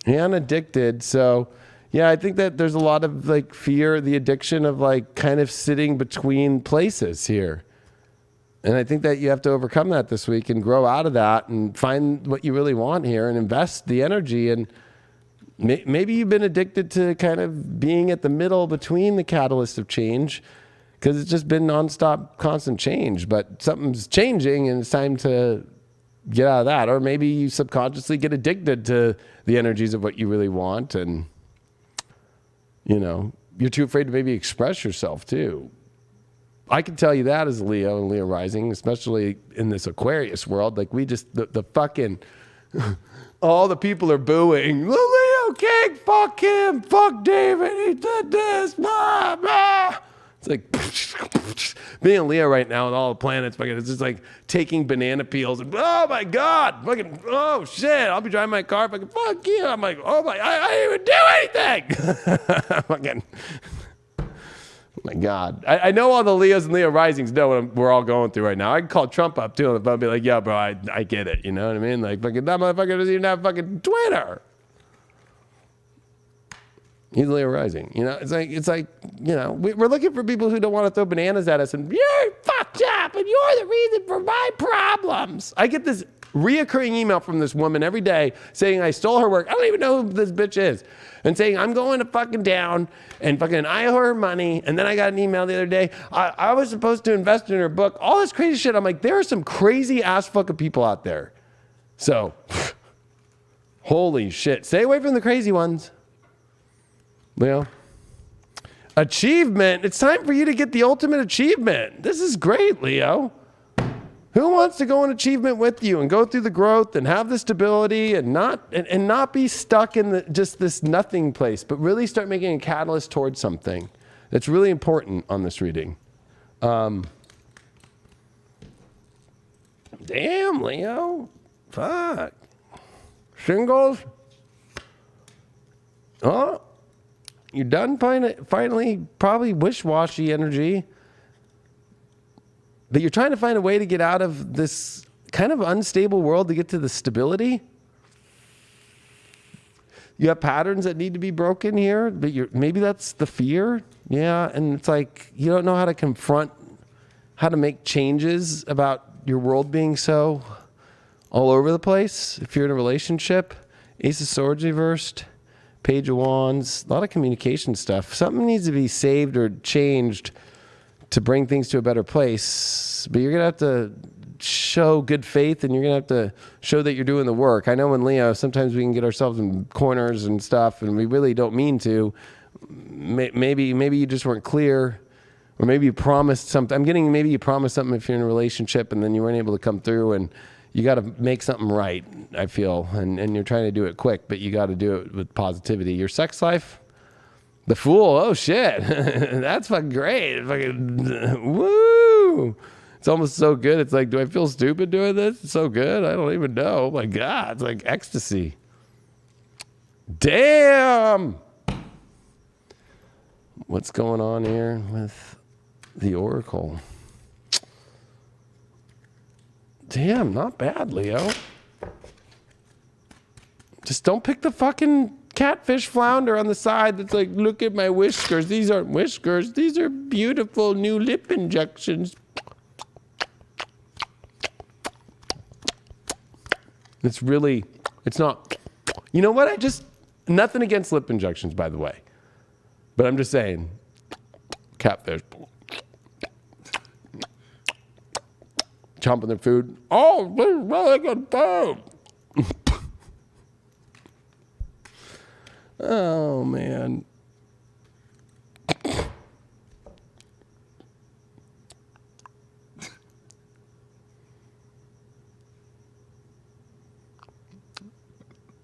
And addicted. So yeah, I think that there's a lot of like fear, the addiction of like kind of sitting between places here. And I think that you have to overcome that this week and grow out of that and find what you really want here and invest the energy. And maybe you've been addicted to kind of being at the middle between the catalyst of change because it's just been nonstop, constant change. But something's changing and it's time to get out of that. Or maybe you subconsciously get addicted to the energies of what you really want. And, you know, you're too afraid to maybe express yourself too. I can tell you that as a Leo and Leo rising, especially in this Aquarius world, like we just, the fucking, all the people are booing, the Leo king, fuck him, fuck David, he did this, blah, blah. It's like, being a Leo right now with all the planets, fucking, it's just like taking banana peels and, oh my God, fucking, oh shit, I'll be driving my car, fucking, fuck you. I'm like, oh my, I didn't even do anything. Fucking. My God. I know all the Leos and Leo risings know what we're all going through right now. I can call Trump up too on the phone and be like, yeah, bro, I get it. You know what I mean? Like, fucking, that motherfucker doesn't even have fucking Twitter. He's Leo rising. You know, it's like, you know, we're looking for people who don't want to throw bananas at us and you're fucked up and you're the reason for my problems. I get this reoccurring email from this woman every day saying I stole her work. I don't even know who this bitch is. And saying I'm going to fucking down and fucking I owe her money. And then I got an email the other day. I was supposed to invest in her book. All this crazy shit. I'm like, there are some crazy ass fucking people out there. So, holy shit. Stay away from the crazy ones. Leo. Achievement. It's time for you to get the ultimate achievement. This is great, Leo. Who wants to go on achievement with you and go through the growth and have the stability and not be stuck in just this nothing place, but really start making a catalyst towards something that's really important on this reading. Damn, Leo. Fuck. Singles. Oh, you're done finally, probably wish-washy energy. But you're trying to find a way to get out of this kind of unstable world to get to the stability. You have patterns that need to be broken here, but maybe that's the fear. Yeah, and it's like you don't know how to confront, how to make changes about your world being so all over the place. If you're in a relationship, Ace of Swords reversed, Page of Wands, a lot of communication stuff. Something needs to be saved or changed to bring things to a better place, but you're going to have to show good faith and you're going to have to show that you're doing the work. I know in Leo, sometimes we can get ourselves in corners and stuff and we really don't mean to. Maybe you just weren't clear, or maybe you promised something. I'm getting maybe you promised something if you're in a relationship and then you weren't able to come through, and you got to make something right, I feel, and you're trying to do it quick, but you got to do it with positivity. Your sex life, the Fool, oh shit, that's fucking great. Fucking, woo! It's almost so good. It's like, do I feel stupid doing this? It's so good. I don't even know. Oh my God, it's like ecstasy. Damn! What's going on here with the Oracle? Damn, not bad, Leo. Just don't pick the fucking catfish flounder on the side that's like, look at my whiskers. These aren't whiskers. These are beautiful new lip injections. It's not, you know what? Nothing against lip injections, by the way. But I'm just saying, catfish. Chomping their food. Oh, this is really good food. Oh, man.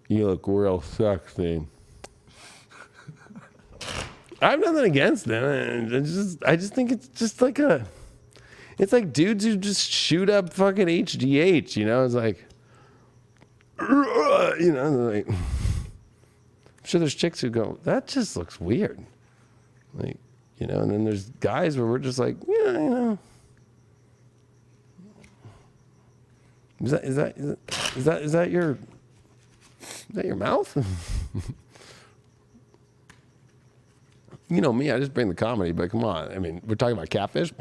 You look real sexy. I have nothing against them. I just think it's just like it's like dudes who just shoot up fucking HGH, you know? It's like, you know, like, I'm sure there's chicks who go, that just looks weird. Like, you know, and then there's guys where we're just like, yeah, you know. Is that your mouth? You know me, I just bring the comedy, but come on. I mean, we're talking about catfish.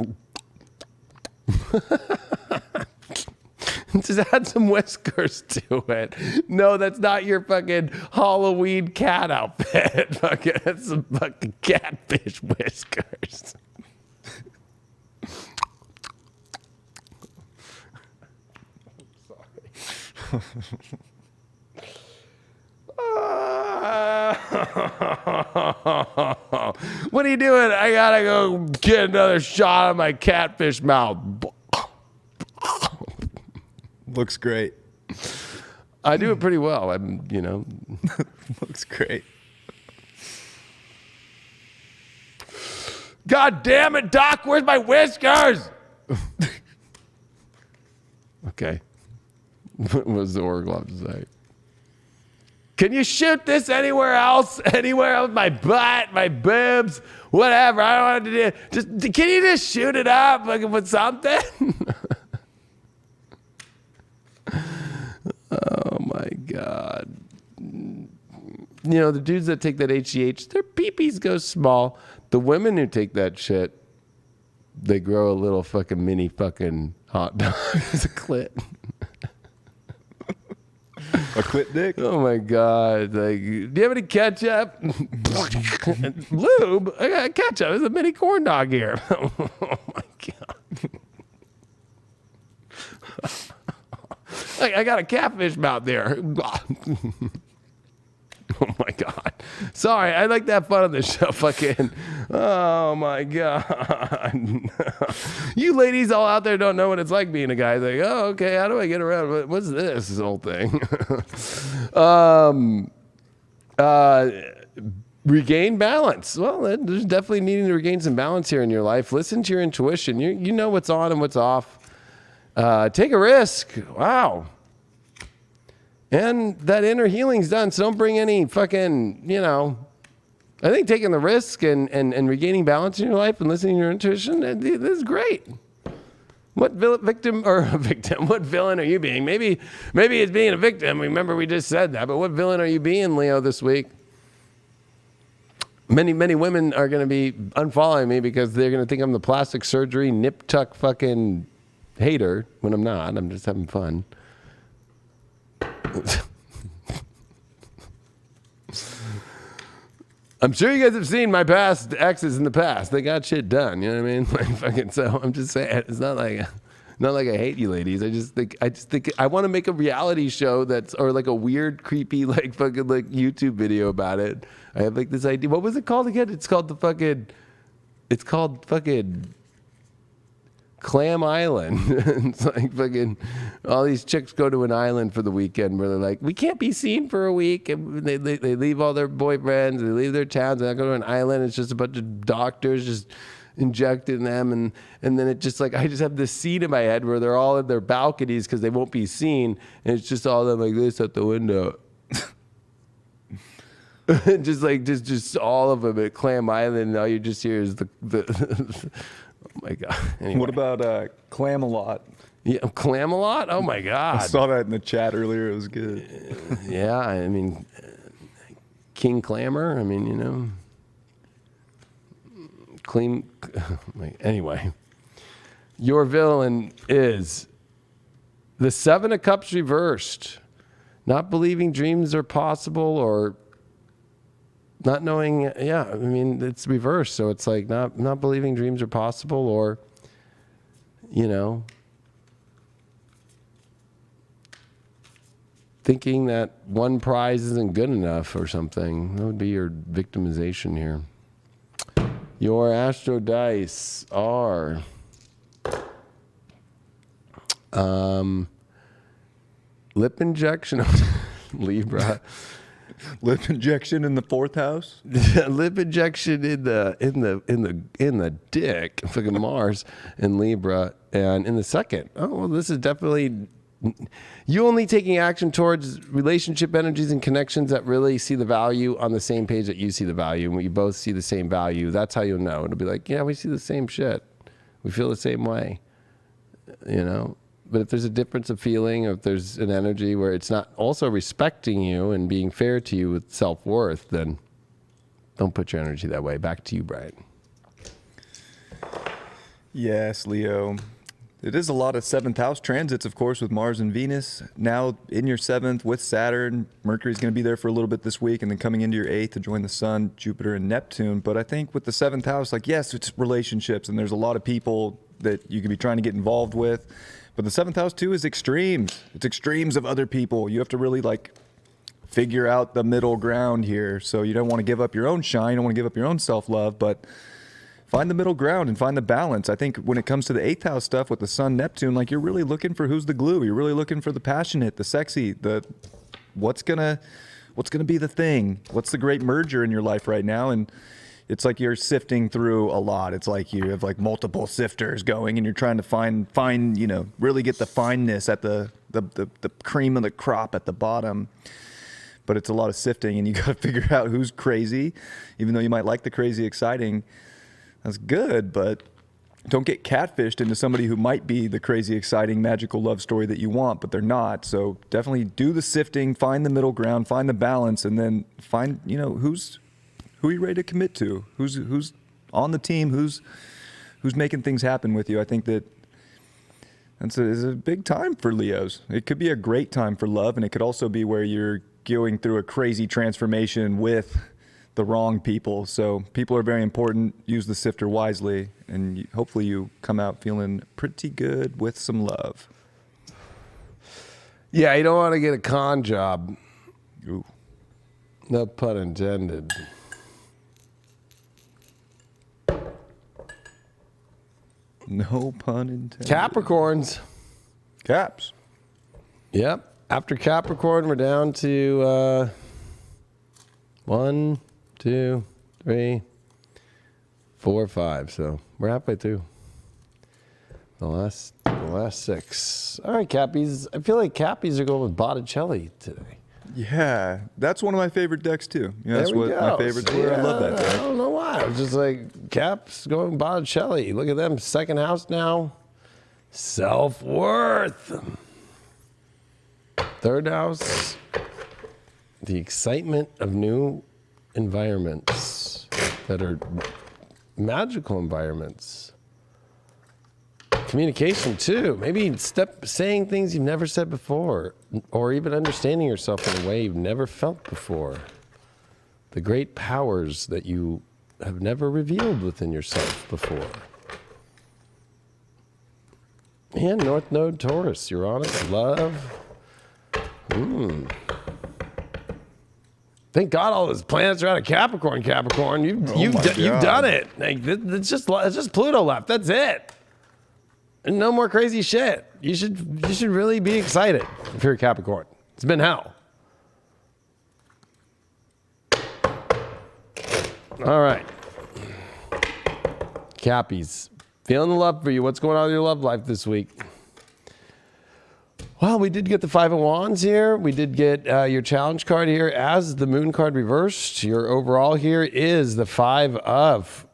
Just add some whiskers to it. No, that's not your fucking Halloween cat outfit. Fucking, that's some fucking catfish whiskers. Sorry. What are you doing? I gotta go get another shot of my catfish mouth. Looks great. I do it pretty well. I'm, you know. Looks great. God damn it, Doc, where's my whiskers? Okay. What does the Oracle have to say? Can you shoot this anywhere else? Anywhere else? My butt, my boobs, whatever. I don't want to do. Can you just shoot it up like with something? Oh my God. You know, the dudes that take that HGH, their peepees go small. The women who take that shit, they grow a little fucking mini fucking hot dog as a clit. A clit dick? Oh my God. Like, do you have any ketchup? Lube? I got ketchup. There's a mini corn dog here. Oh my God. I got a catfish mouth there. Oh my God. Sorry, I like to have fun on this show. Fucking. Oh my God. You ladies all out there don't know what it's like being a guy. Like, oh, okay, how do I get around? What's this whole thing? Regain balance. Well, there's definitely needing to regain some balance here in your life. Listen to your intuition. You know what's on and what's off. Take a risk. Wow. And that inner healing's done, so don't bring any fucking, you know. I think taking the risk and regaining balance in your life and listening to your intuition, this is great. What victim what villain are you being? Maybe it's being a victim. Remember we just said that, but what villain are you being, Leo, this week? Many women are going to be unfollowing me because they're going to think I'm the plastic surgery nip tuck fucking hater when I'm not. I'm just having fun. I'm sure you guys have seen my past exes in the past. They got shit done. You know what I mean? Like fucking. So I'm just saying, it's not like I hate you, ladies. I just think I want to make a reality show or like a weird, creepy, like fucking like YouTube video about it. I have like this idea. What was it called again? It's called fucking Clam Island. It's like fucking all these chicks go to an island for the weekend where they're like, we can't be seen for a week, and they leave all their boyfriends, they leave their towns, and they go to an island. It's just a bunch of doctors just injecting them, and then it just like I just have this scene in my head where they're all in their balconies because they won't be seen, and it's just all them like this at the window. just all of them at Clam Island, and all you just hear is the oh my God. Anyway. What about Clam-a-lot? Yeah, Clam-a-lot? Oh my God. I saw that in the chat earlier. It was good. Yeah, I mean, King Clamor. I mean, you know, clean. Anyway, your villain is the Seven of Cups reversed. Not believing dreams are possible, or not knowing. Yeah, I mean, it's reversed. So it's like not believing dreams are possible, or, you know, thinking that one prize isn't good enough or something. That would be your victimization here. Your astro dice are lip injection, Libra. Lip injection in the fourth house. Lip injection in the dick, fucking Mars in Libra, and in the second. Oh well, this is definitely you only taking action towards relationship energies and connections that really see the value on the same page that you see the value, and we both see the same value. That's how you'll know. It'll be like, yeah, we see the same shit. We feel the same way, you know. But if there's a difference of feeling, or if there's an energy where it's not also respecting you and being fair to you with self-worth, then don't put your energy that way. Back to you, Brian. Yes, Leo. It is a lot of 7th house transits, of course, with Mars and Venus. Now in your 7th with Saturn. Mercury's going to be there for a little bit this week and then coming into your 8th to join the Sun, Jupiter, and Neptune. But I think with the 7th house, like, yes, it's relationships and there's a lot of people that you could be trying to get involved with. But the 7th house, too, is extremes. It's extremes of other people. You have to really, like, figure out the middle ground here. So you don't want to give up your own shine. You don't want to give up your own self-love, but find the middle ground and find the balance. I think when it comes to the 8th house stuff with the Sun, Neptune, like, you're really looking for who's the glue. You're really looking for the passionate, the sexy, the what's gonna be the thing. What's the great merger in your life right now? And it's like you're sifting through a lot. It's like you have like multiple sifters going, and you're trying to find you know, really get the fineness at the cream of the crop at the bottom. But it's a lot of sifting, and you got to figure out who's crazy, even though you might like the crazy exciting. That's good, but don't get catfished into somebody who might be the crazy, exciting, magical love story that you want, but they're not. So definitely do the sifting, find the middle ground, find the balance, and then find, you know, who are you ready to commit to? Who's on the team? Who's making things happen with you? I think that it's a big time for Leos. It could be a great time for love, and it could also be where you're going through a crazy transformation with the wrong people. So people are very important. Use the sifter wisely, and hopefully you come out feeling pretty good with some love. Yeah, you don't want to get a con job. Ooh. No pun intended. No pun intended. Capricorns. Caps. Yep. After Capricorn, we're down to 1, 2, 3, 4, 5. So we're halfway through the last 6. All right, Cappies. I feel like Cappies are going with Botticelli today. Yeah, that's one of my favorite decks too. Yeah, that's There we what go. my favorites were. I love that I deck. don't know why. I was just like, Caps going Botticelli. Look at them. 2nd house now. Self-worth. 3rd house. The excitement of new environments that are magical environments. Communication too. Maybe saying things you've never said before, or even understanding yourself in a way you've never felt before. The great powers that you have never revealed within yourself before. And North Node Taurus, Uranus, love. Thank God all those planets are out of Capricorn. You've done it. Like, it's just Pluto left. That's it. And no more crazy shit. You should really be excited if you're a Capricorn. It's been hell. All right. Cappies. Feeling the love for you. What's going on in your love life this week? Well, we did get the 5 of Wands here. We did get your challenge card here as the Moon card reversed. Your overall here is the 5 of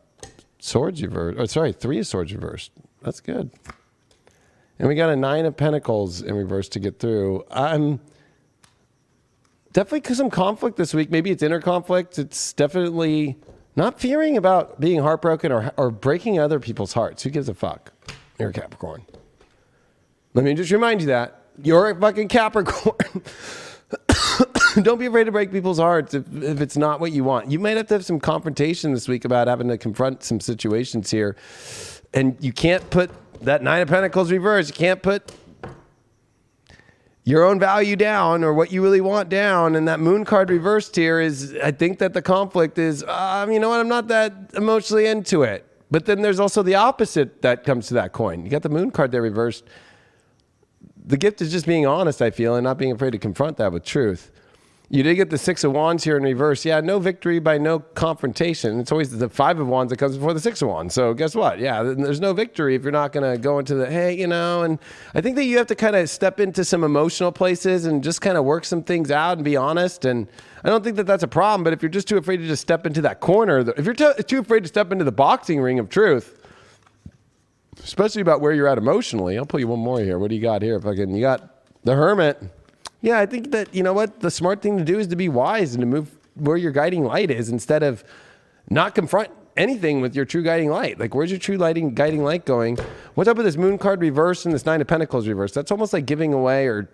Swords reversed. Oh, sorry, 3 of Swords reversed. That's good. And we got a 9 of Pentacles in reverse to get through. Definitely some conflict this week. Maybe it's inner conflict. It's definitely not fearing about being heartbroken or breaking other people's hearts. Who gives a fuck? You're a Capricorn. Let me just remind you that. You're a fucking Capricorn. Don't be afraid to break people's hearts if it's not what you want. You might have to have some confrontation this week about having to confront some situations here. And you can't put that 9 of Pentacles reversed. You can't put your own value down or what you really want down. And that Moon card reversed here is, I think that the conflict is, you know what, I'm not that emotionally into it. But then there's also the opposite that comes to that coin. You got the Moon card there reversed. The gift is just being honest, I feel, and not being afraid to confront that with truth. You did get the 6 of Wands here in reverse. Yeah, no victory by no confrontation. It's always the 5 of Wands that comes before the 6 of Wands. So guess what? Yeah, there's no victory if you're not going to go into the, hey, you know, and I think that you have to kind of step into some emotional places and just kind of work some things out and be honest. And I don't think that that's a problem, but if you're just too afraid to just step into that corner, if you're too afraid to step into the boxing ring of truth, especially about where you're at emotionally, I'll pull you one more here. What do you got here? You got the Hermit. Yeah, I think that, you know what, the smart thing to do is to be wise and to move where your guiding light is instead of not confront anything with your true guiding light. Like, where's your true guiding light going? What's up with this moon card reverse and this 9 of Pentacles reverse? That's almost like giving away, or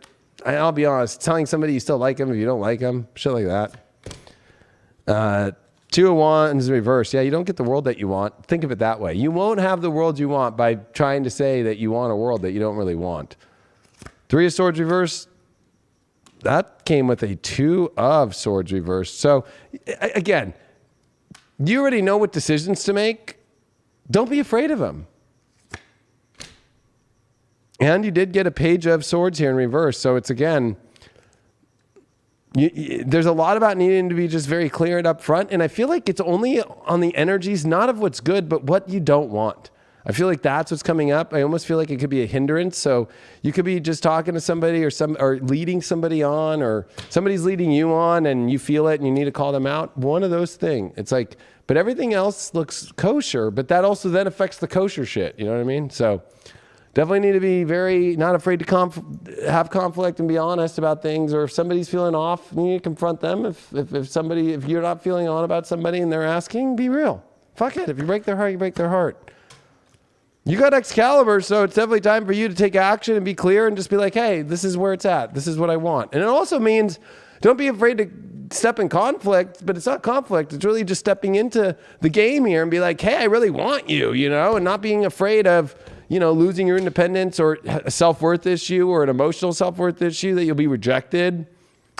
I'll be honest, telling somebody you still like them if you don't like them, shit like that. 2 of Wands reverse. Yeah, you don't get the world that you want. Think of it that way. You won't have the world you want by trying to say that you want a world that you don't really want. 3 of Swords reverse. That came with a 2 of Swords reverse. So, again, you already know what decisions to make. Don't be afraid of them. And you did get a Page of Swords here in reverse. So it's, again, there's a lot about needing to be just very clear and upfront. And I feel like it's only on the energies, not of what's good, but what you don't want. I feel like that's what's coming up. I almost feel like it could be a hindrance. So you could be just talking to somebody or leading somebody on, or somebody's leading you on and you feel it and you need to call them out. One of those things. It's like, but everything else looks kosher, but that also then affects the kosher shit. You know what I mean? So definitely need to be very not afraid to have conflict and be honest about things. Or if somebody's feeling off, you need to confront them. If you're not feeling on about somebody and they're asking, be real. Fuck it. If you break their heart, you break their heart. You got Excalibur, so it's definitely time for you to take action and be clear and just be like, hey, this is where it's at. This is what I want. And it also means don't be afraid to step in conflict, but it's not conflict. It's really just stepping into the game here and be like, hey, I really want you, and not being afraid of, losing your independence or a self-worth issue or an emotional self-worth issue that you'll be rejected.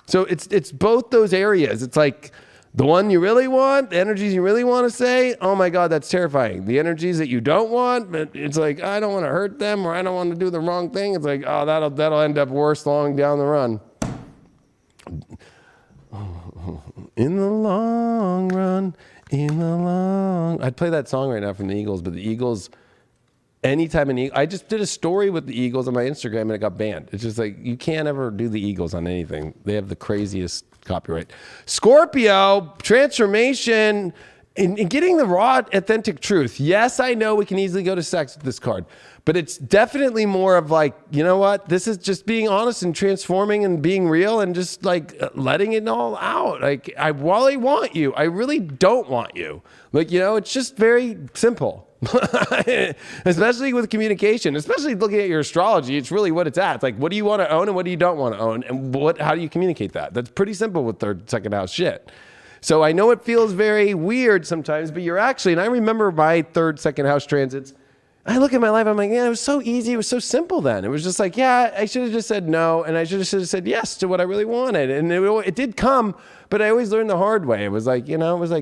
So it's both those areas. It's like, the one you really want, the energies you really want to say, oh my God, that's terrifying. The energies that you don't want, but it's like, I don't want to hurt them or I don't want to do the wrong thing. It's like, oh, that'll end up worse long down the run. In the long run, I'd play that song right now from the Eagles, but the Eagles, anytime I just did a story with the Eagles on my Instagram and it got banned. It's just like, you can't ever do the Eagles on anything. They have the craziest copyright. Scorpio, transformation, in getting the raw, authentic truth. Yes, I know we can easily go to sex with this card, but it's definitely more of like, you know what? This is just being honest and transforming and being real and just like letting it all out. Like, while I want you, I really don't want you. Like, it's just very simple. Especially with communication, especially looking at your astrology, it's really what it's at. It's like, what do you want to own and what do you don't want to own? And how do you communicate that? That's pretty simple with third, second house shit. So I know it feels very weird sometimes, but you're actually, and I remember my third, second house transits, I look at my life, I'm like, yeah, it was so easy. It was so simple then. It was just like, yeah, I should have just said no. And I should have said yes to what I really wanted. And it did come, but I always learned the hard way. It was like,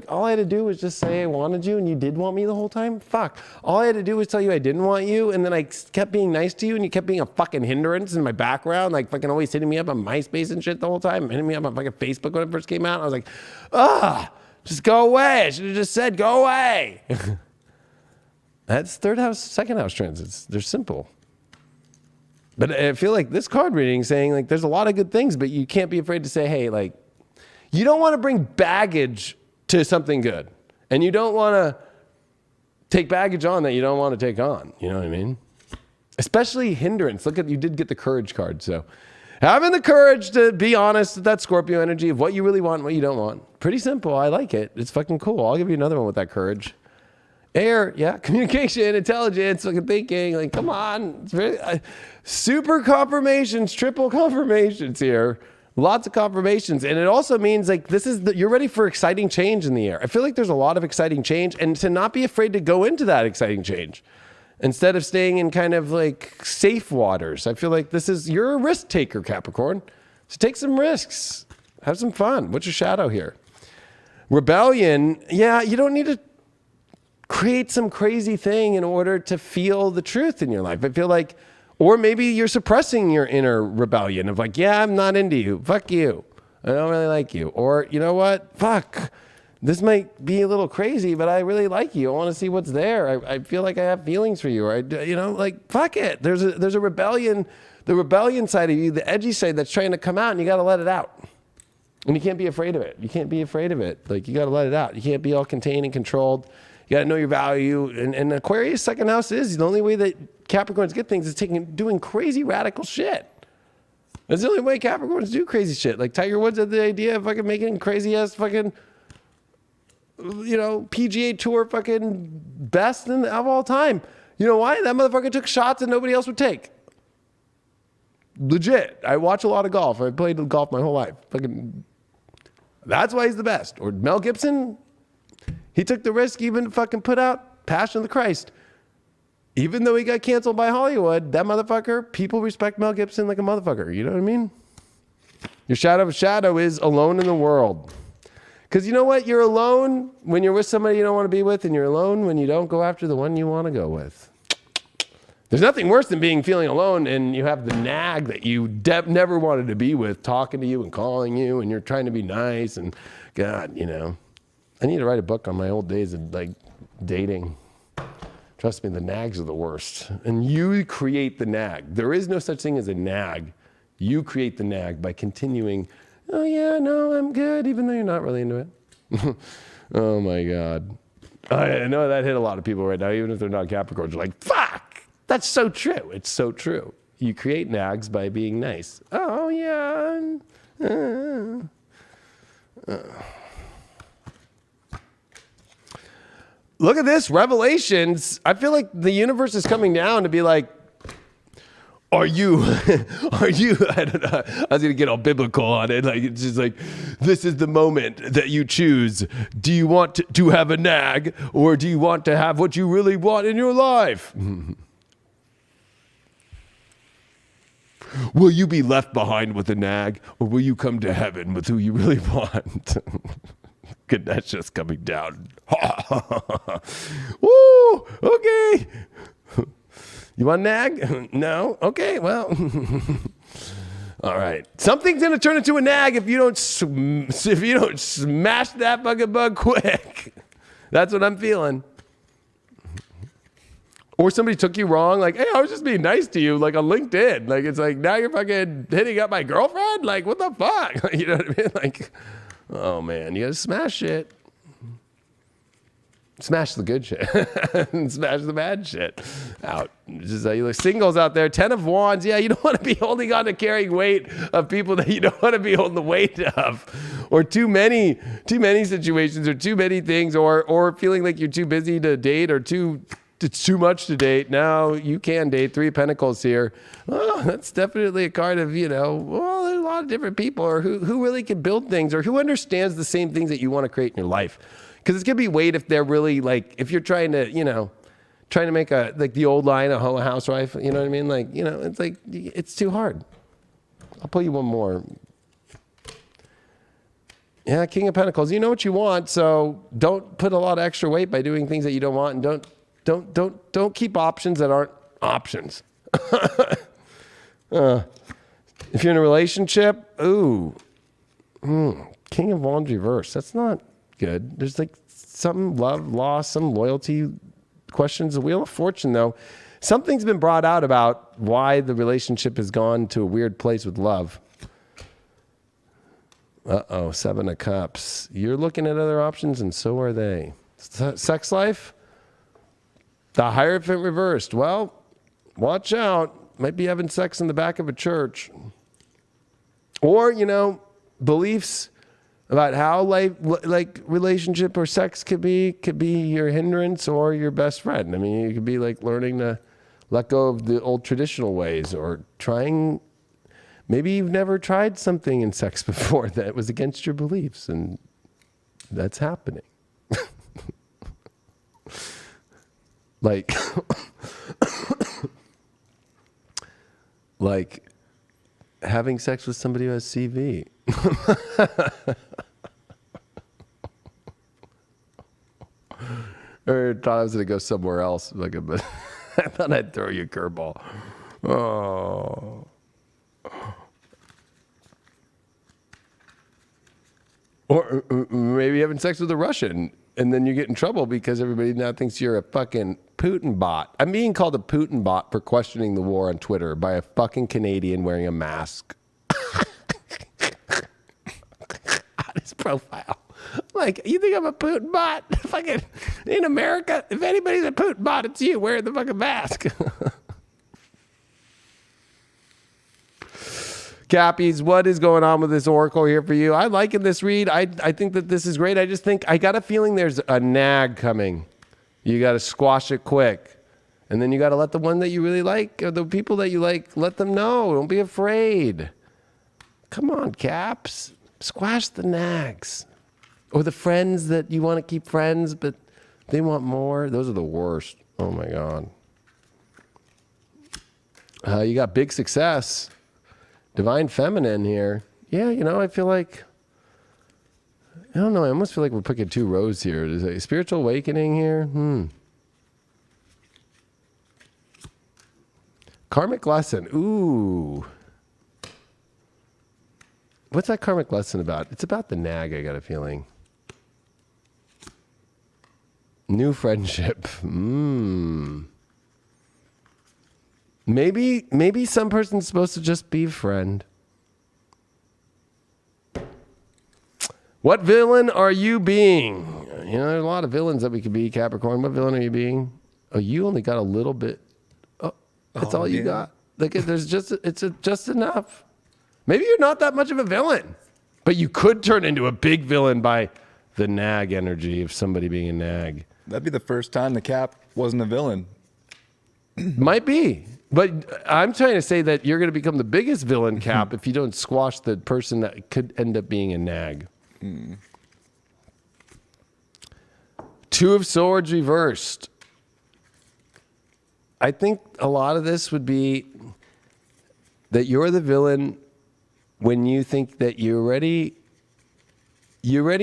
all I had to do was just say I wanted you and you did want me the whole time. Fuck. All I had to do was tell you I didn't want you. And then I kept being nice to you and you kept being a fucking hindrance in my background. Like fucking always hitting me up on MySpace and shit the whole time. Hitting me up on fucking Facebook when it first came out. I was like, just go away. I should have just said, go away. That's third house, second house transits. They're simple. But I feel like this card reading is saying like there's a lot of good things, but you can't be afraid to say, hey, like, you don't want to bring baggage to something good. And you don't want to take baggage on that you don't want to take on. You know what I mean? Especially hindrance. Look at, you did get the courage card. So having the courage to be honest with that Scorpio energy of what you really want and what you don't want. Pretty simple. I like it. It's fucking cool. I'll give you another one with that courage. Air, yeah, communication, intelligence, fucking thinking, like, come on. It's very, super confirmations, triple confirmations here. Lots of confirmations. And it also means like you're ready for exciting change in the air. I feel like there's a lot of exciting change and to not be afraid to go into that exciting change instead of staying in kind of like safe waters. I feel like you're a risk taker, Capricorn. So take some risks. Have some fun. What's your shadow here? Rebellion, yeah, you don't need to create some crazy thing in order to feel the truth in your life. I feel like, or maybe you're suppressing your inner rebellion of like, yeah, I'm not into you. Fuck you. I don't really like you. Or you know what? Fuck. This might be a little crazy, but I really like you. I want to see what's there. I feel like I have feelings for you. Or like, fuck it. There's a rebellion, the rebellion side of you, the edgy side that's trying to come out and you got to let it out. And you can't be afraid of it. You can't be afraid of it. Like you got to let it out. You can't be all contained and controlled. You got to know your value. And Aquarius second house is the only way that Capricorns get things is doing crazy radical shit. That's the only way Capricorns do crazy shit. Like Tiger Woods had the idea of fucking making crazy ass fucking PGA Tour fucking best of all time. You know why? That motherfucker took shots that nobody else would take. Legit. I watch a lot of golf. I played golf my whole life. Fucking, that's why he's the best. Or Mel Gibson, he took the risk even to fucking put out Passion of the Christ. Even though he got canceled by Hollywood, that motherfucker, people respect Mel Gibson like a motherfucker. You know what I mean? Your shadow of a shadow is alone in the world. Because you know what? You're alone when you're with somebody you don't want to be with, and you're alone when you don't go after the one you want to go with. There's nothing worse than feeling alone and you have the nag that you never wanted to be with, talking to you and calling you, and you're trying to be nice. And God, I need to write a book on my old days of like dating. Trust me, the nags are the worst. And you create the nag. There is no such thing as a nag. You create the nag by continuing, oh yeah, no, I'm good, even though you're not really into it. Oh my God. I know that hit a lot of people right now, even if they're not Capricorns. You're like, fuck, that's so true. It's so true. You create nags by being nice. Oh yeah. Look at this, Revelations. I feel like the universe is coming down to be like, are you, I don't know, I was going to get all biblical on it. Like, it's just like, this is the moment that you choose. Do you want to have a nag, or do you want to have what you really want in your life? Will you be left behind with a nag, or will you come to heaven with who you really want? Good, that's just coming down. Woo, okay. You want a nag? No? Okay, well. All right. Something's going to turn into a nag if you don't smash that fucking bug quick. That's what I'm feeling. Or somebody took you wrong, like, hey, I was just being nice to you, like on LinkedIn. Like, it's like, now you're fucking hitting up my girlfriend? Like, what the fuck? You know what I mean? Like, oh man, you got to smash it. Smash the good shit and smash the bad shit out. Just you look, singles out there, 10 of Wands. Yeah, you don't want to be holding on to carrying weight of people that you don't want to be holding the weight of, or too many situations, or too many things, or feeling like you're too busy to date, or it's too much to date. Now you can date. 3 of Pentacles here. Oh, that's definitely a card of, well, there's a lot of different people, or who really can build things, or who understands the same things that you want to create in your life. Because it's going to be weight if they're really like, if you're trying to make like the old line, a housewife, you know what I mean? Like, it's like, it's too hard. I'll pull you one more. Yeah, King of Pentacles. You know what you want, so don't put a lot of extra weight by doing things that you don't want, and don't keep options that aren't options. If you're in a relationship, King of Wands reverse. That's not good. There's like some love loss, some loyalty questions. The Wheel of Fortune, though, something's been brought out about why the relationship has gone to a weird place with love. 7 of Cups. You're looking at other options, and so are they. Sex life, the Hierophant reversed. Well, watch out. Might be having sex in the back of a church. Or, beliefs about how like relationship or sex could be your hindrance or your best friend. I mean, it could be like learning to let go of the old traditional ways, or trying, maybe you've never tried something in sex before that was against your beliefs, and that's happening. Like, like having sex with somebody who has CV. Or thought I was going to go somewhere else. Like I thought I'd throw you a curveball. Oh. Or maybe having sex with a Russian, and then you get in trouble because everybody now thinks you're a fucking Putin bot. I'm being called a Putin bot for questioning the war on Twitter by a fucking Canadian wearing a mask. On his profile. Like, you think I'm a Putin bot? Fucking in America, if anybody's a Putin bot, it's you wearing the fucking mask. Cappies, what is going on with this oracle here for you? I like in this read. I think that this is great. I just think I got a feeling there's a nag coming. You got to squash it quick. And then you got to let the one that you really like, or the people that you like, let them know. Don't be afraid. Come on, Caps. Squash the nags. Or the friends that you want to keep friends, but they want more. Those are the worst. Oh, my God. You got big success. Divine feminine here. Yeah, I feel like, I don't know. I almost feel like we're picking two rows here. Is it a spiritual awakening here? Karmic lesson. Ooh. What's that karmic lesson about? It's about the nag, I got a feeling. New friendship. Maybe some person's supposed to just be a friend. What villain are you being? There's a lot of villains that we could be, Capricorn. What villain are you being? Oh, you only got a little bit. Oh, that's all you got. Like it's just enough. Maybe you're not that much of a villain, but you could turn into a big villain by the nag energy of somebody being a nag. That'd be the first time the Cap wasn't a villain. Might be. But I'm trying to say that you're going to become the biggest villain, Cap, if you don't squash the person that could end up being a nag. Two of Swords reversed. I think a lot of this would be that you're the villain when you think that you already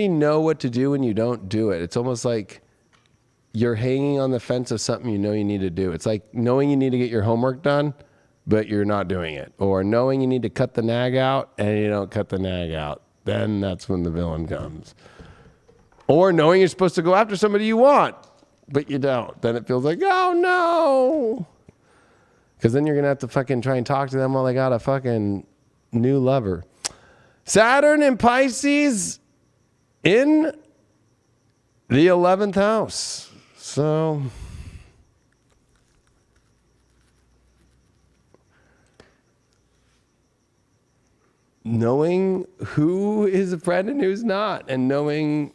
know what to do when you don't do it. It's almost like you're hanging on the fence of something you know you need to do. It's like knowing you need to get your homework done, but you're not doing it. Or knowing you need to cut the nag out and you don't cut the nag out. Then that's when the villain comes. Or knowing you're supposed to go after somebody you want, but you don't. Then it feels like, oh no. Because then you're going to have to fucking try and talk to them while they got a fucking new lover. Saturn and Pisces in the 11th house. So knowing who is a friend and who's not, and knowing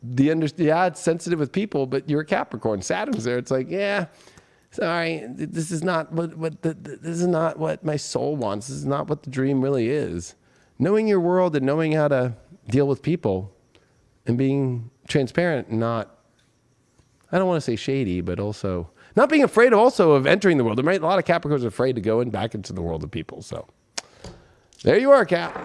it's sensitive with people, but you're a Capricorn. Saturn's there. It's like, yeah, sorry, this is not this is not what my soul wants. This is not what the dream really is. Knowing your world and knowing how to deal with people and being transparent and not, I don't want to say shady, but also not being afraid of entering the world. A lot of Capricorns are afraid to go back into the world of people. So there you are, Cap.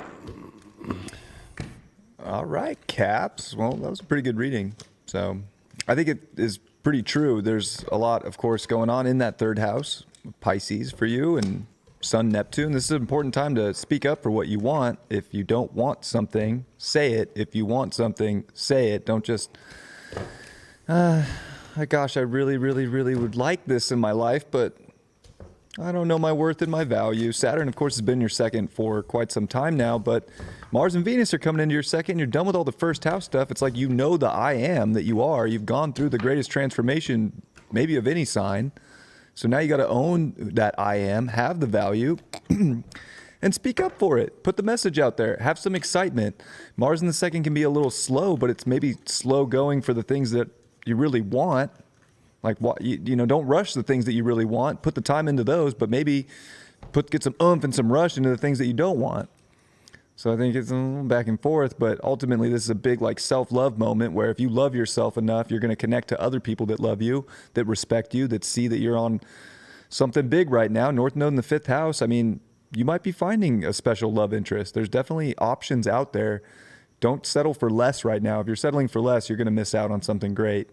All right, Caps. Well, that was a pretty good reading. So I think it is pretty true. There's a lot, of course, going on in that third house, Pisces for you, and Sun, Neptune. This is an important time to speak up for what you want. If you don't want something, say it. If you want something, say it. Don't just, gosh, I really, really, really would like this in my life, but I don't know my worth and my value. Saturn, of course, has been your second for quite some time now, but Mars and Venus are coming into your second. You're done with all the first house stuff. It's like you know the I am that you are. You've gone through the greatest transformation maybe of any sign. So now you got to own that I am, have the value, and speak up for it. Put the message out there. Have some excitement. Mars in the second can be a little slow, but it's maybe slow going for the things that you really want. Like, don't rush the things that you really want. Put the time into those, but maybe get some oomph and some rush into the things that you don't want. So I think it's a little back and forth, but ultimately this is a big self-love moment where if you love yourself enough, you're going to connect to other people that love you, that respect you, that see that you're on something big right now. North Node in the 5th house. I mean, you might be finding a special love interest. There's definitely options out there. Don't settle for less right now. If you're settling for less, you're going to miss out on something great.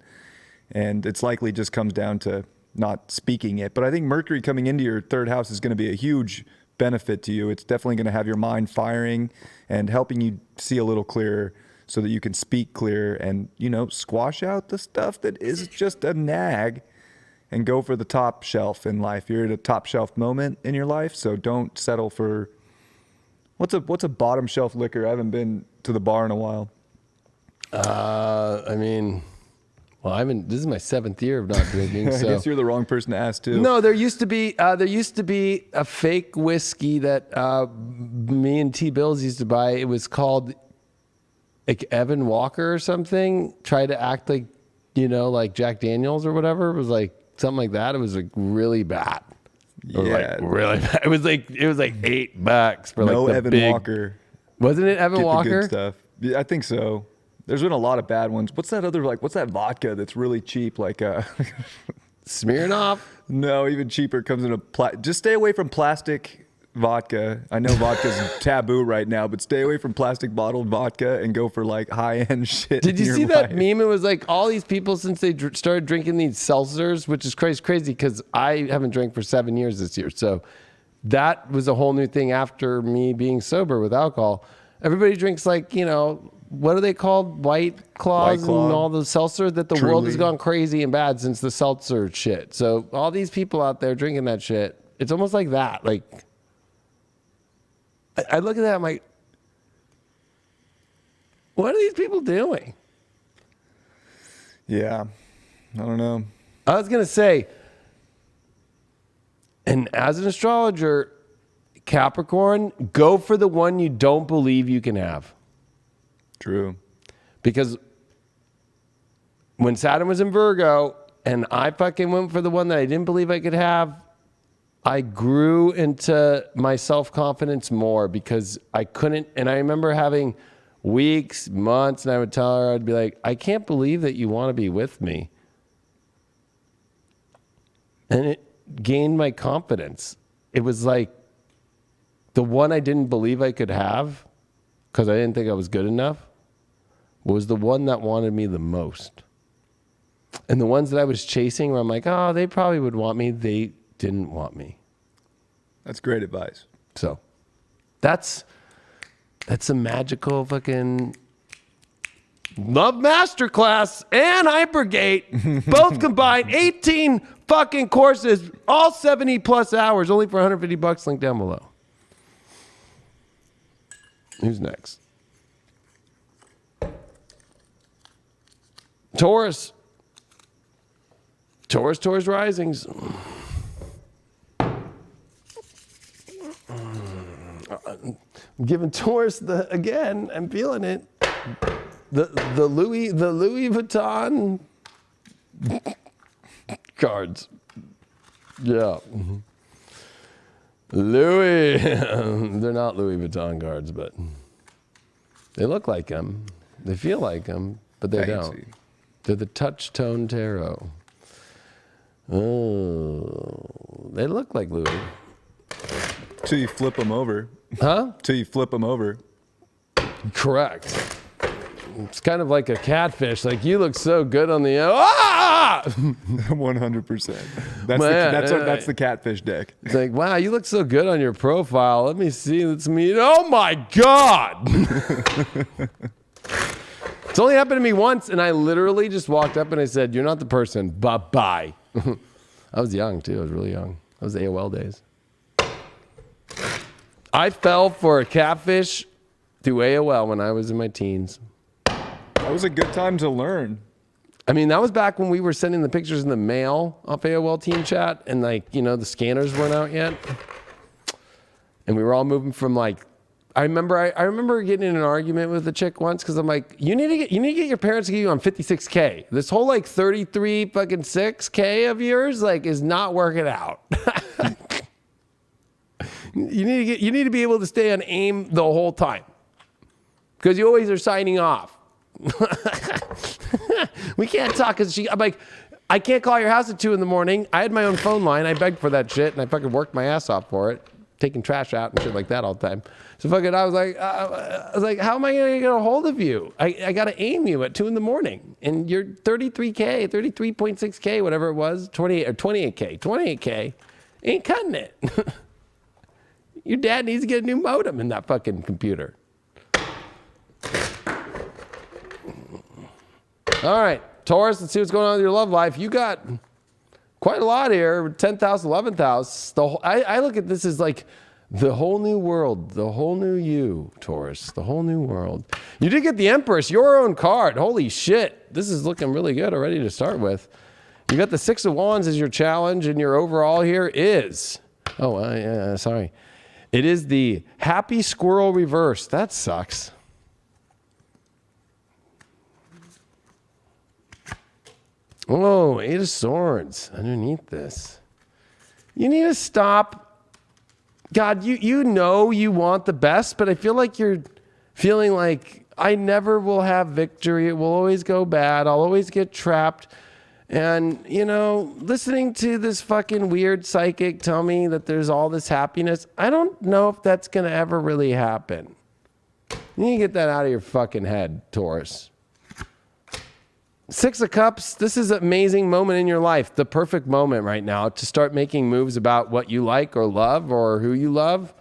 And it's likely just comes down to not speaking it. But I think Mercury coming into your 3rd house is going to be a huge benefit to you. It's definitely going to have your mind firing and helping you see a little clearer so that you can speak clearer and, squash out the stuff that is just a nag and go for the top shelf in life. You're at a top shelf moment in your life, so don't settle for what's a bottom shelf liquor? I haven't been to the bar in a while. Well, this is my 7th year of not drinking. I So guess you're the wrong person to ask too. no, there used to be a fake whiskey that me and T Bills used to buy. It was called like Evan Walker or something. Tried to act like, like Jack Daniels or whatever. It was like something like that. It was like really bad. Yeah, Really bad. It was like $8 for no like the Evan big, Walker. Wasn't it Evan Get Walker? the good stuff. Yeah, I think so. There's been a lot of bad ones. What's that other what's that vodka that's really cheap? Like Smirnoff. no, even cheaper comes in a just stay away from plastic vodka. I know vodka's taboo right now, but stay away from plastic bottled vodka and go for like high-end shit. Did in you your see that life. meme? It was like all these people since they started drinking these seltzers, which is crazy because I haven't drank for 7 years this year. So that was a whole new thing after me being sober with alcohol. Everybody drinks like, what are they called? White Claws White Claw. and all the seltzer that the world has gone crazy and bad since the seltzer shit. So all these people out there drinking that shit, it's almost like that. Like, I look at that, I'm like, what are these people doing? Yeah, I don't know. I was going to say, and as an astrologer, Capricorn, go for the one you don't believe you can have. True. Because when Saturn was in Virgo and I fucking went for the one that I didn't believe I could have, I grew into my self-confidence more because I couldn't. And I remember having weeks, months, and I would tell her, I'd be like, I can't believe that you want to be with me. And it gained my confidence. It was like the one I didn't believe I could have because I didn't think I was good enough was the one that wanted me the most. And the ones that I was chasing where I'm like, oh, they probably would want me. They didn't want me. That's great advice. So that's a magical fucking love masterclass and Hypergate both combined 18 fucking courses, all 70 plus hours, only for $150. Link down below. Who's next? Taurus. Taurus risings. I'm giving Taurus again. I'm feeling it. The Louis Vuitton cards. Yeah. Louis. They're not Louis Vuitton cards, but they look like them. They feel like them, but they Fancy. don't. They're the touch tone tarot. Oh, they look like Louis. Till you flip them over. Huh? Till you flip them over. Correct. It's kind of like a catfish. Like, you look so good on the... Ah! 100%. Man, That's the catfish deck. It's like, wow, you look so good on your profile. Let me see. Let's meet. Oh, my God. It's only happened to me once, and I literally just walked up and I said, you're not the person. Bye-bye. I was young, too. I was really young. That was AOL days. I fell for a catfish through AOL when I was in my teens. That was a good time to learn. I mean, that was back when we were sending the pictures in the mail off AOL Team Chat, and the scanners weren't out yet. And we were all moving from I remember getting in an argument with a chick once because I'm like, you need to get your parents to get you on 56K. This whole 33 fucking 6K of yours is not working out. You need to be able to stay on aim the whole time because you always are signing off. We can't talk because I'm like, I can't call your house at 2 a.m. I had my own phone line. I begged for that shit and I fucking worked my ass off for it, taking trash out and shit like that all the time. So fucking, I was like, how am I gonna get a hold of you? I gotta aim you at 2 a.m. and you're 33K, 33.6K, whatever it was, 28 or 28K, 28K, ain't cutting it. Your dad needs to get a new modem in that fucking computer. All right, Taurus, let's see what's going on with your love life. You got quite a lot here, 10th house, 11th house. I look at this as The whole new world, the whole new you, Taurus, the whole new world. You did get the Empress, your own card. Holy shit. This is looking really good already to start with. You got the Six of Wands as your challenge, and your overall here is, sorry. It is the Happy Squirrel reverse. That sucks. Oh, Eight of Swords underneath this. You need to stop. God, you know you want the best, but I feel like you're feeling like I never will have victory. It will always go bad. I'll always get trapped. And, you know, listening to this fucking weird psychic tell me that there's all this happiness, I don't know if that's going to ever really happen. You need to get that out of your fucking head, Taurus. Six of Cups, this is an amazing moment in your life, the perfect moment right now to start making moves about what you like or love or who you love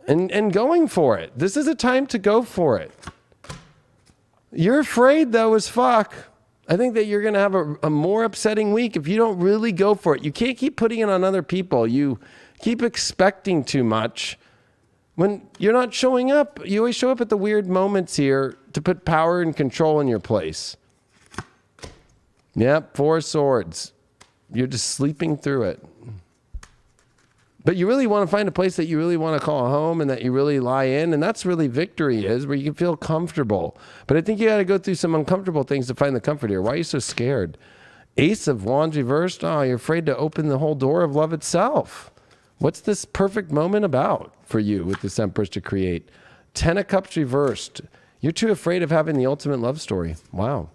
and going for it. This is a time to go for it. You're afraid, though, as fuck. I think that you're going to have a more upsetting week if you don't really go for it. You can't keep putting it on other people. You keep expecting too much. When you're not showing up, you always show up at the weird moments here to put power and control in your place. Yep, Four of Swords. You're just sleeping through it. But you really want to find a place that you really want to call home and that you really lie in. And that's really victory is, where you can feel comfortable. But I think you got to go through some uncomfortable things to find the comfort here. Why are you so scared? Ace of Wands reversed. Oh, you're afraid to open the whole door of love itself. What's this perfect moment about for you with this Empress to create? Ten of Cups reversed. You're too afraid of having the ultimate love story. Wow.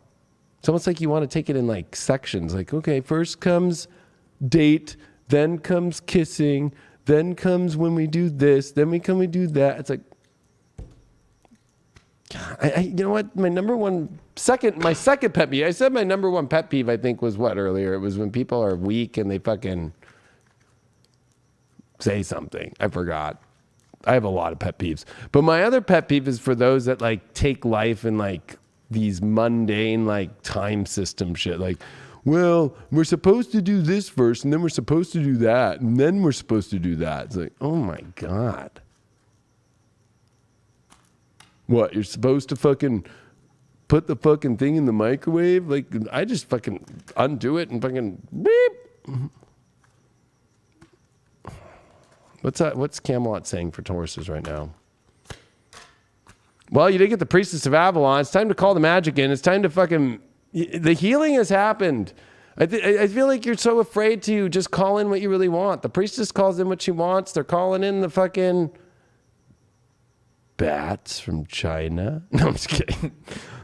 It's almost like you want to take it in like sections. Like, okay, first comes date, then comes kissing, then comes when we do this, then we do that. It's like, you know what? My second pet peeve. I said my number one pet peeve, I think, was what earlier? It was when people are weak and they fucking say something. I forgot. I have a lot of pet peeves. But my other pet peeve is for those that like take life in like these mundane like time system shit. Like, well, we're supposed to do this first, and then we're supposed to do that, and then we're supposed to do that. It's like, oh my God. What, you're supposed to fucking put the fucking thing in the microwave? Like, I just fucking undo it and fucking beep. What's Camelot saying for Tauruses right now? Well, you did get the Priestess of Avalon. It's time to call the magic in. It's time to fucking... The healing has happened. I feel like you're so afraid to just call in what you really want. The Priestess calls in what she wants. They're calling in the fucking... bats from China. No, I'm just kidding.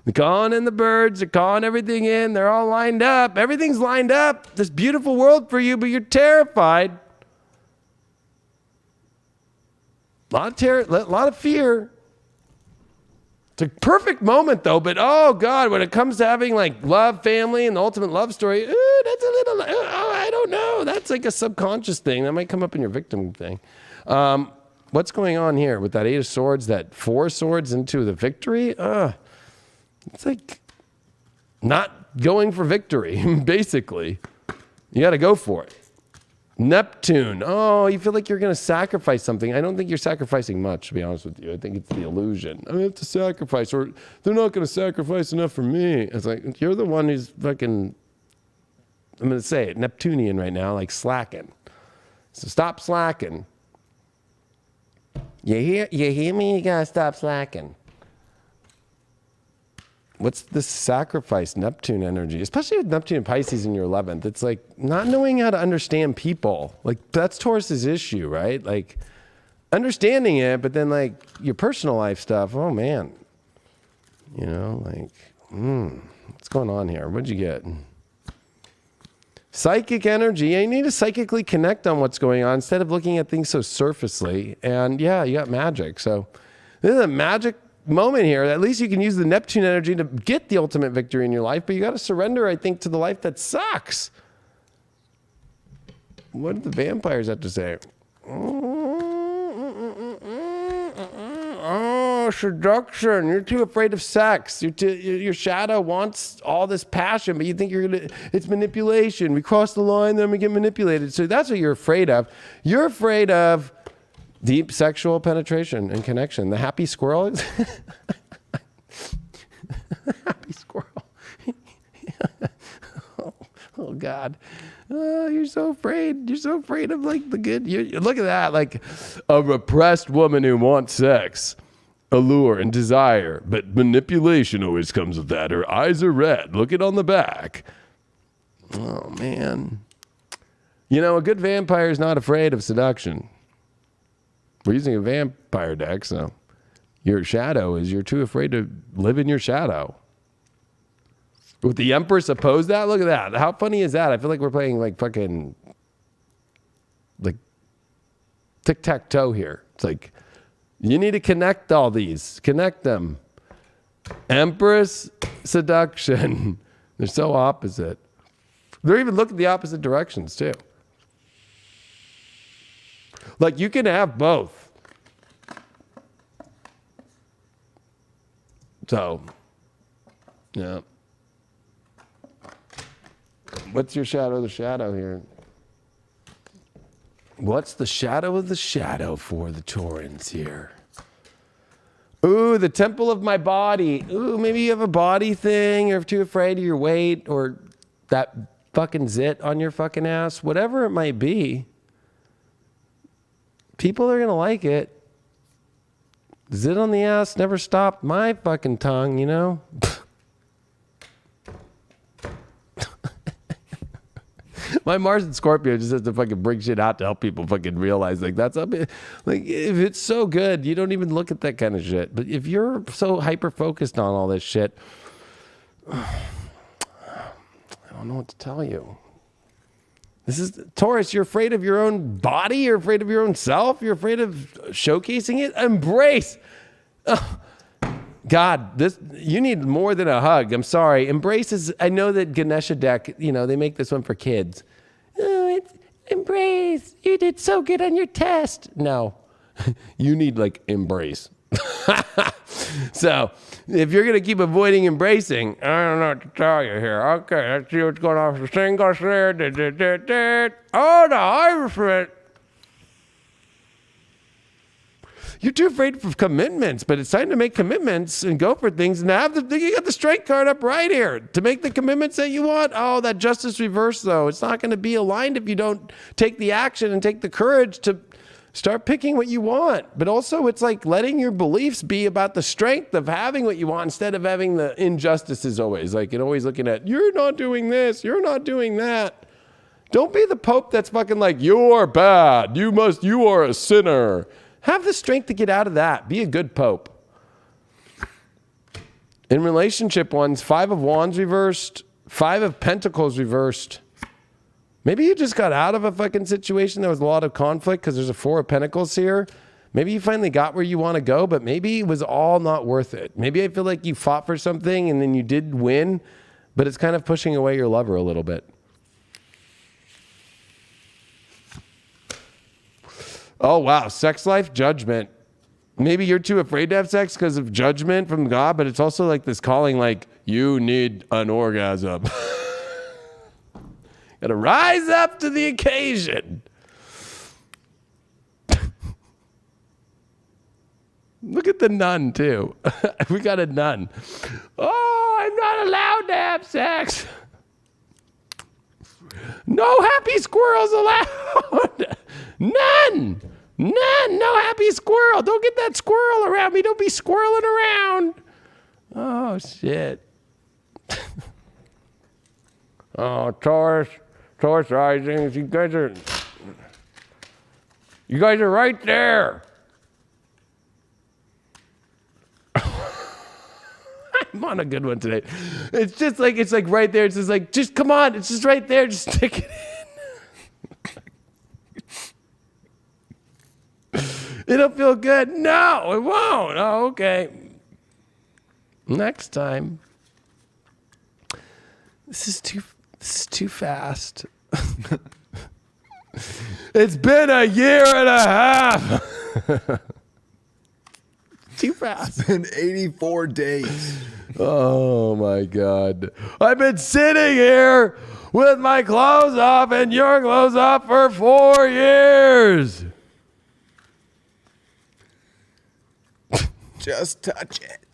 They're calling in the birds. They're calling everything in. They're all lined up. Everything's lined up. This beautiful world for you, but you're terrified. A lot of fear. It's a perfect moment, though, but oh, God, when it comes to having, like, love, family, and the ultimate love story, ooh, that's a little, I don't know. That's like a subconscious thing. That might come up in your victim thing. What's going on here with that Eight of Swords, that Four of Swords into the victory? It's like not going for victory, basically. You got to go for it. Neptune. Oh, you feel like you're going to sacrifice something. I don't think you're sacrificing much, to be honest with you. I think it's the illusion. I have to sacrifice, or they're not going to sacrifice enough for me. It's like, you're the one who's fucking, I'm going to say it, Neptunian right now, like slacking. So stop slacking. You hear me? You got to stop slacking. What's the sacrifice, Neptune energy? Especially with Neptune and Pisces in your 11th. It's like not knowing how to understand people. Like that's Taurus's issue, right? Like understanding it, but then like your personal life stuff. Oh man. You know, like, what's going on here? What'd you get? Psychic energy. You need to psychically connect on what's going on instead of looking at things so surfacely. And yeah, you got magic. So this is a magic moment here. At least you can use the Neptune energy to get the ultimate victory in your life, but you got to surrender, I think, to the life that sucks. What did the vampires have to say? Oh, seduction. You're too afraid of sex. Your shadow wants all this passion, but you think it's manipulation. We cross the line, then we get manipulated. So that's what you're afraid of. You're afraid of Deep sexual penetration and connection. The happy squirrel is happy squirrel. Oh God. Oh, you're so afraid. You're so afraid of like the good. Look at that. Like a repressed woman who wants sex, allure and desire, but manipulation always comes with that. Her eyes are red. Look it on the back. Oh man. You know, a good vampire is not afraid of seduction. We're using a vampire deck, so your shadow is you're too afraid to live in your shadow. With the Empress opposed that? Look at that. How funny is that? I feel like we're playing like fucking like tic-tac-toe here. It's like you need to connect all these. Connect them. Empress, seduction. They're so opposite. They're even looking the opposite directions too. Like you can have both. So, yeah. What's your shadow of the shadow here? What's the shadow of the shadow for the Taurans here? Ooh, the temple of my body. Ooh, maybe you have a body thing. You're too afraid of your weight or that fucking zit on your fucking ass. Whatever it might be. People are going to like it. Zit on the ass never stopped my fucking tongue, you know? My Mars and Scorpio just has to fucking bring shit out to help people fucking realize like that's up. Like if it's so good, you don't even look at that kind of shit. But if you're so hyper focused on all this shit, I don't know what to tell you. This is Taurus. You're afraid of your own body. You're afraid of your own self. You're afraid of showcasing it. Embrace. Oh, God, this you need more than a hug. I'm sorry. Embrace is. I know that Ganesha deck. You know they make this one for kids. Oh, it's embrace. You did so good on your test. No, you need like embrace. So if you're gonna keep avoiding embracing, I don't know what to tell you here. Okay, let's see what's going on. The thing goes there. Oh, the Irishman. You're too afraid of commitments, but it's time to make commitments and go for things and have the. You got the strength card up right here to make the commitments that you want. Oh, that justice reverse though. It's not going to be aligned if you don't take the action and take the courage to start picking what you want. But also it's like letting your beliefs be about the strength of having what you want instead of having the injustices always. Like and always looking at, you're not doing this, you're not doing that. Don't be the Pope that's fucking like, you're bad, you are a sinner. Have the strength to get out of that. Be a good Pope. In relationship ones, 5 of Wands reversed, 5 of Pentacles reversed. Maybe you just got out of a fucking situation. There was a lot of conflict because there's a 4 of Pentacles here. Maybe you finally got where you want to go, but maybe it was all not worth it. Maybe I feel like you fought for something and then you did win, but it's kind of pushing away your lover a little bit. Oh, wow. Sex life, judgment. Maybe you're too afraid to have sex because of judgment from God, but it's also like this calling like, you need an orgasm. Gotta rise up to the occasion. Look at the nun, too. We got a nun. Oh, I'm not allowed to have sex. No happy squirrels allowed. None. No happy squirrel. Don't get that squirrel around me. Don't be squirreling around. Oh, shit. Oh, Taurus risings. You guys are right there. I'm on a good one today. It's like right there. It's just like, just come on. It's just right there. Just stick it in. It'll feel good. No, it won't. Oh, okay. Next time. This is too fast. It's been a year and a half. Too fast. It's been 84 days. Oh my God. I've been sitting here with my clothes off and your clothes off for 4 years. Just touch it.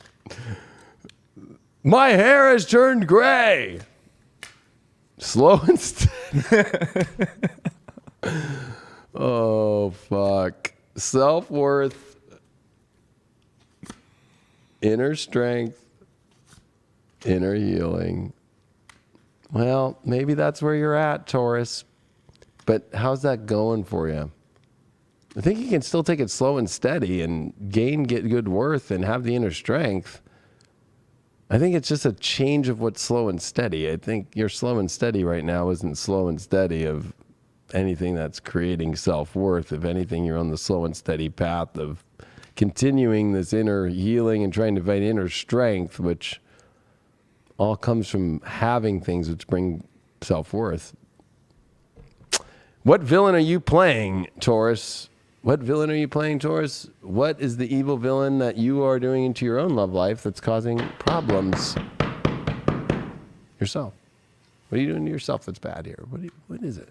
My hair has turned gray. Slow and steady. Oh, fuck. Self-worth, inner strength, inner healing. Well, maybe that's where you're at, Taurus. But how's that going for you? I think you can still take it slow and steady and get good worth and have the inner strength. I think it's just a change of what's slow and steady. I think your slow and steady right now isn't slow and steady of anything that's creating self-worth. If anything, you're on the slow and steady path of continuing this inner healing and trying to find inner strength, which all comes from having things which bring self-worth. What villain are you playing, Taurus? What villain are you playing, Taurus? What is the evil villain that you are doing into your own love life that's causing problems? Yourself. What are you doing to yourself that's bad here? What is it?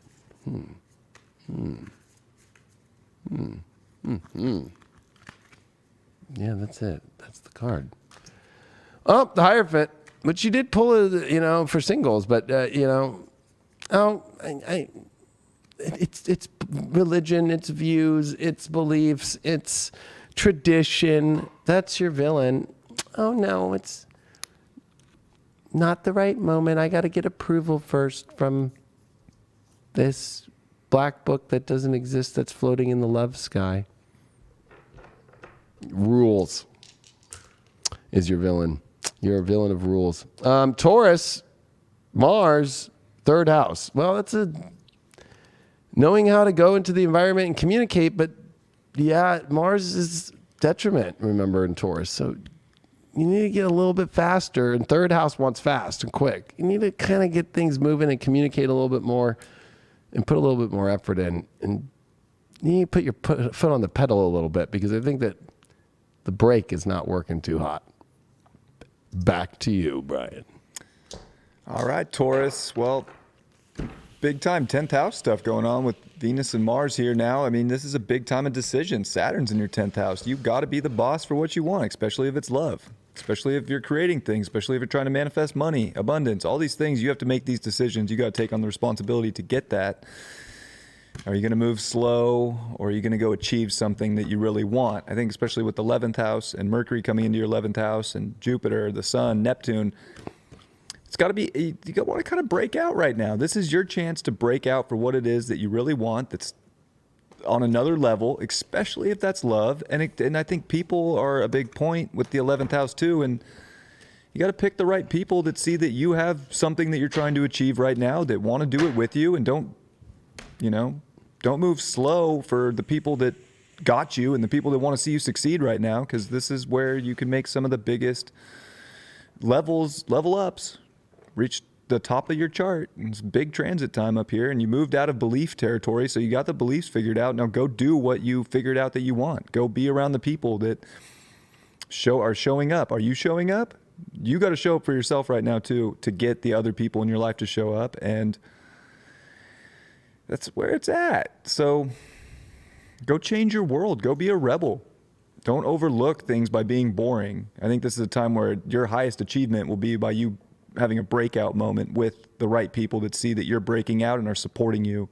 Yeah, that's it. That's the card. Oh, the Hierophant, which you did pull, for singles, but, it's religion, it's views, it's beliefs, it's tradition. That's your villain. Oh, no, it's not the right moment. I got to get approval first from this black book that doesn't exist that's floating in the love sky. Rules is your villain. You're a villain of rules. Taurus, Mars, third house. Well, that's knowing how to go into the environment and communicate, but yeah, Mars is detriment, remember, in Taurus. So you need to get a little bit faster, and third house wants fast and quick. You need to kind of get things moving and communicate a little bit more and put a little bit more effort in. And you need to put your foot on the pedal a little bit, because I think that the brake is not working too hot. Back to you, Brian. All right, Taurus. Well, big time 10th house stuff going on with Venus and Mars here now. I mean, this is a big time of decision. Saturn's in your 10th house. You've got to be the boss for what you want, especially if it's love, especially if you're creating things, especially if you're trying to manifest money, abundance, all these things. You have to make these decisions. You got to take on the responsibility to get that. Are you going to move slow, or are you going to go achieve something that you really want? I think especially with the 11th house and Mercury coming into your 11th house and Jupiter, the sun, Neptune, it's got to be, you want to kind of break out right now. This is your chance to break out for what it is that you really want, that's on another level, especially if that's love. And I think people are a big point with the 11th house too. And you got to pick the right people that see that you have something that you're trying to achieve right now, that want to do it with you, and don't move slow for the people that got you and the people that want to see you succeed right now, because this is where you can make some of the biggest level ups. Reach the top of your chart. It's big transit time up here, and you moved out of belief territory, so you got the beliefs figured out. Now go do what you figured out that you want. Go be around the people that are showing up. Are you showing up? You got to show up for yourself right now too, to get the other people in your life to show up, and that's where it's at. So go change your world. Go be a rebel. Don't overlook things by being boring. I think this is a time where your highest achievement will be by you having a breakout moment with the right people that see that you're breaking out and are supporting you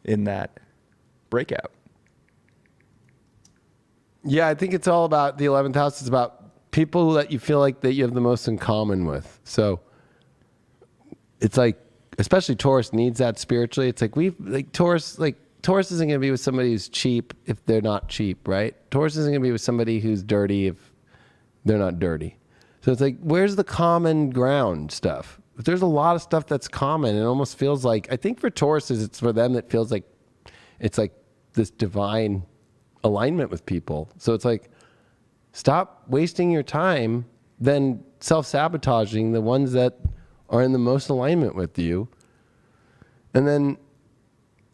in that breakout. Yeah, I think it's all about the 11th house. It's about people that you feel like that you have the most in common with. So it's like, especially Taurus needs that spiritually. It's like Taurus isn't going to be with somebody who's cheap if they're not cheap, right? Taurus isn't going to be with somebody who's dirty if they're not dirty. So it's like, where's the common ground stuff? If there's a lot of stuff that's common, it almost feels like, I think for Tauruses, it's for them that feels like it's like this divine alignment with people. So it's like, stop wasting your time then self-sabotaging the ones that are in the most alignment with you. And then,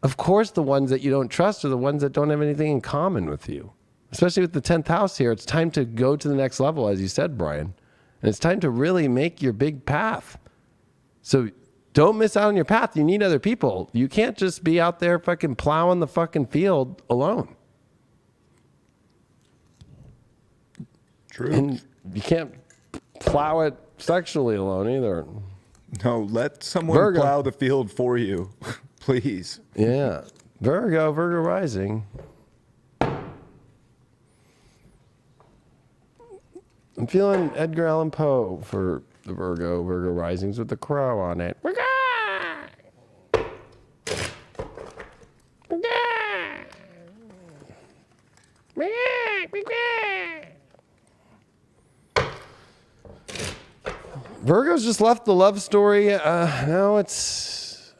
of course, the ones that you don't trust are the ones that don't have anything in common with you. Especially with the 10th house here, it's time to go to the next level, as you said, Brian. And it's time to really make your big path. So don't miss out on your path. You need other people. You can't just be out there fucking plowing the fucking field alone. True. And you can't plow it sexually alone either. No, let someone Virgo. plow the field for you, please. Yeah. Virgo rising. I'm feeling Edgar Allan Poe for the Virgo risings with the crow on it. Virgo! Virgo's just left the love story. Now it's...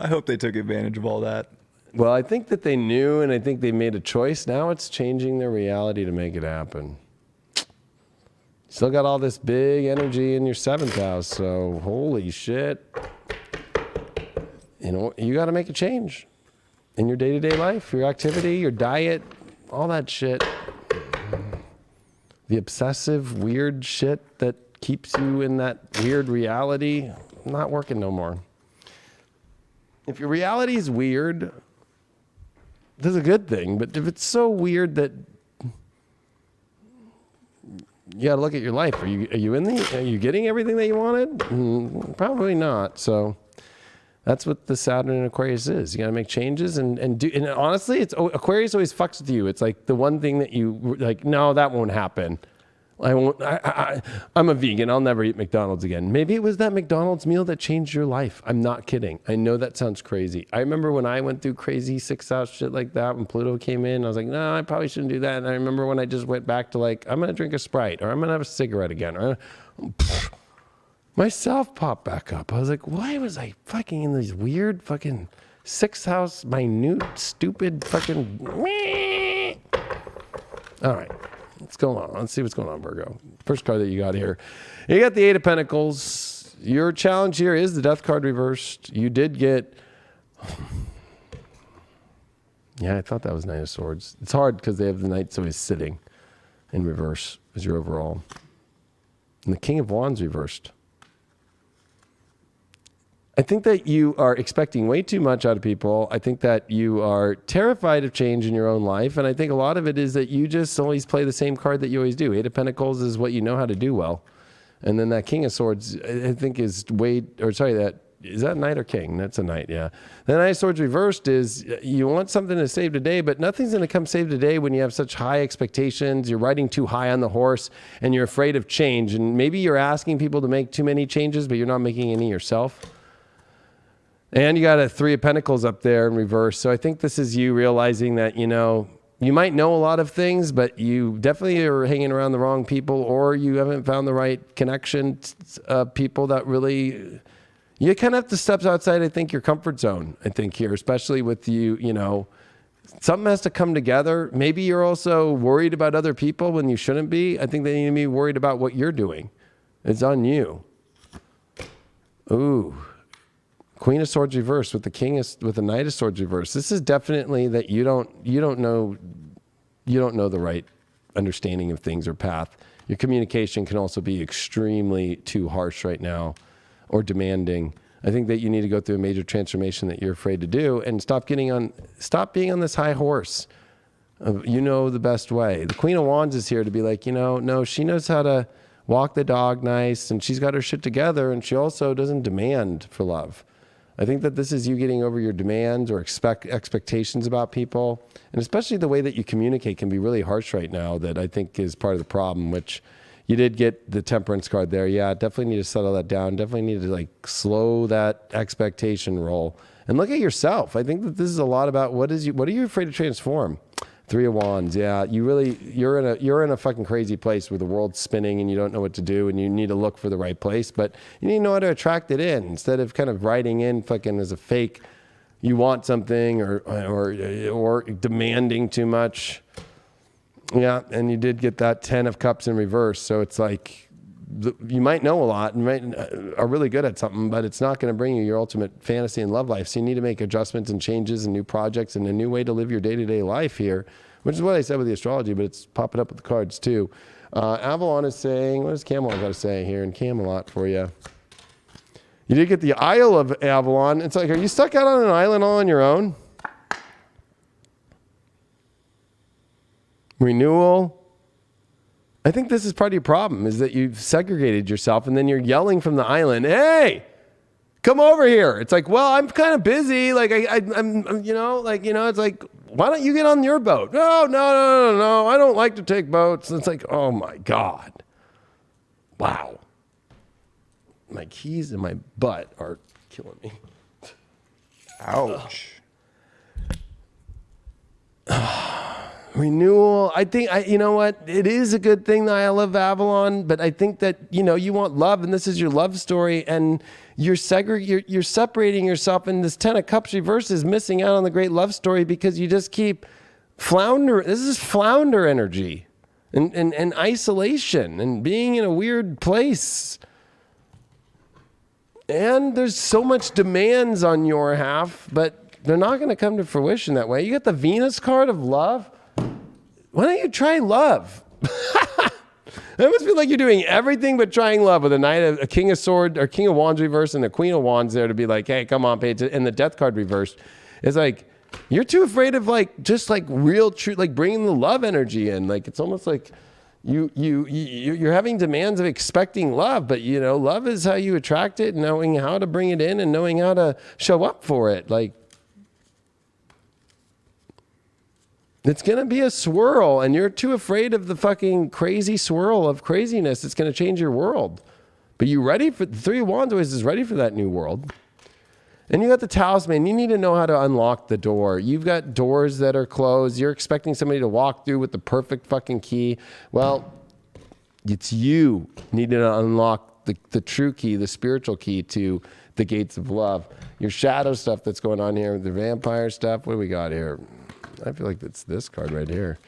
I hope they took advantage of all that. Well, I think that they knew, and I think they made a choice. Now it's changing their reality to make it happen. Still got all this big energy in your 7th house, so holy shit. You know, you got to make a change in your day-to-day life, your activity, your diet, all that shit. The obsessive, weird shit that keeps you in that weird reality, not working no more. If your reality is weird, that's a good thing. But if it's so weird that you got to look at your life, are you getting everything that you wanted? Probably not. So that's what the Saturn in Aquarius is. You got to make changes and honestly, Aquarius always fucks with you. It's like the one thing that you like, no, that won't happen. I'm a vegan. I'll never eat McDonald's again. Maybe it was that McDonald's meal that changed your life. I'm not kidding. I know that sounds crazy. I remember when I went through crazy 6 hours shit like that, when Pluto came in, I was like, no, I probably shouldn't do that. And I remember when I just went back to like, I'm going to drink a Sprite or I'm going to have a cigarette again. Or myself popped back up. I was like, why was I fucking in these weird fucking 6 house, minute, stupid fucking... All right. What's going on? Let's see what's going on, Virgo. First card that you got here. You got the 8 of Pentacles. Your challenge here is the Death card reversed. You did get... Yeah, I thought that was Knight of Swords. It's hard because they have the Knight always sitting in reverse as your overall. And the King of Wands reversed. I think that you are expecting way too much out of people. I think that you are terrified of change in your own life. And I think a lot of it is that you just always play the same card that you always do. 8 of Pentacles is what you know how to do well. And then that King of Swords, I think is is that Knight or King? That's a Knight, yeah. The Knight of Swords reversed is you want something to save today, but nothing's going to come save today when you have such high expectations. You're riding too high on the horse and you're afraid of change. And maybe you're asking people to make too many changes, but you're not making any yourself. And you got a 3 of Pentacles up there in reverse. So I think this is you realizing that, you know, you might know a lot of things, but you definitely are hanging around the wrong people, or you haven't found the right connection, people that really, you kind of have to step outside, I think, your comfort zone, I think here, especially with you know, something has to come together. Maybe you're also worried about other people when you shouldn't be. I think they need to be worried about what you're doing. It's on you. Ooh. Queen of Swords reversed with the Knight of Swords reversed. This is definitely that you don't know the right understanding of things or path. Your communication can also be extremely too harsh right now or demanding. I think that you need to go through a major transformation that you're afraid to do and stop being on this high horse. You know the best way. The Queen of Wands is here to be like, you know, no, she knows how to walk the dog nice and she's got her shit together and she also doesn't demand for love. I think that this is you getting over your demands or expectations about people. And especially the way that you communicate can be really harsh right now that I think is part of the problem, which you did get the Temperance card there. Yeah, definitely need to settle that down. Definitely need to like slow that expectation roll and look at yourself. I think that this is a lot about what are you afraid to transform? 3 of Wands. Yeah, you're in a fucking crazy place where the world's spinning and you don't know what to do and you need to look for the right place, but you need to know how to attract it in instead of kind of writing in fucking as a fake. You want something or demanding too much. Yeah, and you did get that 10 of Cups in reverse, so it's like you might know a lot and are really good at something, but it's not going to bring you your ultimate fantasy and love life. So you need to make adjustments and changes and new projects and a new way to live your day-to-day life here, which is what I said with the astrology, but it's popping up with the cards too. Avalon is saying, what does Camelot got to say here in Camelot for you? You did get the Isle of Avalon. It's like, are you stuck out on an island all on your own? Renewal. I think this is part of your problem, is that you've segregated yourself and then you're yelling from the island, hey, come over here. It's like, well, I'm kind of busy. Like, I'm it's like, why don't you get on your boat? No. I don't like to take boats. It's like, oh my God. Wow. My keys and my butt are killing me. Ouch. Renewal. I think, you know what? It is a good thing that I love Avalon, but I think that, you want love, and this is your love story, and you're separating yourself, and this Ten of Cups reverse is missing out on the great love story because you just keep flounder. This is flounder energy and isolation and being in a weird place. And there's so much demands on your half, but they're not going to come to fruition that way. You got the Venus card of love. Why don't you try love? I almost feel like you're doing everything but trying love with a King of Swords or King of Wands reverse and a Queen of Wands there to be like, hey, come on, pay attention. And the Death card reversed. It's like, you're too afraid of just real truth, like bringing the love energy in. Like, it's almost like you're having demands of expecting love, but love is how you attract it, knowing how to bring it in and knowing how to show up for it. Like, it's going to be a swirl, and you're too afraid of the fucking crazy swirl of craziness. It's going to change your world. But you ready for the Three of Wands always is ready for that new world. And you got the Talisman. You need to know how to unlock the door. You've got doors that are closed. You're expecting somebody to walk through with the perfect fucking key. Well, it's you needing to unlock the true key, the spiritual key to the gates of love. Your shadow stuff that's going on here, the vampire stuff. What do we got here? I feel like it's this card right here.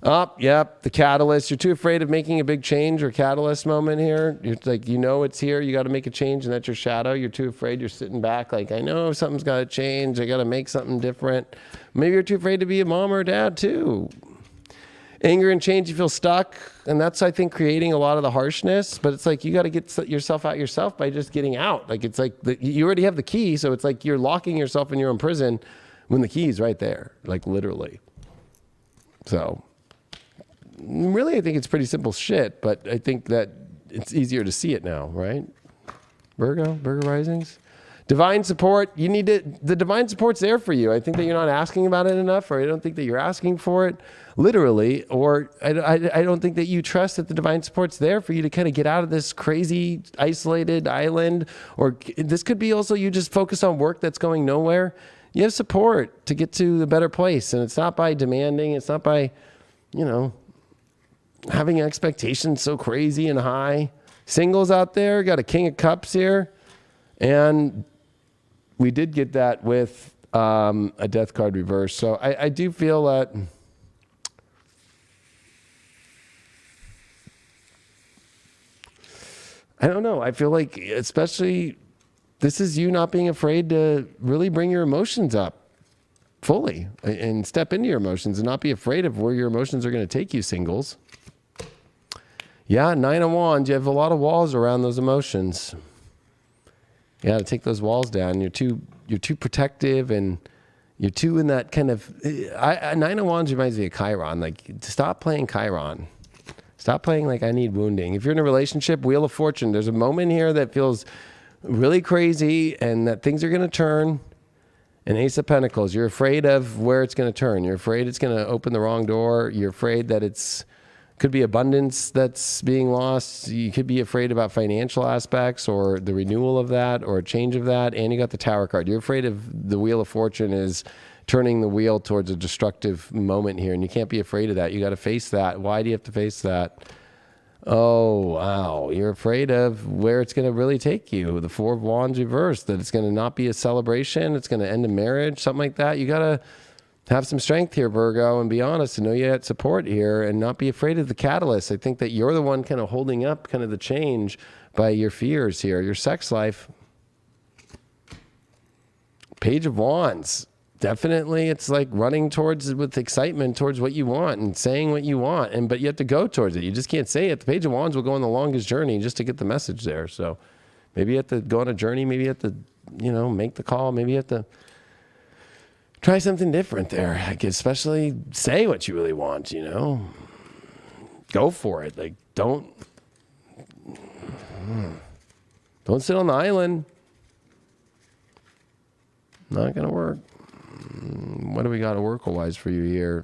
Yep, the catalyst. You're too afraid of making a big change or catalyst moment here. You're like, it's here. You got to make a change, and that's your shadow. You're too afraid. You're sitting back like, I know something's got to change. I got to make something different. Maybe you're too afraid to be a mom or a dad too. Anger and change, you feel stuck. And that's, I think, creating a lot of the harshness. But it's like, you got to get yourself out yourself by just getting out. Like, it's like you already have the key. So it's like you're locking yourself in your own prison when the key is right there, like literally. So really, I think it's pretty simple shit, but I think that it's easier to see it now, right? Virgo risings. Divine support, the divine support's there for you. I think that you're not asking about it enough, or I don't think that you're asking for it literally, or I don't think that you trust that the divine support's there for you to kind of get out of this crazy isolated island, or this could be also you just focus on work that's going nowhere. You have support to get to the better place, and it's not by demanding, it's not by, having expectations so crazy and high. Singles out there, got a King of Cups here, and we did get that with a Death card reverse. So I do feel that I don't know. I feel like especially this is you not being afraid to really bring your emotions up fully and step into your emotions and not be afraid of where your emotions are going to take you, singles. Yeah, Nine of Wands. You have a lot of walls around those emotions. You got to take those walls down. You're too protective, and you're too in that kind of. Nine of Wands reminds me of Chiron. Like, stop playing Chiron. Stop playing like I need wounding. If you're in a relationship, Wheel of Fortune. There's a moment here that feels really crazy, and that things are going to turn. And Ace of Pentacles. You're afraid of where it's going to turn. You're afraid it's going to open the wrong door. You're afraid that could be abundance that's being lost. You could be afraid about financial aspects or the renewal of that or a change of that. And you got the Tower card. You're afraid of the Wheel of Fortune is turning the wheel towards a destructive moment here. And you can't be afraid of that. You got to face that. Why do you have to face that? Oh, wow. You're afraid of where it's going to really take you. The Four of Wands reversed, that it's going to not be a celebration. It's going to end a marriage, something like that. You got to have some strength here, Virgo, and be honest and know you had support here and not be afraid of the catalyst. I think that you're the one kind of holding up kind of the change by your fears here. Your sex life. Page of Wands. Definitely it's like running towards with excitement towards what you want and saying what you want, but you have to go towards it. You just can't say it. The Page of Wands will go on the longest journey just to get the message there. So Maybe you have to go on a journey. Maybe you have to, make the call. Maybe you have to try something different there. Like, especially say what you really want, Go for it. Like, don't sit on the island. Not going to work. What do we got oracle-wise for you here?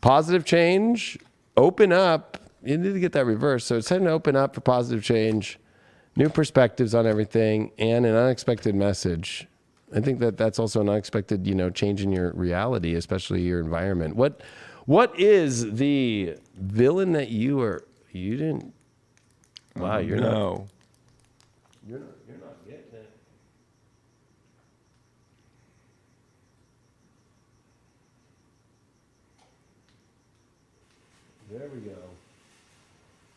Positive change. Open up. You need to get that reversed. So it's time to open up for positive change, new perspectives on everything, and an unexpected message. I think that's also an unexpected, change in your reality, especially your environment. What is the villain that you didn't? Wow, you're not getting it. There we go.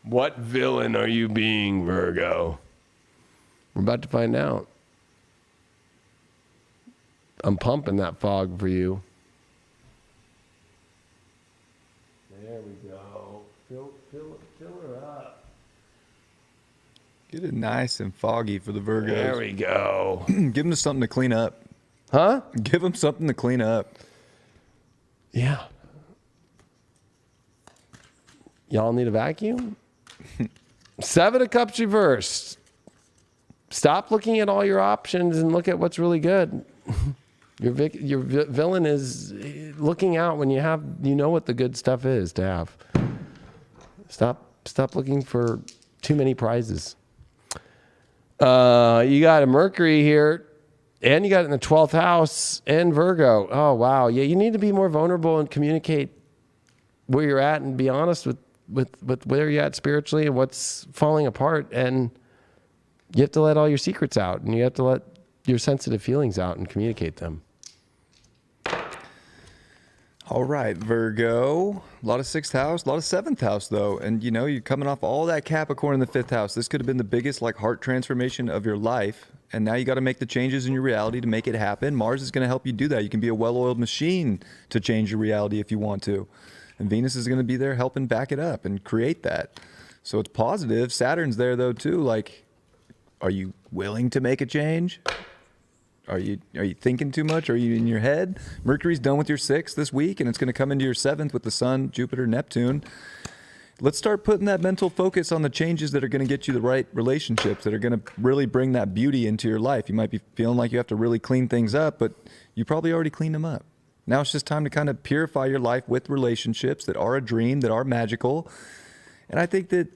What villain are you being, Virgo? We're about to find out. I'm pumping that fog for you. There we go. Fill her up. Get it nice and foggy for the Virgos. There we go. Give them something to clean up. Huh? Give them something to clean up. Yeah. Y'all need a vacuum? 7 of Cups reversed. Stop looking at all your options and look at what's really good. Your villain is looking out when you know what the good stuff is to have. Stop looking for too many prizes. You got a Mercury here, and you got it in the 12th house, and Virgo. Oh, wow. Yeah, you need to be more vulnerable and communicate where you're at and be honest with where you're at spiritually and what's falling apart. And you have to let all your secrets out, and you have to let your sensitive feelings out and communicate them. All right, Virgo. A lot of 6th house, a lot of 7th house, though. And, you're coming off all that Capricorn in the 5th house. This could have been the biggest, heart transformation of your life. And now you got to make the changes in your reality to make it happen. Mars is going to help you do that. You can be a well-oiled machine to change your reality if you want to. And Venus is going to be there helping back it up and create that. So it's positive. Saturn's there, though, too. Are you willing to make a change? Are you thinking too much? Are you in your head? Mercury's done with your 6th this week, and it's going to come into your 7th with the Sun, Jupiter, Neptune. Let's start putting that mental focus on the changes that are going to get you the right relationships, that are going to really bring that beauty into your life. You might be feeling like you have to really clean things up, but you probably already cleaned them up. Now it's just time to kind of purify your life with relationships that are a dream, that are magical. And I think that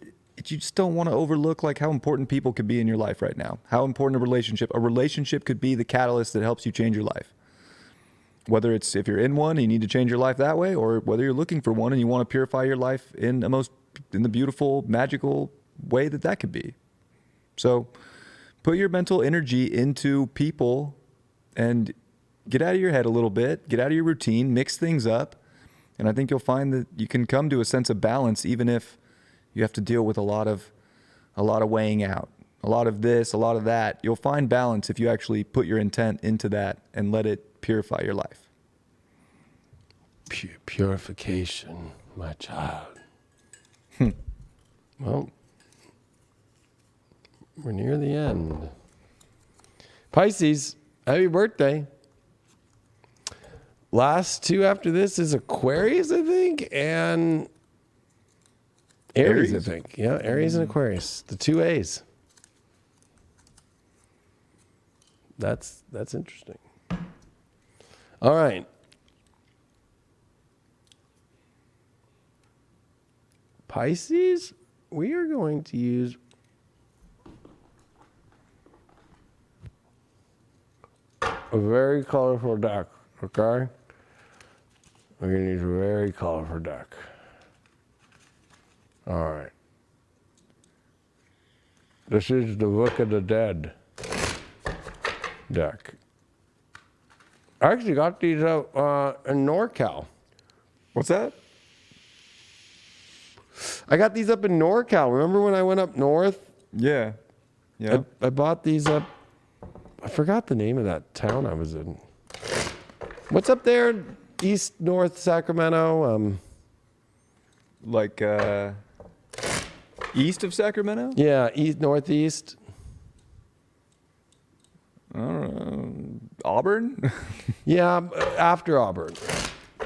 you just don't want to overlook how important people could be in your life right now. How important a relationship could be the catalyst that helps you change your life. Whether it's if you're in one and you need to change your life that way, or whether you're looking for one and you want to purify your life in the beautiful, magical way that could be. So put your mental energy into people and get out of your head a little bit, get out of your routine, mix things up. And I think you'll find that you can come to a sense of balance, even if you have to deal with a lot of weighing out, a lot of this, a lot of that. You'll find balance if you actually put your intent into that and let it purify your life. Purification, my child. Well, we're near the end. Pisces, happy birthday. Last 2 after this is Aquarius, I think, and Aries, I think. Yeah, Aries and Aquarius. The 2 A's. That's interesting. All right. Pisces, we are going to use a very colorful deck, okay? We're going to use a very colorful deck. All right. This is the Book of the Dead deck. I actually got these out in NorCal. What's that? I got these up in NorCal. Remember when I went up north? Yeah. Yeah. I bought these up. I forgot the name of that town I was in. What's up there? East, north, Sacramento? East of Sacramento? Yeah, east, northeast. Auburn? Yeah, after Auburn.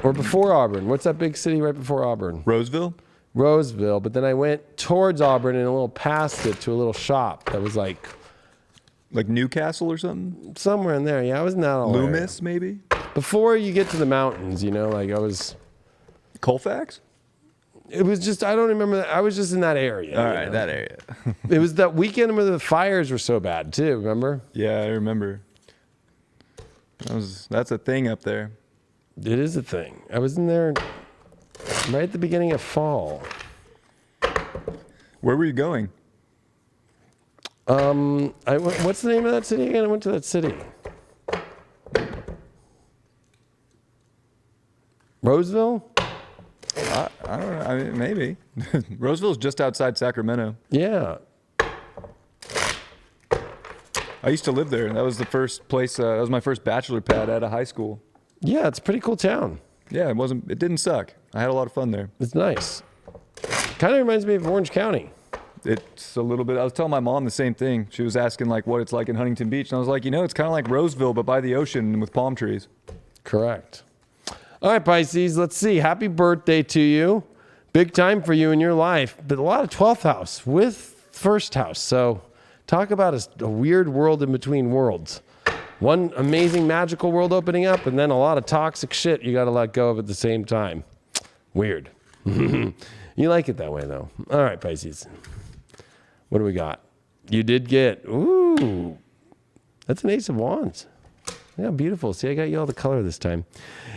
Or before Auburn. What's that big city right before Auburn? Roseville? Roseville. But then I went towards Auburn and a little past it to a little shop that was like Newcastle or something? somewhere in there. Yeah, I was in that all Loomis, maybe? before you get to the mountains, like I was. Colfax? It was just, I don't remember that. I was just in that area. All right, that area. It was that weekend where the fires were so bad too, remember? Yeah, I remember. That's a thing up there. It is a thing. I was in there right at the beginning of fall. Where were you going? What's the name of that city again? I went to that city. Roseville? I don't know. I mean, maybe. Roseville's just outside Sacramento. Yeah. I used to live there. That was the first place. That was my first bachelor pad out of high school. Yeah, it's a pretty cool town. Yeah, it didn't suck. I had a lot of fun there. It's nice. Kind of reminds me of Orange County. It's a little bit. I was telling my mom the same thing. She was asking like what it's like in Huntington Beach, and I was like, it's kind of like Roseville, but by the ocean with palm trees. Correct. All right, Pisces, let's see. Happy birthday to you. Big time for you in your life, but a lot of 12th house with first house. So talk about a weird world in between worlds. One amazing magical world opening up, and then a lot of toxic shit you got to let go of at the same time. Weird. You like it that way, though. All right, Pisces. What do we got? You did get, ooh, that's an Ace of Wands. Yeah, beautiful. See, I got you all the color this time.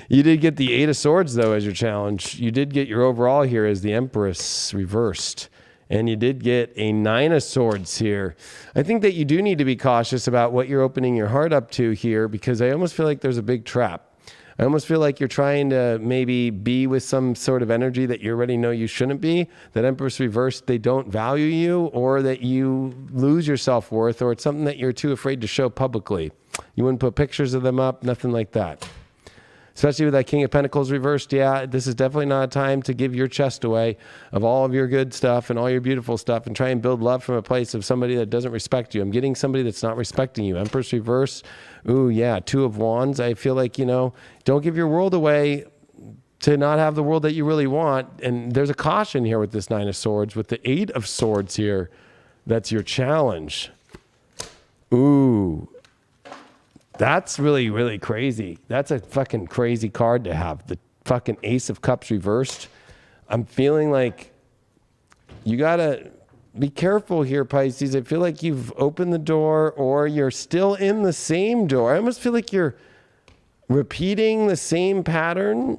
You did get the 8 of Swords, though, as your challenge. You did get your overall here as the Empress reversed. And you did get a 9 of Swords here. I think that you do need to be cautious about what you're opening your heart up to here, because I almost feel like there's a big trap. I almost feel like you're trying to maybe be with some sort of energy that you already know you shouldn't be. That Empress reversed, they don't value you, or that you lose your self-worth, or it's something that you're too afraid to show publicly. You wouldn't put pictures of them up, nothing like that. Especially with that King of Pentacles reversed, yeah, this is definitely not a time to give your chest away of all of your good stuff and all your beautiful stuff and try and build love from a place of somebody that doesn't respect you. I'm getting somebody that's not respecting you. Empress reverse, ooh, yeah, 2 of Wands. I feel like, don't give your world away to not have the world that you really want. And there's a caution here with this 9 of Swords. With the 8 of Swords here, that's your challenge. Ooh. That's really, really crazy. That's a fucking crazy card to have. The fucking Ace of Cups reversed. I'm feeling like you got to be careful here, Pisces. I feel like you've opened the door or you're still in the same door. I almost feel like you're repeating the same pattern.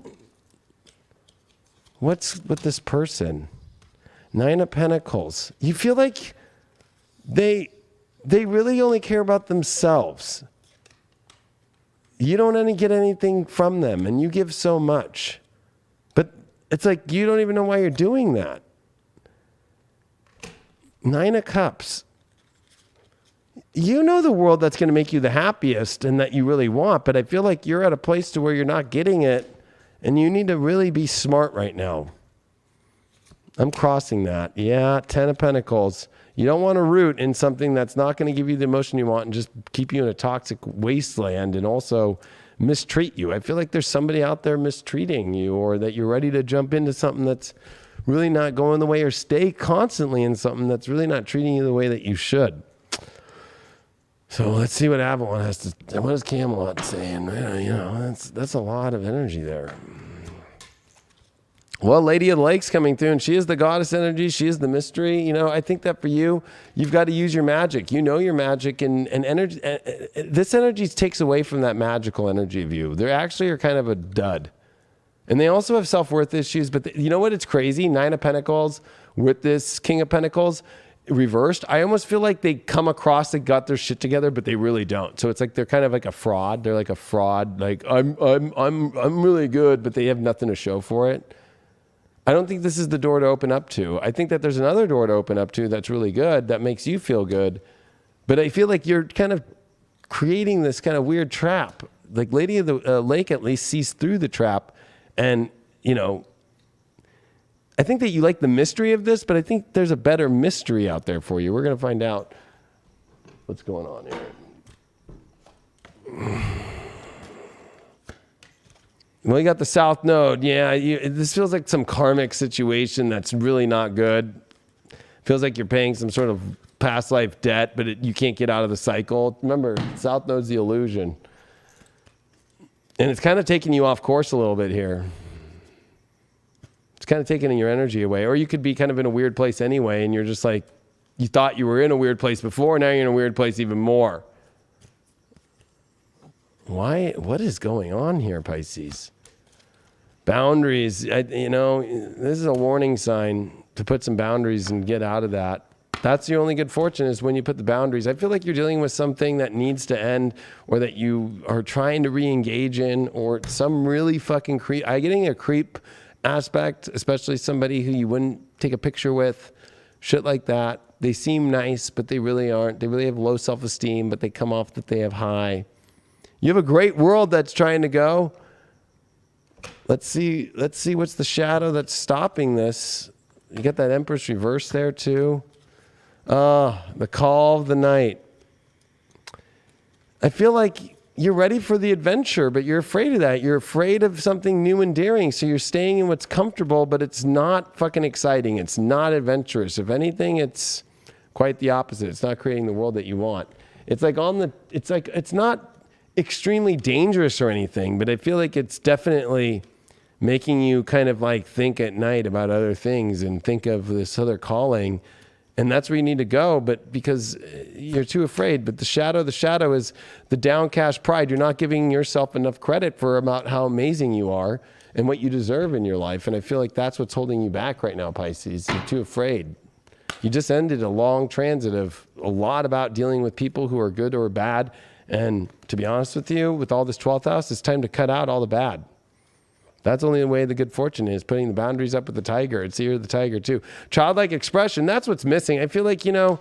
What's with this person? 9 of Pentacles. You feel like they really only care about themselves. You don't get anything from them, and you give so much. But it's like you don't even know why you're doing that. 9 of Cups. You know the world that's going to make you the happiest and that you really want, but I feel like you're at a place to where you're not getting it, and you need to really be smart right now. I'm crossing that. Yeah, 10 of Pentacles. You don't want to root in something that's not going to give you the emotion you want and just keep you in a toxic wasteland and also mistreat you. I feel like there's somebody out there mistreating you, or that you're ready to jump into something that's really not going the way, or stay constantly in something that's really not treating you the way that you should. So let's see what Avalon has to, what is Camelot saying? That's a lot of energy there. Well, Lady of the Lake's coming through, and she is the goddess energy. She is the mystery. I think that for you, you've got to use your magic. You know your magic, and energy. This energy takes away from that magical energy of you. They actually are kind of a dud. And they also have self-worth issues. But you know what? It's crazy. 9 of Pentacles with this King of Pentacles reversed. I almost feel like they come across, they got their shit together, but they really don't. So it's like they're kind of like a fraud. They're like a fraud. Like I'm really good, but they have nothing to show for it. I don't think this is the door to open up to. I think that there's another door to open up to that's really good, that makes you feel good. But I feel like you're kind of creating this kind of weird trap. Like Lady of the Lake at least sees through the trap. And, I think that you like the mystery of this, but I think there's a better mystery out there for you. We're going to find out what's going on here. Well, you got the South Node. Yeah, this feels like some karmic situation that's really not good. Feels like you're paying some sort of past life debt, but you can't get out of the cycle. Remember, South Node's the illusion. And it's kind of taking you off course a little bit here. It's kind of taking your energy away. Or you could be kind of in a weird place anyway, and you're just like, you thought you were in a weird place before, now you're in a weird place even more. Why? What is going on here, Pisces? Boundaries. This is a warning sign to put some boundaries and get out of that. That's your only good fortune, is when you put the boundaries. I feel like you're dealing with something that needs to end, or that you are trying to re-engage in, or some really fucking creep. I'm getting a creep aspect, especially somebody who you wouldn't take a picture with, shit like that. They seem nice, but they really aren't. They really have low self-esteem, but they come off that they have high. You have a great world that's trying to go. Let's see what's the shadow that's stopping this. You get that Empress reverse there too. The call of the night. I feel like you're ready for the adventure, but you're afraid of that. You're afraid of something new and daring, so you're staying in what's comfortable, but it's not fucking exciting. It's not adventurous. If anything, it's quite the opposite. It's not creating the world that you want. It's not extremely dangerous or anything, but I feel like it's definitely making you kind of like think at night about other things and think of this other calling. And that's where you need to go, but because you're too afraid. But the shadow is the downcast pride. You're not giving yourself enough credit for about how amazing you are and what you deserve in your life. And I feel like that's what's holding you back right now, Pisces. You're too afraid. You just ended a long transit of a lot about dealing with people who are good or bad. And to be honest with you, with all this 12th house, it's time to cut out all the bad. That's only the way the good fortune is, putting the boundaries up with the tiger. It's the year of the tiger too. Childlike expression, that's what's missing. I feel like, the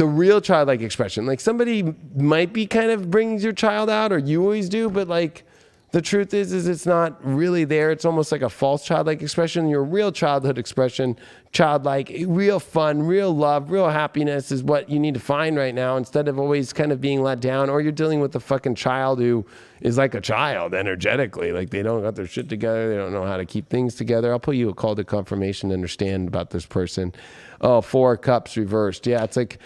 real childlike expression, like somebody might be kind of brings your child out, or you always do, but like the truth is it's not really there. It's almost like a false childlike expression. Your real childhood expression, childlike, real fun, real love, real happiness is what you need to find right now, instead of always kind of being let down, or you're dealing with a fucking child who is like a child energetically. Like they don't got their shit together. They don't know how to keep things together. I'll put you a call to confirmation to understand about this person. Oh, 4 of Cups reversed. Yeah, it's like,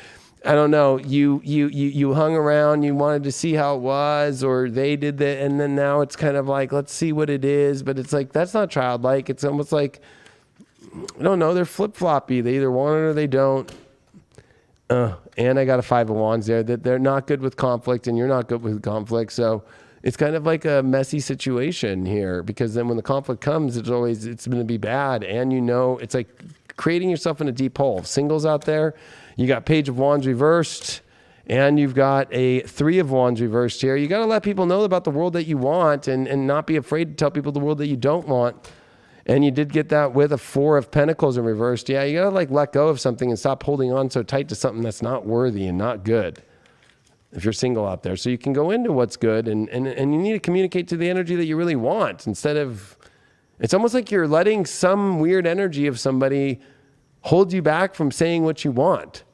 I don't know, you hung around, you wanted to see how it was, or they did that, and then now it's kind of like, let's see what it is, but it's like, that's not childlike. It's almost like, I don't know, they're flip-floppy. They either want it or they don't. And I got a 5 of Wands there, that they're not good with conflict, and you're not good with conflict, so it's kind of like a messy situation here, because then when the conflict comes, it's going to be bad, and it's like creating yourself in a deep hole. Singles out there, you got Page of Wands reversed, and you've got a 3 of Wands reversed here. You got to let people know about the world that you want, and not be afraid to tell people the world that you don't want. And you did get that with a 4 of Pentacles in reversed. Yeah, you got to let go of something and stop holding on so tight to something that's not worthy and not good, if you're single out there. So you can go into what's good, and you need to communicate to the energy that you really want, instead of, it's almost like you're letting some weird energy of somebody hold you back from saying what you want.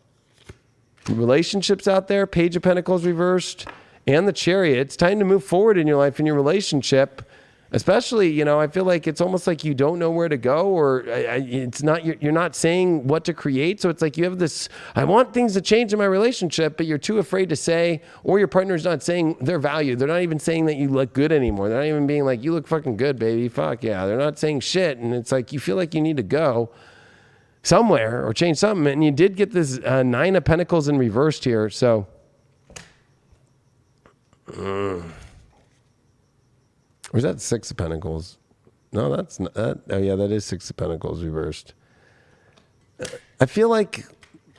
Relationships out there, Page of Pentacles reversed, and the Chariot. It's time to move forward in your life, in your relationship. Especially, I feel like it's almost like you don't know where to go, or it's not, you're not saying what to create. So it's like you have this, I want things to change in my relationship, but you're too afraid to say, or your partner's not saying their value. They're not even saying that you look good anymore. They're not even being like, you look fucking good, baby. Fuck yeah. They're not saying shit. And it's like, you feel like you need to go somewhere or change something. And you did get this 9 of Pentacles in reversed here. So, or is that 6 of Pentacles? No, that's not that. Oh yeah, that is 6 of Pentacles reversed. I feel like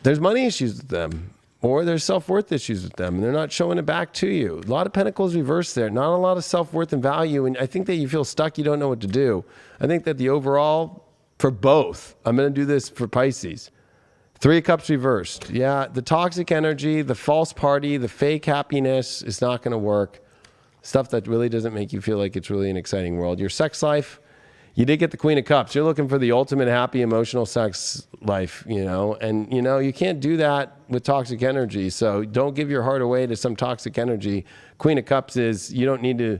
there's money issues with them, or there's self-worth issues with them, and they're not showing it back to you. A lot of Pentacles reversed there. Not a lot of self-worth and value, and I think that you feel stuck. You don't know what to do. I think that the overall, for both, I'm going to do this for Pisces. 3 of Cups reversed. Yeah, the toxic energy, the false party, the fake happiness is not going to work. Stuff that really doesn't make you feel like it's really an exciting world. Your sex life, You did get the Queen of Cups. You're looking for the ultimate happy emotional sex life, and you can't do that with toxic energy. So don't give your heart away to some toxic energy. Queen of Cups is you need to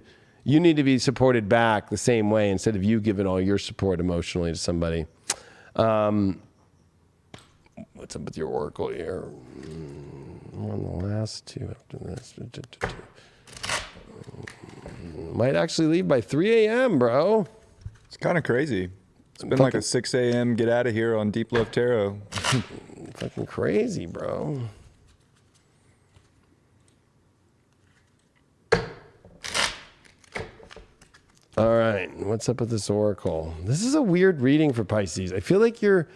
be supported back the same way instead of you giving all your support emotionally to somebody. What's up with your oracle here? On the last two after this. Might actually leave by 3 a.m., bro. It's kind of crazy. It's been like a 6 a.m. get out of here on Deep Love Tarot. Fucking crazy, bro. All right, what's up with this oracle? This is a weird reading for Pisces. I feel like you're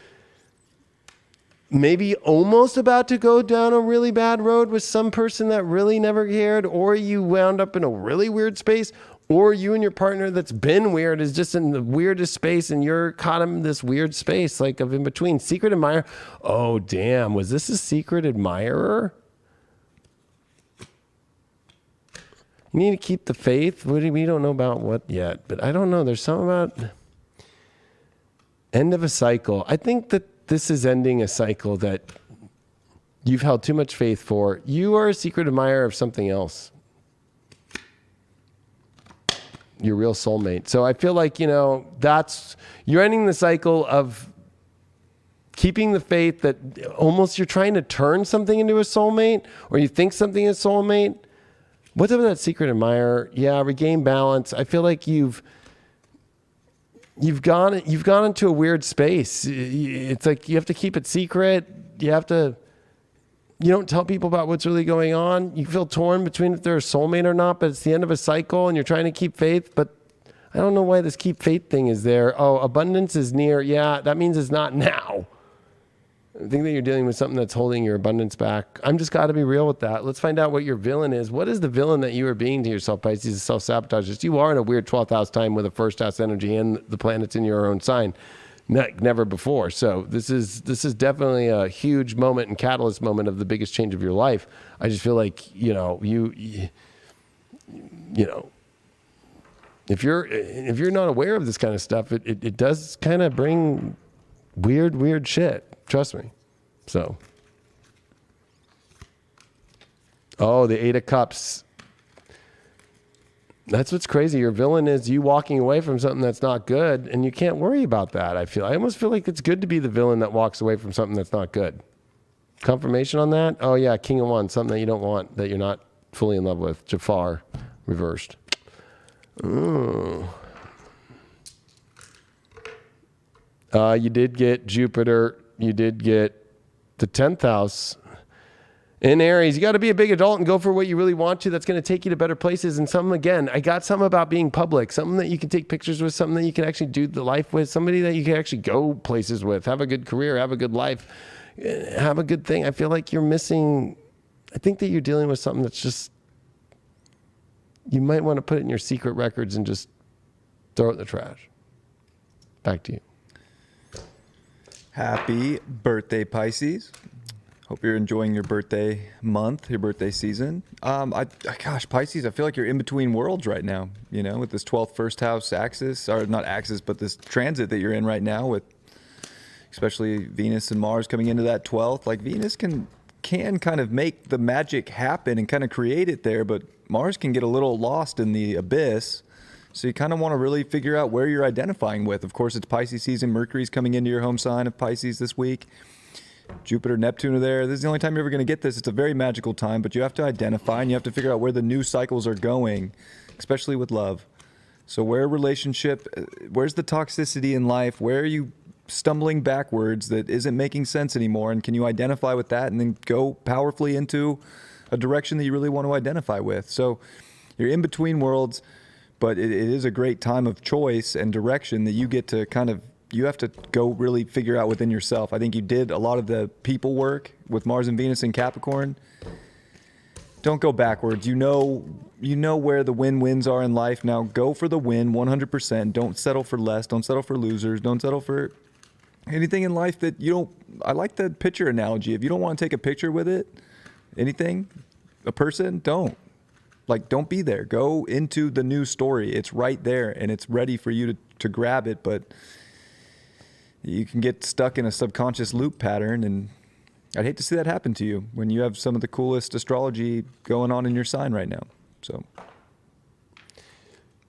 maybe almost about to go down a really bad road with some person that really never cared, or you wound up in a really weird space, or you and your partner that's been weird is just in the weirdest space and you're caught in this weird space like of in between. Secret admirer. Oh, damn. Was this a secret admirer? You need to keep the faith. We don't know about what yet, but I don't know. There's something about end of a cycle. I think that this is ending a cycle that you've held too much faith for. You are a secret admirer of something else. Your real soulmate. So I feel like, you're ending the cycle of keeping the faith that almost you're trying to turn something into a soulmate, or you think something is soulmate. What's up with that secret admirer? Yeah, regain balance. I feel like you've gone into a weird space. It's like you have to keep it secret. You don't tell people about what's really going on. You feel torn between if they're a soulmate or not, but it's the end of a cycle and you're trying to keep faith. But I don't know why this keep faith thing is there. Oh, abundance is near. Yeah, that means it's not now. I think that you're dealing with something that's holding your abundance back. I'm just got to be real with that. Let's find out what your villain is. What is the villain that you are being to yourself, Pisces? The self-sabotagers. You are in a weird 12th house time with a first house energy and the planets in your own sign. Never before. So this is definitely a huge moment and catalyst moment of the biggest change of your life. I just feel like, if you're not aware of this kind of stuff, it does kind of bring weird shit. Trust me. So. Oh, the 8 of Cups. That's what's crazy. Your villain is you walking away from something that's not good, and you can't worry about that. I almost feel like it's good to be the villain that walks away from something that's not good. Confirmation on that? Oh yeah, King of Wands, something that you don't want, that you're not fully in love with. Jafar, reversed. Ooh. You did get Jupiter. You did get the 10th house. In Aries, you got to be a big adult and go for what you really want to. That's going to take you to better places. And something, again, I got something about being public, something that you can take pictures with, something that you can actually do the life with, somebody that you can actually go places with, have a good career, have a good life, have a good thing. I feel like you're missing, I think that you're dealing with something that's just, you might want to put it in your secret records and just throw it in the trash. Back to you. Happy birthday, Pisces. Hope you're enjoying your birthday month, your birthday season. Gosh, Pisces, I feel like you're in between worlds right now, with this 12th first house axis, or not axis, but this transit that you're in right now with especially Venus and Mars coming into that 12th. Like Venus can kind of make the magic happen and kind of create it there, but Mars can get a little lost in the abyss. So you kind of want to really figure out where you're identifying with. Of course, it's Pisces season. Mercury's coming into your home sign of Pisces this week. Jupiter, Neptune are there. This is the only time you're ever going to get this. It's a very magical time, but you have to identify and you have to figure out where the new cycles are going, especially with love. So where's the toxicity in life? Where are you stumbling backwards that isn't making sense anymore? And can you identify with that and then go powerfully into a direction that you really want to identify with? So you're in between worlds, but it is a great time of choice and direction that you get to you have to go really figure out within yourself. I think you did a lot of the people work with Mars and Venus in Capricorn. Don't go backwards. You know where the win-wins are in life. Now go for the win 100%. Don't settle for less. Don't settle for losers. Don't settle for anything in life that you don't. I like the picture analogy. If you don't want to take a picture with it, anything, a person, don't. Like, don't be there. Go into the new story. It's right there, and it's ready for you to grab it, but you can get stuck in a subconscious loop pattern, and I'd hate to see that happen to you when you have some of the coolest astrology going on in your sign right now. So,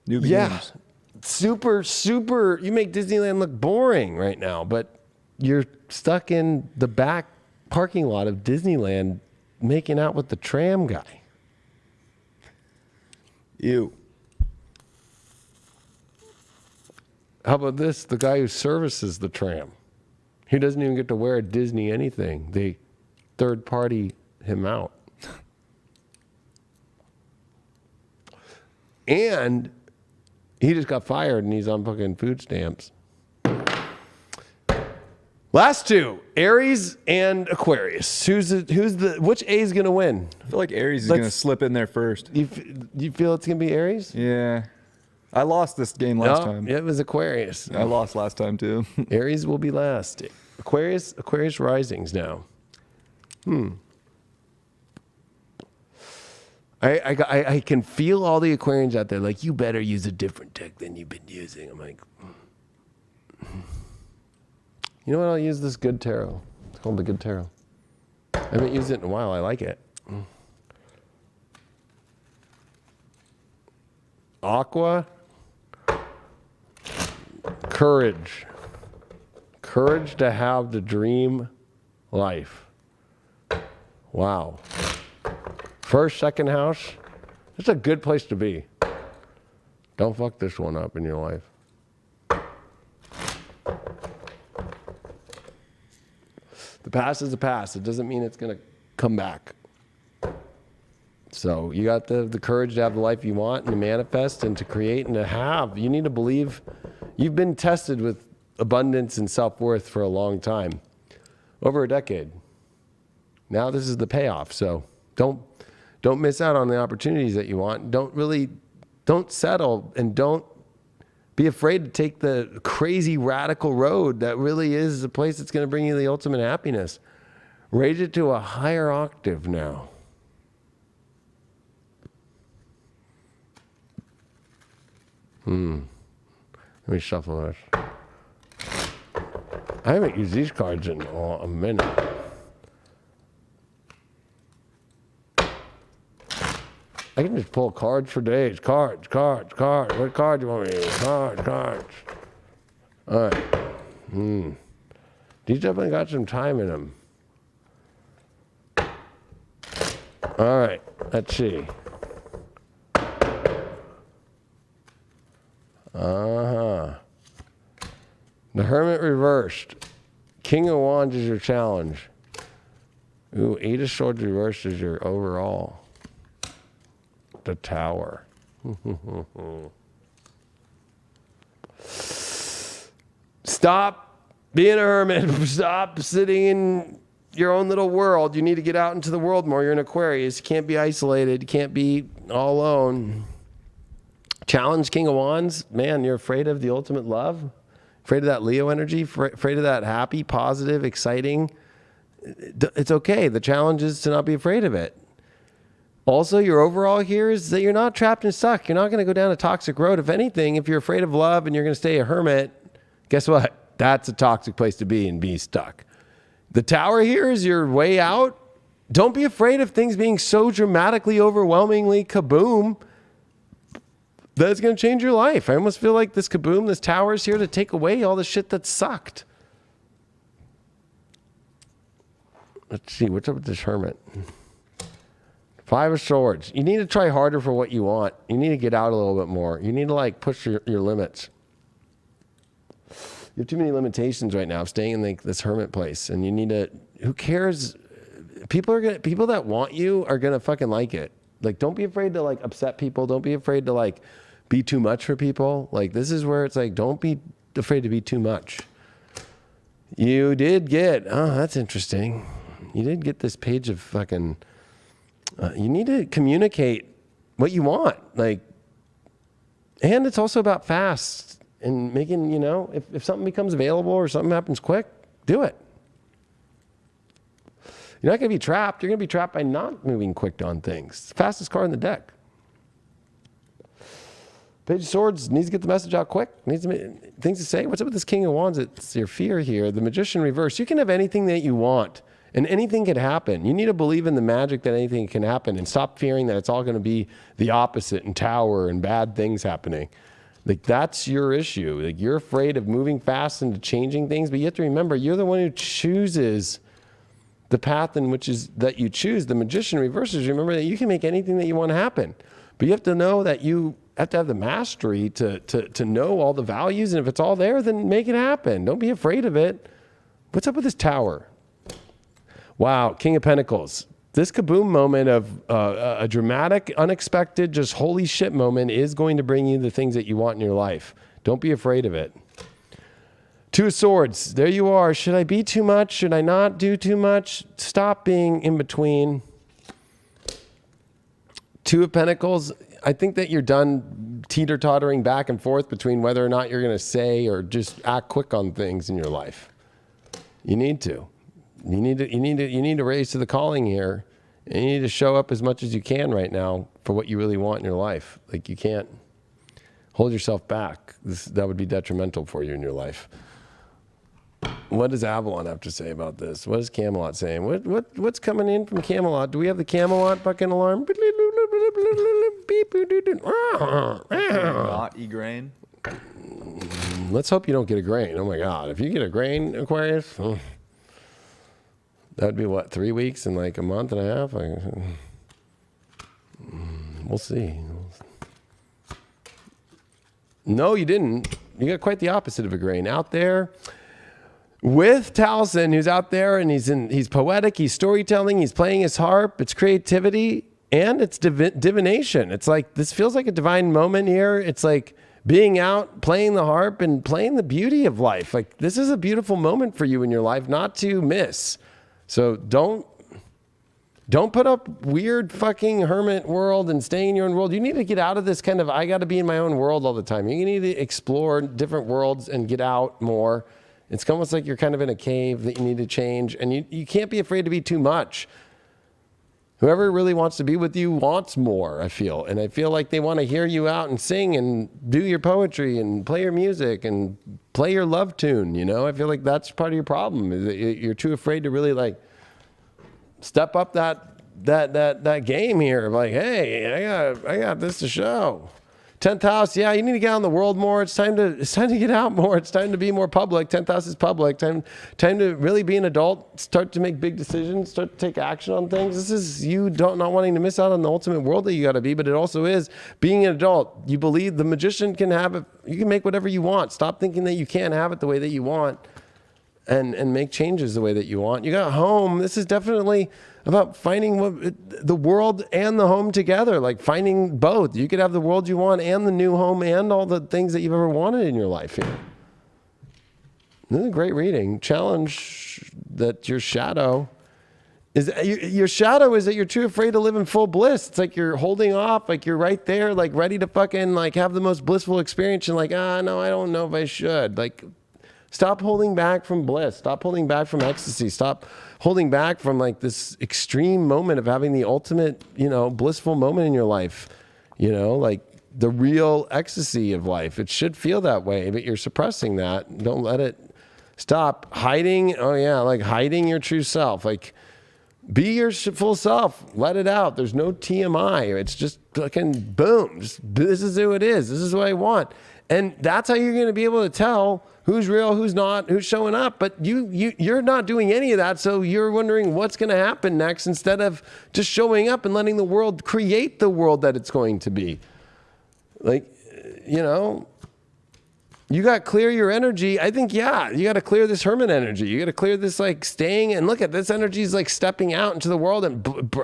new beginnings. Super. You make Disneyland look boring right now, but you're stuck in the back parking lot of Disneyland making out with the tram guy. Ew. How about this? The guy who services the tram. He doesn't even get to wear a Disney anything. They third party him out. And he just got fired and he's on fucking food stamps. Last two, Aries and Aquarius. Which A is going to win? I feel like Aries is going to slip in there first. You feel it's going to be Aries? Yeah. I lost this game last time. It was Aquarius. I lost last time too. Aries will be last. Aquarius risings now. I can feel all the Aquarians out there like, you better use a different deck than you've been using. I'm like, you know what? I'll use this good tarot. It's called the good tarot. I haven't used it in a while. I like it. Aqua. Courage. Courage to have the dream life. Wow. First, second house. It's a good place to be. Don't fuck this one up in your life. The past is the past. It doesn't mean it's going to come back. So you got the courage to have the life you want and to manifest and to create and to have. You need to believe. You've been tested with abundance and self-worth for a long time. Over a decade. Now this is the payoff. So don't miss out on the opportunities that you want. Don't settle, and don't be afraid to take the crazy radical road that really is the place that's going to bring you the ultimate happiness. Raise it to a higher octave now. Let me shuffle this. I haven't used these cards in a minute. I can just pull cards for days. Cards. What card do you want me to use? Cards. All right. These definitely got some time in them. All right. Let's see. The Hermit reversed. King of Wands is your challenge. Ooh, Eight of Swords reversed is your overall. The Tower. Stop being a hermit. Stop sitting in your own little world. You need to get out into the world more. You're an Aquarius. You can't be isolated. You can't be all alone. Challenge King of Wands. Man, you're afraid of the ultimate love? Afraid of that Leo energy? Afraid of that happy, positive, exciting? It's okay. The challenge is to not be afraid of it. Also, your overall here is that you're not trapped and stuck. You're not going to go down a toxic road. If anything, if you're afraid of love and you're going to stay a hermit, guess what? That's a toxic place to be and be stuck. The Tower here is your way out. Don't be afraid of things being so dramatically, overwhelmingly kaboom that it's going to change your life. I almost feel like this kaboom, this Tower is here to take away all the shit that sucked. Let's see, what's up with this hermit? Five of Swords. You need to try harder for what you want. You need to get out a little bit more. You need to like push your limits. You have too many limitations right now of staying in this hermit place, and you need to. Who cares? People that want you are gonna fucking like it. Like, don't be afraid to like upset people. Don't be afraid to like be too much for people. Like, this is where it's like, don't be afraid to be too much. You did get. Oh, that's interesting. You did get this page of fucking. You need to communicate what you want, like, and it's also about fast and making, if something becomes available or something happens quick, do it. You're not going to be trapped. You're going to be trapped by not moving quick on things. It's the fastest card in the deck. Page of Swords needs to get the message out quick. Needs things to say. What's up with this King of Wands? It's your fear here. The Magician reverse. You can have anything that you want, and anything can happen. You need to believe in the magic that anything can happen, and stop fearing that it's all going to be the opposite and Tower and bad things happening. Like, that's your issue. Like, you're afraid of moving fast into changing things, but you have to remember, you're the one who chooses the path in which is that you choose. The Magician reverses. Remember that you can make anything that you want to happen, but you have to know that you have to have the mastery to know all the values, and if it's all there, then make it happen. Don't be afraid of it. What's up with this Tower? Wow, King of Pentacles. This kaboom moment of a dramatic, unexpected, just holy shit moment is going to bring you the things that you want in your life. Don't be afraid of it. Two of Swords. There you are. Should I be too much? Should I not do too much? Stop being in between. Two of Pentacles. I think that you're done teeter-tottering back and forth between whether or not you're going to say or just act quick on things in your life. You need to. You need to raise to the calling here. And you need to show up as much as you can right now for what you really want in your life. Like, you can't hold yourself back. That would be detrimental for you in your life. What does Avalon have to say about this? What is Camelot saying? What's coming in from Camelot? Do we have the Camelot fucking alarm? Not e-grain. Let's hope you don't get a grain. Oh my God. If you get a grain, Aquarius, that would be what, 3 weeks and like a month and a half? We'll see. No, you didn't. You got quite the opposite of a grain. Out there with Taliesin, who's out there and he's poetic, he's storytelling, he's playing his harp, it's creativity, and it's divination. It's like, this feels like a divine moment here. It's like being out, playing the harp and playing the beauty of life. Like, this is a beautiful moment for you in your life not to miss. So don't put up weird fucking hermit world and stay in your own world. You need to get out of this kind of, I got to be in my own world all the time. You need to explore different worlds and get out more. It's almost like you're kind of in a cave that you need to change, and you can't be afraid to be too much. Whoever really wants to be with you wants more, I feel. And I feel like they want to hear you out and sing and do your poetry and play your music and play your love tune, you know? I feel like that's part of your problem, is that you're too afraid to really like step up that game here. Like, hey, I got this to show. 10th house, yeah, you need to get out in the world more. It's time to get out more. It's time to be more public. 10th house is public. Time to really be an adult. Start to make big decisions. Start to take action on things. This is you not wanting to miss out on the ultimate world that you got to be, but it also is being an adult. You believe the Magician can have it. You can make whatever you want. Stop thinking that you can't have it the way that you want, and make changes the way that you want. You got home. This is definitely about finding the world and the home together, like finding both. You could have the world you want and the new home and all the things that you've ever wanted in your life here. This is a great reading. Challenge that your shadow is that you're too afraid to live in full bliss. It's like you're holding off, like you're right there, like ready to fucking like have the most blissful experience, and like, no, I don't know if I should. Like, stop holding back from bliss. Stop holding back from ecstasy. Stop holding back from like this extreme moment of having the ultimate, blissful moment in your life. Like the real ecstasy of life. It should feel that way, but you're suppressing that. Don't let it stop hiding. Oh yeah, like hiding your true self. Like, be your full self. Let it out. There's no TMI. It's just fucking boom. This is who it is. This is what I want. And that's how you're going to be able to tell who's real, who's not, who's showing up. But you're not doing any of that, so you're wondering what's going to happen next instead of just showing up and letting the world create the world that it's going to be. Like, you got to clear your energy. I think, you got to clear this hermit energy. You got to clear this like staying, and look at this energy is like stepping out into the world and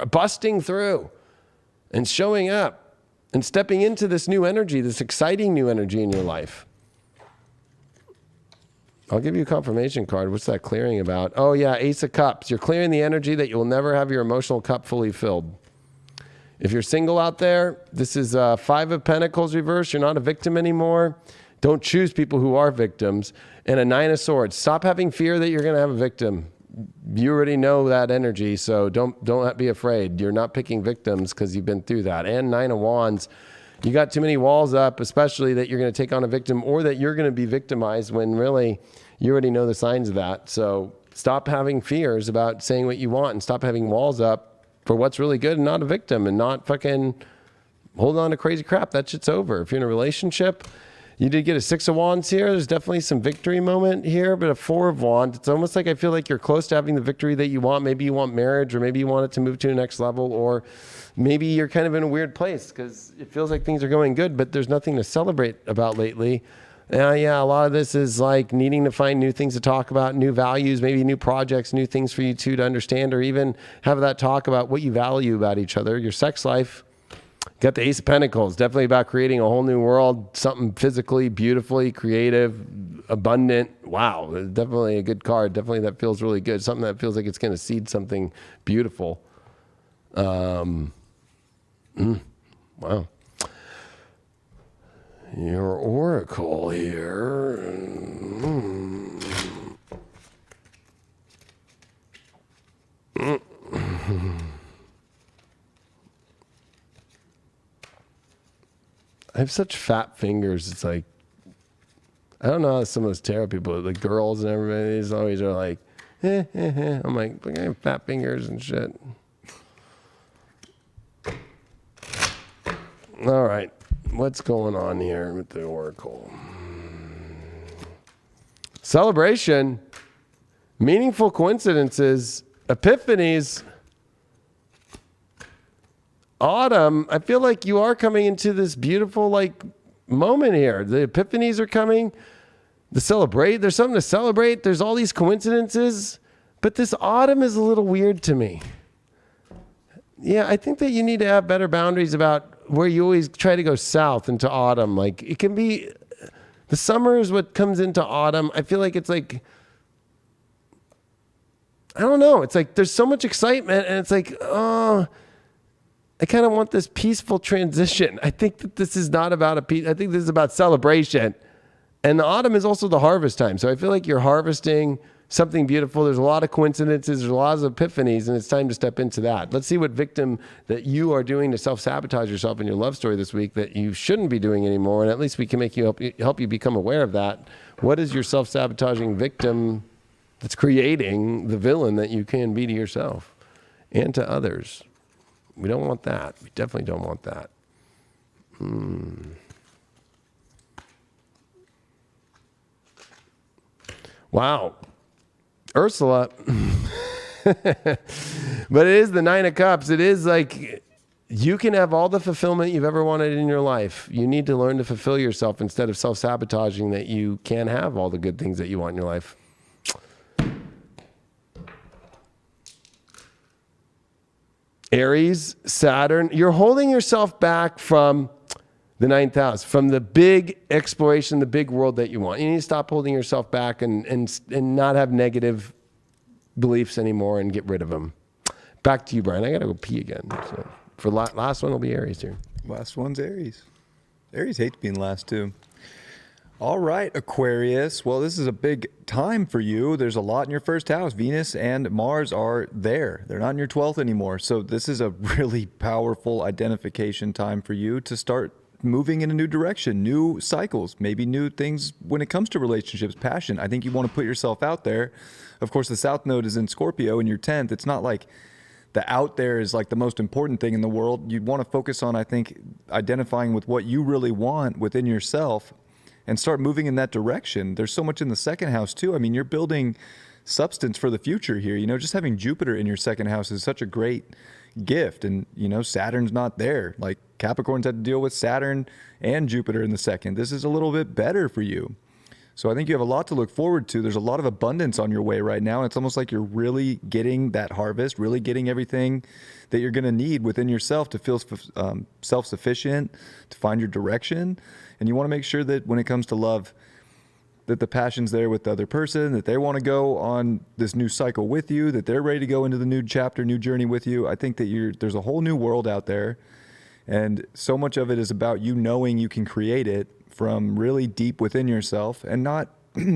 busting through and showing up. And stepping into this new energy, this exciting new energy in your life. I'll give you a confirmation card. What's that clearing about? Oh yeah, Ace of Cups. You're clearing the energy that you'll never have your emotional cup fully filled. If you're single out there, this is 5 of Pentacles reverse. You're not a victim anymore. Don't choose people who are victims. And a 9 of Swords. Stop having fear that you're going to have a victim. You already know that energy, so don't be afraid. You're not picking victims because you've been through that. And 9 of Wands. you got too many walls up, especially that you're going to take on a victim or that you're going to be victimized when really you already know the signs of that. So stop having fears about saying what you want and stop having walls up for what's really good and not a victim and not fucking hold on to crazy crap. That shit's over. If you're in a relationship, you did get a 6 of Wands here. There's definitely some victory moment here, but a 4 of Wands. It's almost like I feel like you're close to having the victory that you want. Maybe you want marriage, or maybe you want it to move to the next level, or maybe you're kind of in a weird place because it feels like things are going good, but there's nothing to celebrate about lately. Yeah, a lot of this is like needing to find new things to talk about, new values, maybe new projects, new things for you two to understand, or even have that talk about what you value about each other. Your sex life. Got the Ace of Pentacles, definitely about creating a whole new world, something physically, beautifully, creative, abundant. Wow, definitely a good card. Definitely that feels really good. Something that feels like it's going to seed something beautiful. Wow. Your oracle here. I have such fat fingers. It's like, I don't know how some of those tarot people, the girls and everybody, these always are like, I'm like, look, I have fat fingers and shit. All right. What's going on here with the oracle? Celebration, meaningful coincidences, epiphanies, autumn. I feel like you are coming into this beautiful like moment here. The epiphanies are coming. There's something to celebrate. There's all these coincidences, but this autumn is a little weird to me. Yeah, I think that you need to have better boundaries about where you always try to go south into autumn. Like it can be, the summer is what comes into autumn. I feel like it's like, I don't know. It's like there's so much excitement and it's like, oh, I kind of want this peaceful transition. I think that this is not about I think this is about celebration. And the autumn is also the harvest time. So I feel like you're harvesting something beautiful. There's a lot of coincidences. There's a lot of epiphanies, and it's time to step into that. Let's see what victim that you are doing to self-sabotage yourself in your love story this week that you shouldn't be doing anymore. And at least we can help you become aware of that. What is your self-sabotaging victim that's creating the villain that you can be to yourself and to others? We don't want that. We definitely don't want that. Wow. Ursula. But it is the 9 of Cups. It is like you can have all the fulfillment you've ever wanted in your life. You need to learn to fulfill yourself instead of self-sabotaging that you can't have all the good things that you want in your life. Aries, Saturn, you're holding yourself back from the 9th house, from the big exploration, the big world that you want. You need to stop holding yourself back and not have negative beliefs anymore and get rid of them. Back to you, Brian. I got to go pee again. So for last one will be Aries here. Last one's Aries. Aries hates being last too. All right, Aquarius. Well, this is a big time for you. There's a lot in your first house. Venus and Mars are there. They're not in your 12th anymore. So this is a really powerful identification time for you to start moving in a new direction, new cycles, maybe new things when it comes to relationships, passion. I think you want to put yourself out there. Of course, the South Node is in Scorpio in your 10th. It's not like the out there is like the most important thing in the world. You'd want to focus on, I think, identifying with what you really want within yourself and start moving in that direction. There's so much in the second house too. I mean, you're building substance for the future here. You know, just having Jupiter in your second house is such a great gift. And, you know, Saturn's not there. Like Capricorn's had to deal with Saturn and Jupiter in the second. This is a little bit better for you. So I think you have a lot to look forward to. There's a lot of abundance on your way right now. And it's almost like you're really getting that harvest, really getting everything that you're going to need within yourself to feel self-sufficient, to find your direction. And you want to make sure that when it comes to love, that the passion's there with the other person, that they want to go on this new cycle with you, that they're ready to go into the new chapter, new journey with you. I think that there's a whole new world out there. And so much of it is about you knowing you can create it from really deep within yourself and not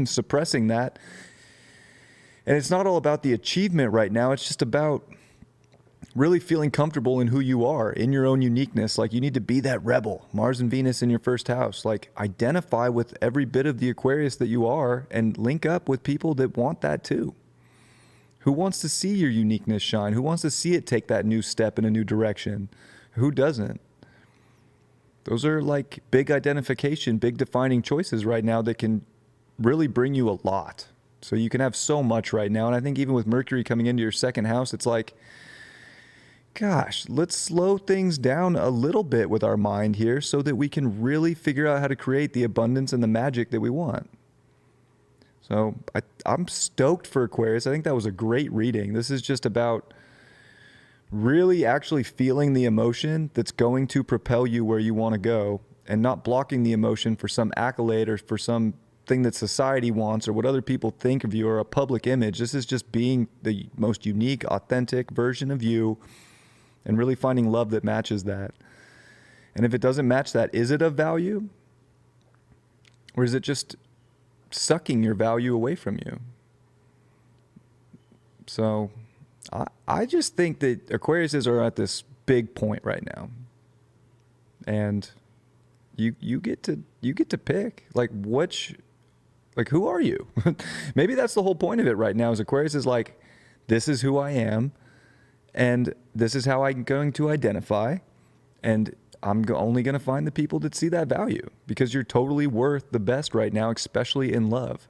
suppressing that. And it's not all about the achievement right now. It's just about really feeling comfortable in who you are, in your own uniqueness. Like, you need to be that rebel. Mars and Venus in your first house. Like, identify with every bit of the Aquarius that you are and link up with people that want that too. Who wants to see your uniqueness shine? Who wants to see it take that new step in a new direction? Who doesn't? Those are like big identification, big defining choices right now that can really bring you a lot. So you can have so much right now. And I think even with Mercury coming into your second house, it's like, gosh, let's slow things down a little bit with our mind here so that we can really figure out how to create the abundance and the magic that we want. So I'm stoked for Aquarius. I think that was a great reading. This is just about really actually feeling the emotion that's going to propel you where you want to go, and not blocking the emotion for some accolade or for some thing that society wants or what other people think of you or a public image. This is just being the most unique, authentic version of you and really finding love that matches that. And if it doesn't match that, is it of value? Or is it just sucking your value away from you? So I just think that Aquariuses are at this big point right now. And you get to pick like who are you? Maybe that's the whole point of it right now, is Aquarius is like, this is who I am, and this is how I'm going to identify, and I'm only going to find the people that see that value, because you're totally worth the best right now, especially in love.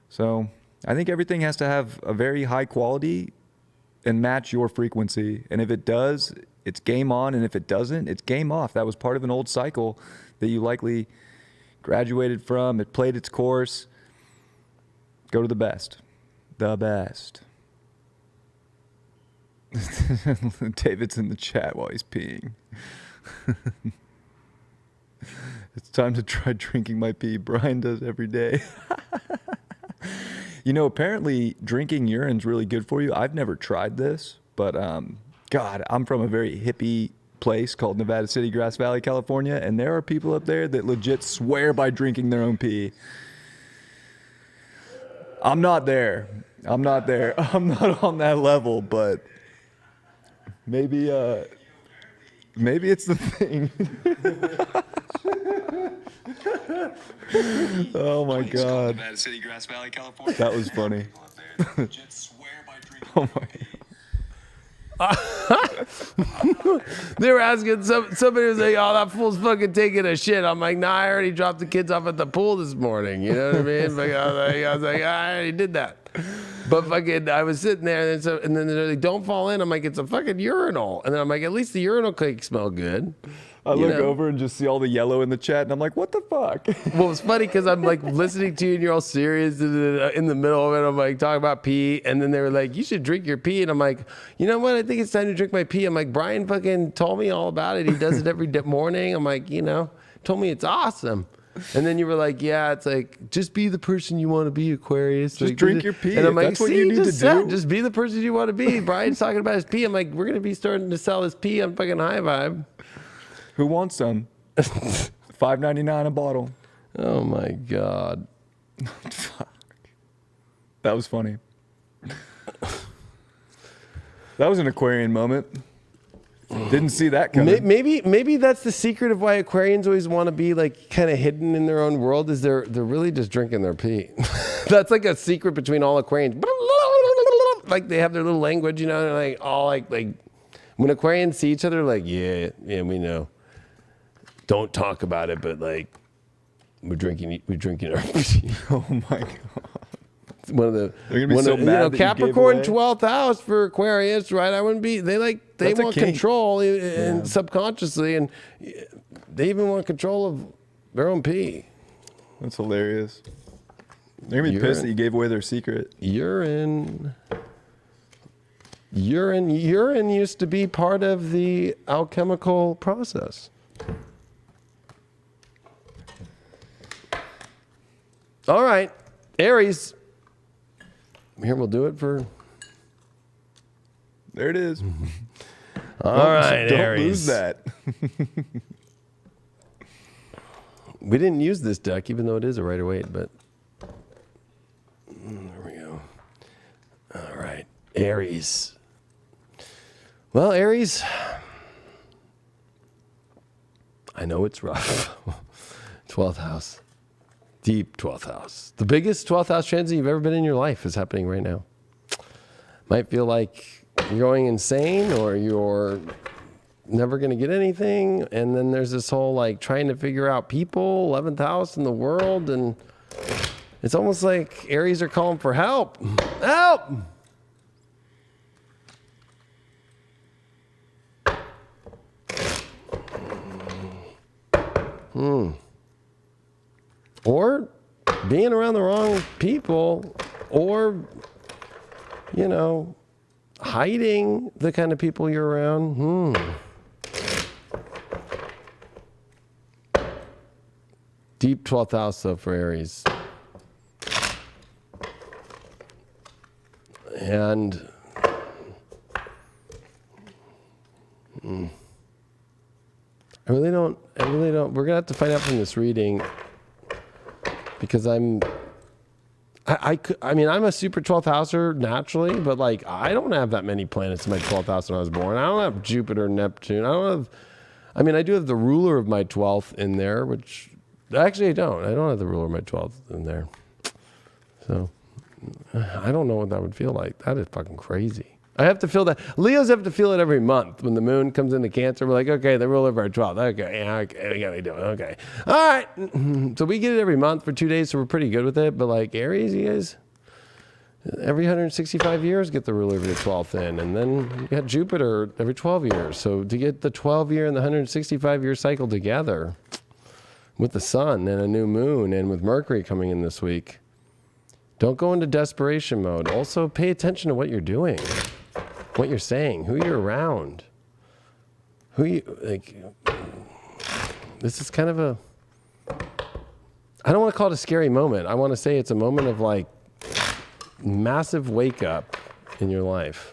So I think everything has to have a very high quality and match your frequency. And if it does, it's game on. And if it doesn't, it's game off. That was part of an old cycle that you likely graduated from. It played its course. Go to the best. The best. David's in the chat while he's peeing. It's time to try drinking my pee. Brian does every day. You know, apparently drinking urine's really good for you. I've never tried this, but God, I'm from a very hippie place called Nevada City, Grass Valley, California, and there are people up there that legit swear by drinking their own pee. I'm not there. I'm not on that level, but maybe it's the thing. Oh my God. Nevada City, Grass Valley, California. That was funny. Oh my God. They were asking, somebody was like, oh, that fool's fucking taking a shit. I'm like, nah, I already dropped the kids off at the pool this morning. You know what I mean? Like, I was like, I already did that. But fucking, I was sitting there, and then they're like, don't fall in. I'm like, it's a fucking urinal. And then I'm like, at least the urinal cake smell good. I look over and just see all the yellow in the chat, and I'm like, what the fuck? Well, it's funny because I'm like listening to you and you're all serious, and then in the middle of it, I'm like talking about pee, and then they were like, you should drink your pee, and I'm like, you know what? I think it's time to drink my pee. I'm like, Brian fucking told me all about it. He does it every morning. I'm like, told me it's awesome. And then you were like, yeah, it's like, just be the person you want to be, Aquarius. Just like, drink your pee. And I'm like, that's what you need to do. Just be the person you want to be. Brian's talking about his pee. I'm like, we're going to be starting to sell his pee on fucking High Vibe. Who wants some? $5.99 a bottle. Oh my God. Fuck. That was funny. That was an Aquarian moment. Didn't see that coming. Maybe that's the secret of why Aquarians always want to be like kind of hidden in their own world, is they're really just drinking their pee. That's like a secret between all Aquarians. Like they have their little language, they're like all like when Aquarians see each other, like, yeah, we know. Don't talk about it, but like we're drinking our pee. Oh my God. One of the, they're gonna be so mad that Capricorn you gave away. 12th house for Aquarius, right? I wouldn't be. They want control and subconsciously, and they even want control of their own pee. That's hilarious. They're gonna be pissed that you gave away their secret. Urine used to be part of the alchemical process. All right, Aries. Here, we'll do it for. There it is. All right, don't Aries. lose that. We didn't use this deck, even though it is a Rider-Waite, but there we go. All right, Aries. Well, Aries, I know it's rough. 12th house. Deep 12th house. The biggest 12th house transit you've ever been in your life is happening right now. Might feel like you're going insane or you're never going to get anything. And then there's this whole like trying to figure out people, 11th house in the world. And it's almost like Aries are calling for help. Help! Or being around the wrong people, or, you know, hiding the kind of people you're around. Deep 12th house, though, for Aries. And I really don't, we're going to have to find out from this reading, because I mean, I'm a super 12th houser naturally, but like, I don't have that many planets in my 12th house when I was born. I don't have Jupiter, Neptune. I do have the ruler of my 12th in there, which actually I don't have the ruler of my 12th in there. So I don't know what that would feel like. That is fucking crazy. I have to feel that. Leos have to feel it every month when the moon comes into Cancer. We're like, okay, the ruler of our 12th. Okay, yeah, okay, we gotta do it. Okay, all right. So we get it every month for 2 days, so we're pretty good with it. But like Aries, you guys, every 165 years get the ruler of your 12th in, and then you got Jupiter every 12 years. So to get the 12-year and the 165-year cycle together with the sun and a new moon, and with Mercury coming in this week, don't go into desperation mode. Also, pay attention to what you're doing. What you're saying, who you're around, this is kind of I don't want to call it a scary moment. I want to say it's a moment of like massive wake up in your life.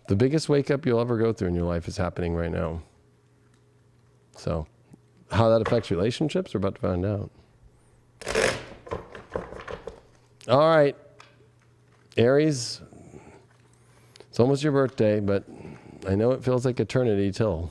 The biggest wake up you'll ever go through in your life is happening right now. So how that affects relationships, we're about to find out. All right, Aries. It's almost your birthday, but I know it feels like eternity till.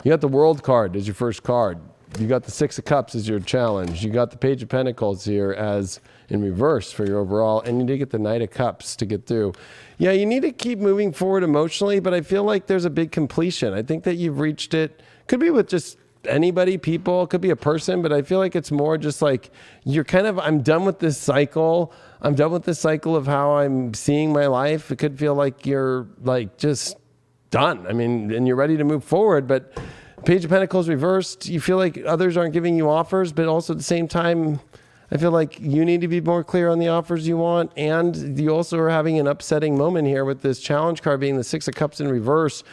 You got the World card as your first card. You got the Six of Cups as your challenge. You got the Page of Pentacles here as in reverse for your overall. And you did get the Knight of Cups to get through. Yeah, you need to keep moving forward emotionally, but I feel like there's a big completion. I think that you've reached it. Could be with just anybody, people, could be a person, but I feel like it's more just like you're kind of, I'm done with this cycle. I'm done with this cycle of how I'm seeing my life. It could feel like you're like just done. I mean, and you're ready to move forward, but Page of Pentacles reversed. You feel like others aren't giving you offers, but also at the same time, I feel like you need to be more clear on the offers you want. And you also are having an upsetting moment here with this challenge card being the Six of Cups in reverse.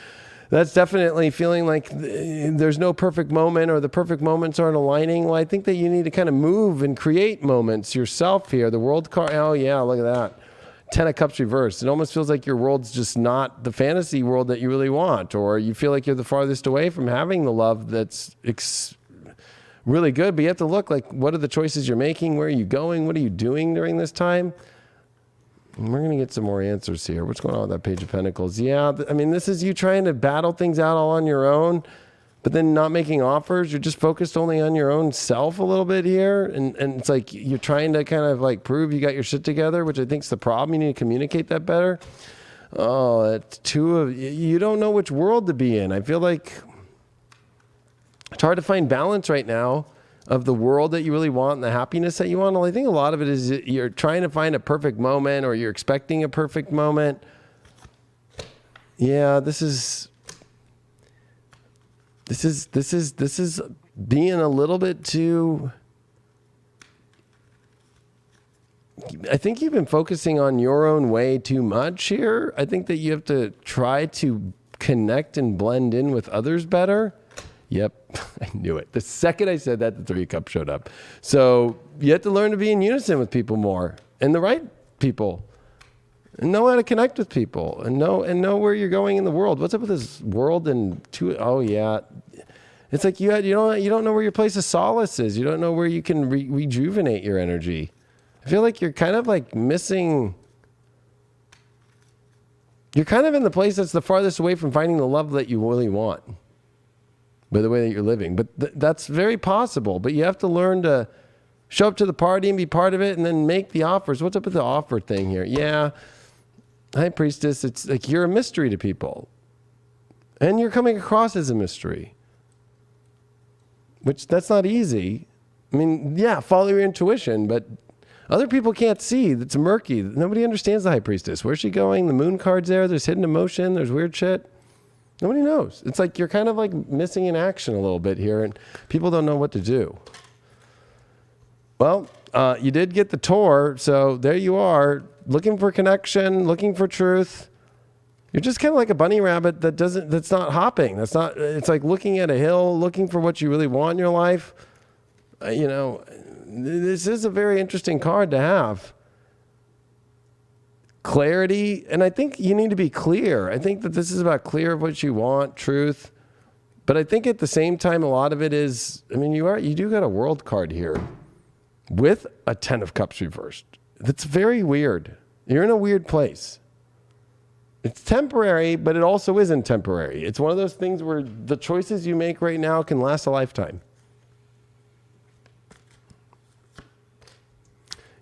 That's definitely feeling like there's no perfect moment, or the perfect moments aren't aligning. Well, I think that you need to kind of move and create moments yourself here. The World card, oh yeah, look at that. 10 of Cups reversed. It almost feels like your world's just not the fantasy world that you really want, or you feel like you're the farthest away from having the love that's really good. But you have to look like, what are the choices you're making? Where are you going? What are you doing during this time? And we're going to get some more answers here. What's going on with that Page of Pentacles? Yeah, I mean, this is you trying to battle things out all on your own, but then not making offers. You're just focused only on your own self a little bit here. And it's like you're trying to kind of like prove you got your shit together, which I think is the problem. You need to communicate that better. Oh, that's you don't know which world to be in. I feel like it's hard to find balance right now of the world that you really want and the happiness that you want. Well, I think a lot of it is you're trying to find a perfect moment, or you're expecting a perfect moment. Yeah, this is being a little bit too. I think you've been focusing on your own way too much here. I think that you have to try to connect and blend in with others better. Yep, I knew it. The second I said that, the Three of Cups showed up. So you have to learn to be in unison with people more, and the right people, and know how to connect with people, and know where you're going in the world. What's up with this world oh yeah, it's like you don't know where your place of solace is. You don't know where you can rejuvenate your energy. I feel like you're kind of like missing You're kind of in the place that's the farthest away from finding the love that you really want by the way that you're living. But that's very possible. But you have to learn to show up to the party and be part of it and then make the offers. What's up with the offer thing here? Yeah, High Priestess, it's like you're a mystery to people. And you're coming across as a mystery. Which, that's not easy. I mean, yeah, follow your intuition, but other people can't see. It's murky. Nobody understands the High Priestess. Where's she going? The moon card's there. There's hidden emotion. There's weird shit. Nobody knows. It's like you're kind of like missing in action a little bit here, and people don't know what to do. Well, you did get the tour, so there you are, looking for connection, looking for truth. You're just kind of like a bunny rabbit that's not hopping. It's like looking at a hill, looking for what you really want in your life. This is a very interesting card to have. Clarity, and I think you need to be clear. I think that this is about clear of what you want, truth. But I think at the same time, a lot of it is, you do got a world card here with a 10 of Cups reversed. That's very weird. You're in a weird place. It's temporary, but it also isn't temporary. It's one of those things where the choices you make right now can last a lifetime.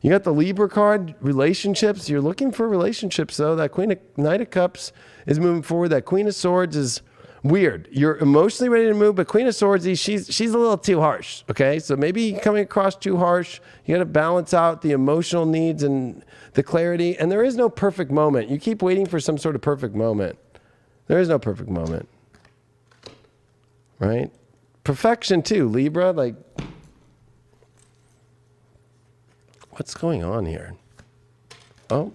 You got the Libra card, relationships. You're looking for relationships, though. That Knight of Cups is moving forward. That Queen of Swords is weird. You're emotionally ready to move, but Queen of Swords, she's a little too harsh, okay? So maybe you're coming across too harsh. You got to balance out the emotional needs and the clarity. And there is no perfect moment. You keep waiting for some sort of perfect moment. There is no perfect moment, right? Perfection, too, Libra, like... What's going on here? Oh.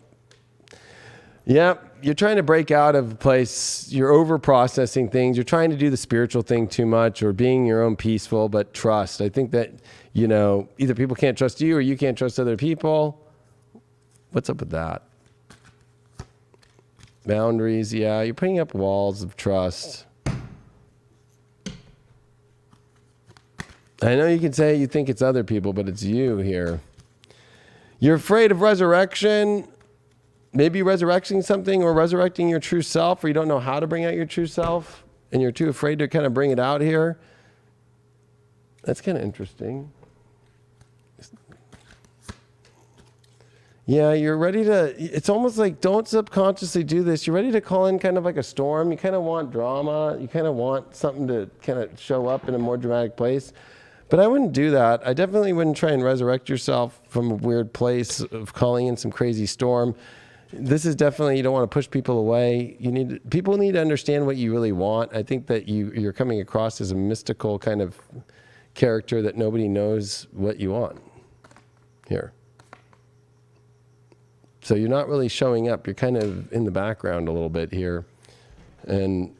Yeah, you're trying to break out of a place. You're over-processing things. You're trying to do the spiritual thing too much or being your own peaceful, but trust. I think that, either people can't trust you or you can't trust other people. What's up with that? Boundaries, yeah. You're putting up walls of trust. I know you can say you think it's other people, but it's you here. You're afraid of resurrection, maybe resurrecting something or resurrecting your true self, or you don't know how to bring out your true self, and you're too afraid to kind of bring it out here. That's kind of interesting. Yeah, you're ready to, it's almost like don't subconsciously do this. You're ready to call in kind of like a storm. You kind of want drama. You kind of want something to kind of show up in a more dramatic place. But I wouldn't do that. I definitely wouldn't try and resurrect yourself from a weird place of calling in some crazy storm. This is definitely, you don't want to push people away. People need to understand what you really want. I think that you're coming across as a mystical kind of character that nobody knows what you want here. So you're not really showing up. You're kind of in the background a little bit here. And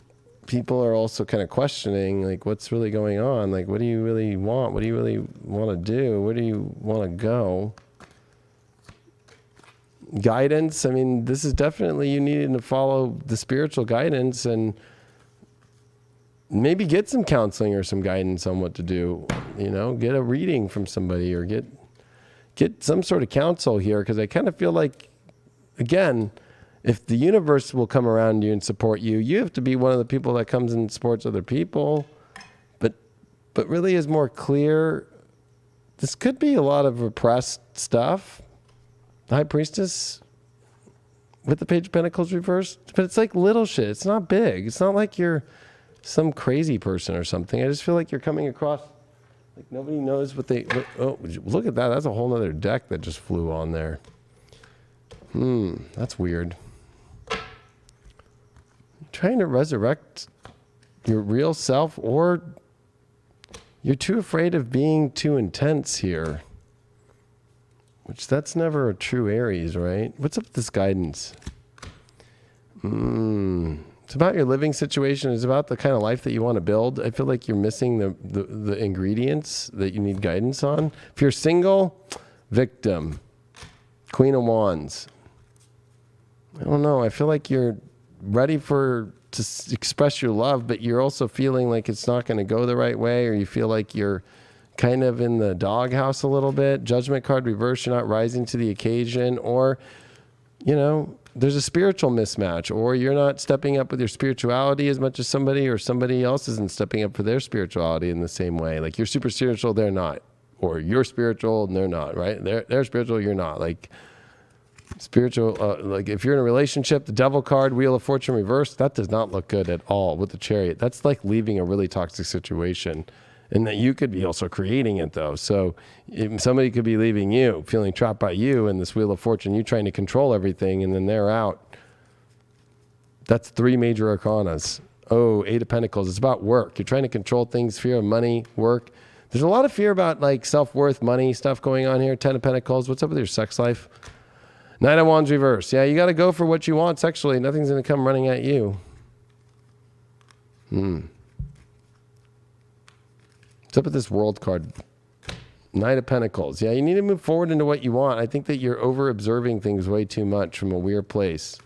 people are also kind of questioning, like, what's really going on? Like, what do you really want? What do you really want to do? Where do you want to go? Guidance. This is definitely you needing to follow the spiritual guidance and maybe get some counseling or some guidance on what to do. Get a reading from somebody or get some sort of counsel here, because I kind of feel like, again, if the universe will come around you and support you, you have to be one of the people that comes and supports other people. But really is more clear. This could be a lot of repressed stuff. The High Priestess with the Page of Pentacles reversed. But it's like little shit. It's not big. It's not like you're some crazy person or something. I just feel like you're coming across like nobody knows what they... Oh, look at that. That's a whole other deck that just flew on there. That's weird. Trying to resurrect your real self, or you're too afraid of being too intense here, which that's never a true Aries, right? What's up with this guidance? It's about your living situation. It's about the kind of life that you want to build. I feel like you're missing the ingredients that you need guidance on. If you're single, victim, Queen of Wands. I don't know. I feel like you're ready to express your love, but you're also feeling like it's not going to go the right way, or you feel like you're kind of in the doghouse a little bit. Judgment card reverse, you're not rising to the occasion, or there's a spiritual mismatch, or you're not stepping up with your spirituality as much as somebody, or somebody else isn't stepping up for their spirituality in the same way. Like, you're super spiritual, they're not. Or you're spiritual and they're not, right? They're spiritual, you're not. Like, spiritual, like if you're in a relationship, the Devil card, Wheel of Fortune reversed, that does not look good at all with the Chariot. That's like leaving a really toxic situation. And that you could be also creating it, though. So somebody could be leaving you, feeling trapped by you in this Wheel of Fortune, you trying to control everything, and then they're out. That's 3 major arcanas. Oh, 8 of Pentacles. It's about work. You're trying to control things, fear of money, work. There's a lot of fear about like self-worth, money stuff going on here. 10 of Pentacles. What's up with your sex life? Knight of Wands reverse. Yeah, you got to go for what you want sexually. Nothing's going to come running at you. What's up with this World card? Knight of Pentacles. Yeah, you need to move forward into what you want. I think that you're over-observing things way too much from a weird place.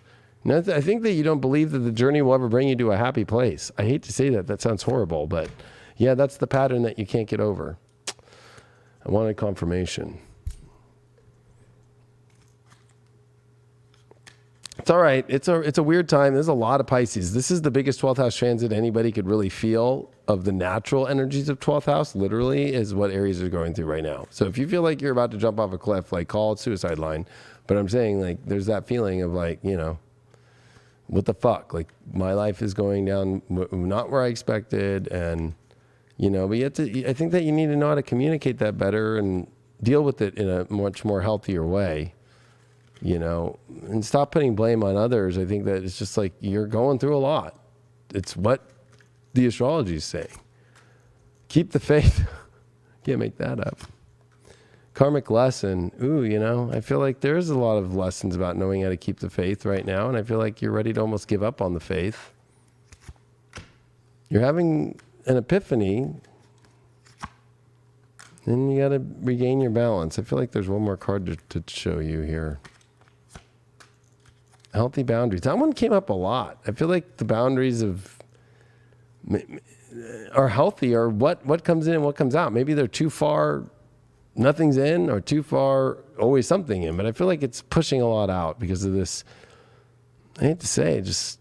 I think that you don't believe that the journey will ever bring you to a happy place. I hate to say that. That sounds horrible, but yeah, that's the pattern that you can't get over. I wanted confirmation. It's all right. It's a weird time. There's a lot of Pisces. This is the biggest 12th house transit anybody could really feel of the natural energies of 12th house, literally, is what Aries is going through right now. So if you feel like you're about to jump off a cliff, like, call it suicide line. But I'm saying, like, there's that feeling of like, what the fuck? Like, my life is going down not where I expected. And, but I think that you need to know how to communicate that better and deal with it in a much more healthier way. And stop putting blame on others. I think that it's just like you're going through a lot. It's what the astrology is saying. Keep the faith. Can't make that up. Karmic lesson. Ooh, I feel like there's a lot of lessons about knowing how to keep the faith right now. And I feel like you're ready to almost give up on the faith. You're having an epiphany. Then you got to regain your balance. I feel like there's one more card to show you here. Healthy boundaries. That one came up a lot. I feel like the boundaries are healthy, or what comes in and what comes out. Maybe they're too far, nothing's in, or too far, always something in. But I feel like it's pushing a lot out because of this. I hate to say, just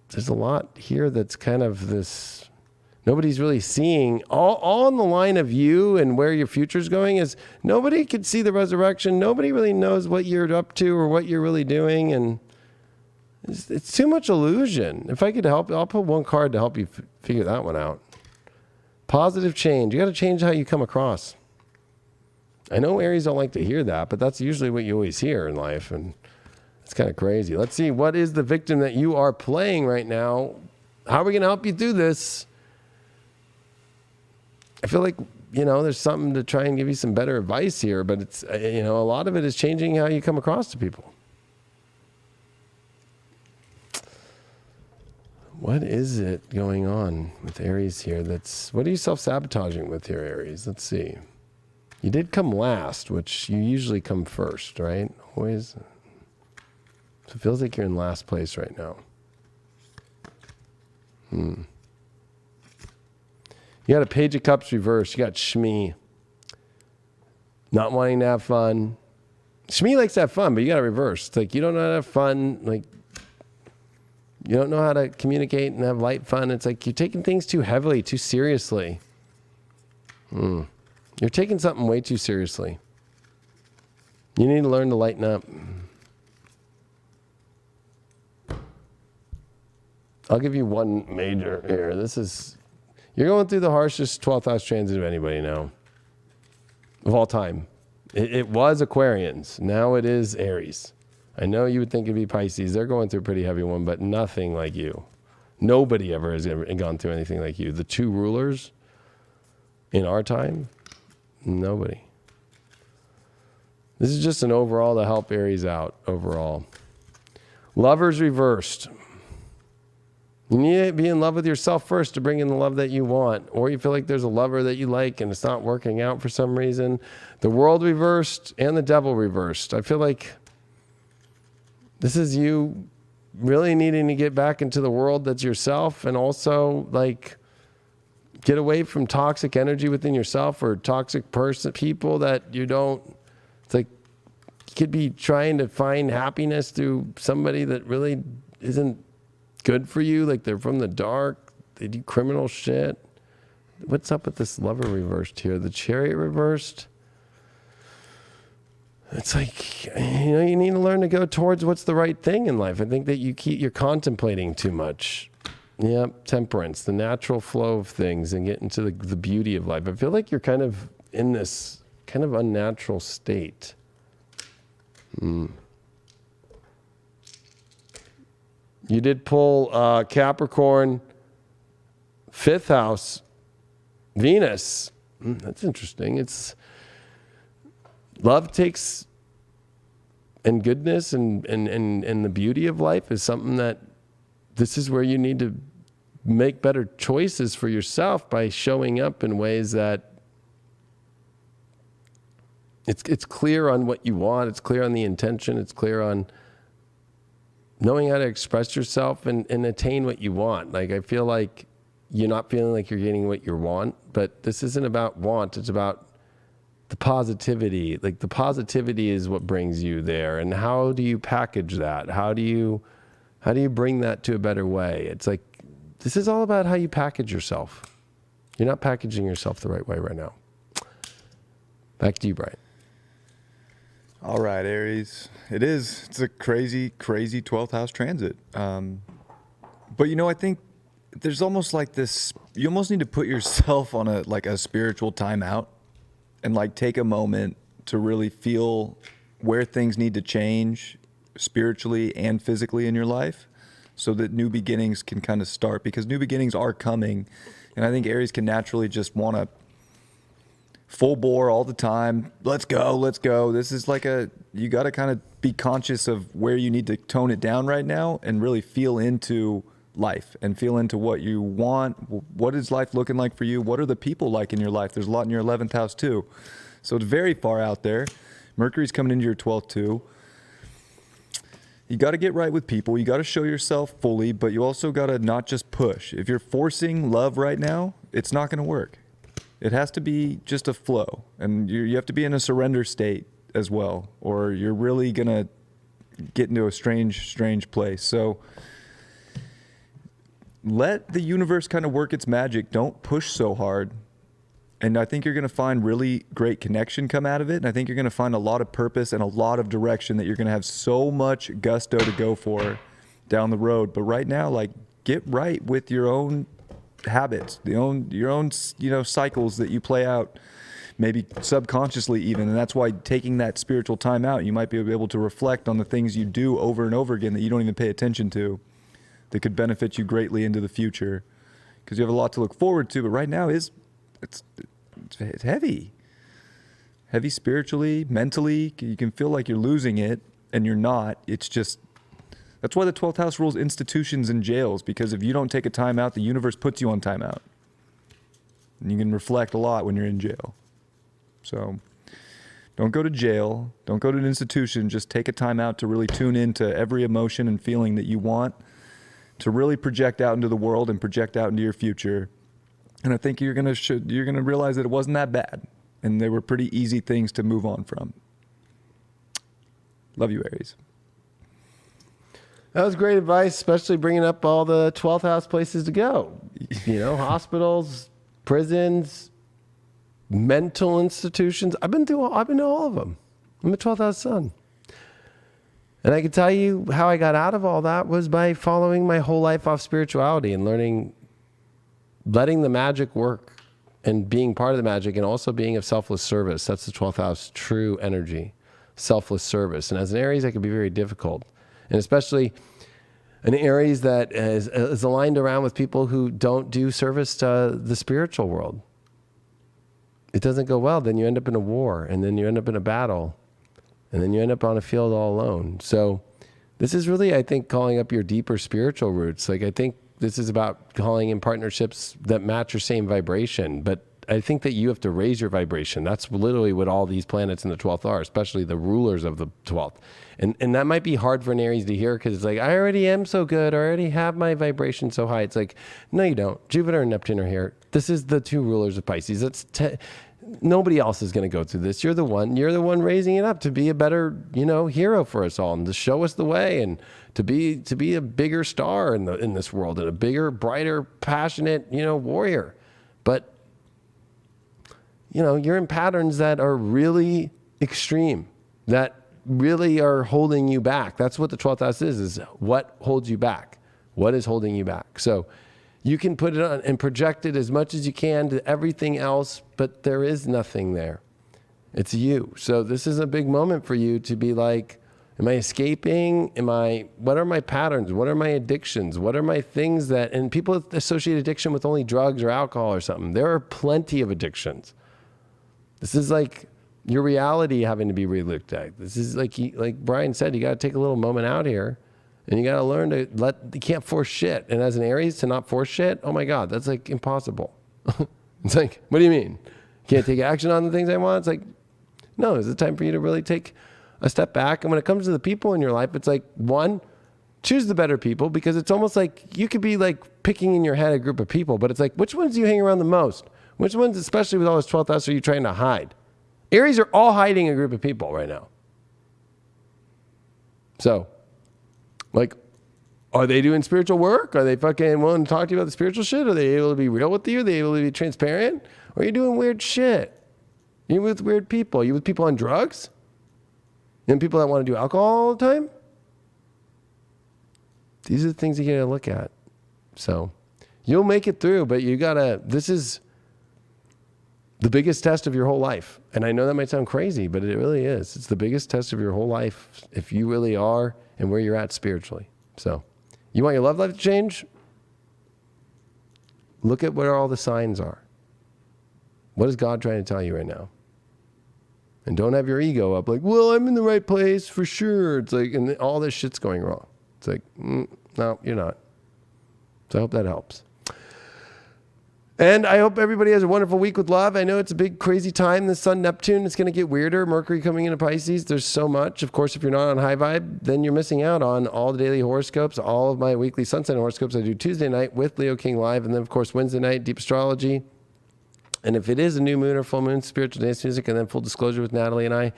there's a lot here that's kind of this. Nobody's really seeing all on the line of you and where your future's going is nobody could see the resurrection. Nobody really knows what you're up to or what you're really doing, and it's too much illusion. If I could help, I'll put one card to help you figure that one out. Positive change. You got to change how you come across. I know Aries don't like to hear that, but that's usually what you always hear in life, and it's kind of crazy. Let's see. What is the victim that you are playing right now? How are we going to help you through this? I feel like, there's something to try and give you some better advice here, but it's, a lot of it is changing how you come across to people. What is it going on with Aries here? What are you self-sabotaging with here, Aries? Let's see. You did come last, which you usually come first, right? Always. So it feels like you're in last place right now. You got a Page of Cups reversed. You got Shmi. Not wanting to have fun. Shmi likes to have fun, but you got to reverse. It's like you don't know how to have fun. Like, you don't know how to communicate and have light fun. It's like you're taking things too heavily, too seriously. You're taking something way too seriously. You need to learn to lighten up. I'll give you one major here. You're going through the harshest 12th house transit of anybody now. Of all time. It was Aquarians. Now it is Aries. I know you would think it'd be Pisces. They're going through a pretty heavy one, but nothing like you. Nobody ever has gone through anything like you. The 2 rulers in our time, nobody. This is just an overall to help Aries out overall. Lovers reversed. You need to be in love with yourself first to bring in the love that you want. Or you feel like there's a lover that you like and it's not working out for some reason. The World reversed and the Devil reversed. I feel like this is you really needing to get back into the world that's yourself, and also like get away from toxic energy within yourself or toxic people that you don't. It's like you could be trying to find happiness through somebody that really isn't good for you. Like they're from the dark. They do criminal shit. What's up with this Lover reversed here? The Chariot reversed. It's like, you need to learn to go towards what's the right thing in life. I think that you're contemplating too much. Yep, temperance, the natural flow of things, and get into the beauty of life. I feel like you're kind of in this kind of unnatural state. You did pull Capricorn, 5th house, Venus. That's interesting. It's love takes, and goodness and the beauty of life is something that this is where you need to make better choices for yourself by showing up in ways that it's clear on what you want. It's clear on the intention. It's clear on knowing how to express yourself and attain what you want. Like, I feel like you're not feeling like you're getting what you want, but this isn't about want. It's about the positivity. Like, the positivity is what brings you there. And how do you package that? How do you bring that to a better way? It's like, this is all about how you package yourself. You're not packaging yourself the right way right now. Back to you, Brian. All right, Aries. It's a crazy, crazy 12th house transit. But I think there's almost like this, you almost need to put yourself on a spiritual timeout and like take a moment to really feel where things need to change spiritually and physically in your life so that new beginnings can kind of start, because new beginnings are coming. And I think Aries can naturally just want to full bore all the time. Let's go. This is like you got to kind of be conscious of where you need to tone it down right now and really feel into life and feel into what you want. What is life looking like for you? What are the people like in your life? There's a lot in your 11th house too. So it's very far out there. Mercury's coming into your 12th too. You got to get right with people. You got to show yourself fully, but you also got to not just push. If you're forcing love right now, it's not going to work. It has to be just a flow, and you have to be in a surrender state as well, or you're really going to get into a strange place. So let the universe kind of work its magic. Don't push so hard. And I think you're going to find really great connection come out of it. And I think you're going to find a lot of purpose and a lot of direction that you're going to have so much gusto to go for down the road. But right now, like, get right with your own habits, your own cycles that you play out, maybe subconsciously even. And that's why taking that spiritual time out, you might be able to reflect on the things you do over and over again that you don't even pay attention to, that could benefit you greatly into the future, because you have a lot to look forward to. But right now it's heavy spiritually, mentally. You can feel like you're losing it, and you're not. It's just, that's why the 12th house rules institutions and jails, because if you don't take a time out, the universe puts you on timeout. And you can reflect a lot when you're in jail. So don't go to jail. Don't go to an institution. Just take a time out to really tune into every emotion and feeling that you want to really project out into the world and project out into your future. And I think you're gonna realize that it wasn't that bad, and they were pretty easy things to move on from. Love you, Aries. That was great advice, especially bringing up all the 12th house places to go. Hospitals, prisons, mental institutions. I've been to all of them. I'm a 12th house sun. And I can tell you how I got out of all that was by following my whole life off spirituality and letting the magic work and being part of the magic, and also being of selfless service. That's the 12th house true energy, selfless service. And as an Aries, that can be very difficult. And especially an Aries that is aligned around with people who don't do service to the spiritual world. It doesn't go well. Then you end up in a war, and then you end up in a battle, and then you end up on a field all alone. So this is really, I think, calling up your deeper spiritual roots. Like, I think this is about calling in partnerships that match your same vibration. But I think that you have to raise your vibration. That's literally what all these planets in the 12th are, especially the rulers of the 12th. And that might be hard for an Aries to hear, because it's like, I already am so good. I already have my vibration so high. It's like, no, you don't. Jupiter and Neptune are here. This is the two rulers of Pisces. nobody else is going to go through this. You're the one raising it up to be a better, hero for us all and to show us the way and to be a bigger star in this world and a bigger, brighter, passionate, warrior. But, you're in patterns that are really extreme, that really are holding you back. That's what the 12th house is what holds you back. What is holding you back? So you can put it on and project it as much as you can to everything else, but there is nothing there. It's you. So this is a big moment for you to be like, am I escaping? What are my patterns? What are my addictions? What are my things and people associate addiction with only drugs or alcohol or something. There are plenty of addictions. This is like your reality having to be relooked at. This is like Brian said, you got to take a little moment out here and you got to learn to you can't force shit. And as an Aries to not force shit, oh my God, that's like impossible. It's like, what do you mean? Can't take action on the things I want? It's like, no, it's the time for you to really take a step back. And when it comes to the people in your life, it's like, one, choose the better people, because it's almost like you could be like picking in your head a group of people, but it's like, which ones do you hang around the most? Which ones, especially with all this 12th house, are you trying to hide? Aries are all hiding a group of people right now. So, like, are they doing spiritual work? Are they fucking willing to talk to you about the spiritual shit? Are they able to be real with you? Are they able to be transparent? Or are you doing weird shit? Are you with weird people? Are you with people on drugs? And people that want to do alcohol all the time? These are the things you gotta look at. So, you'll make it through, but this is the biggest test of your whole life. And I know that might sound crazy, but it really is. It's the biggest test of your whole life if you really are and where you're at spiritually. So, you want your love life to change? Look at where all the signs are. What is God trying to tell you right now? And don't have your ego up like, well, I'm in the right place for sure. It's like, and all this shit's going wrong. It's like, no, you're not. So I hope that helps. And I hope everybody has a wonderful week with love. I know it's a big, crazy time. The Sun, Neptune, it's going to get weirder. Mercury coming into Pisces. There's so much. Of course, if you're not on High Vibe, then you're missing out on all the daily horoscopes, all of my weekly sun sign horoscopes I do Tuesday night with Leo King Live. And then, of course, Wednesday night, Deep Astrology. And if it is a new moon or full moon, spiritual dance music, and then full disclosure with Natalie and I.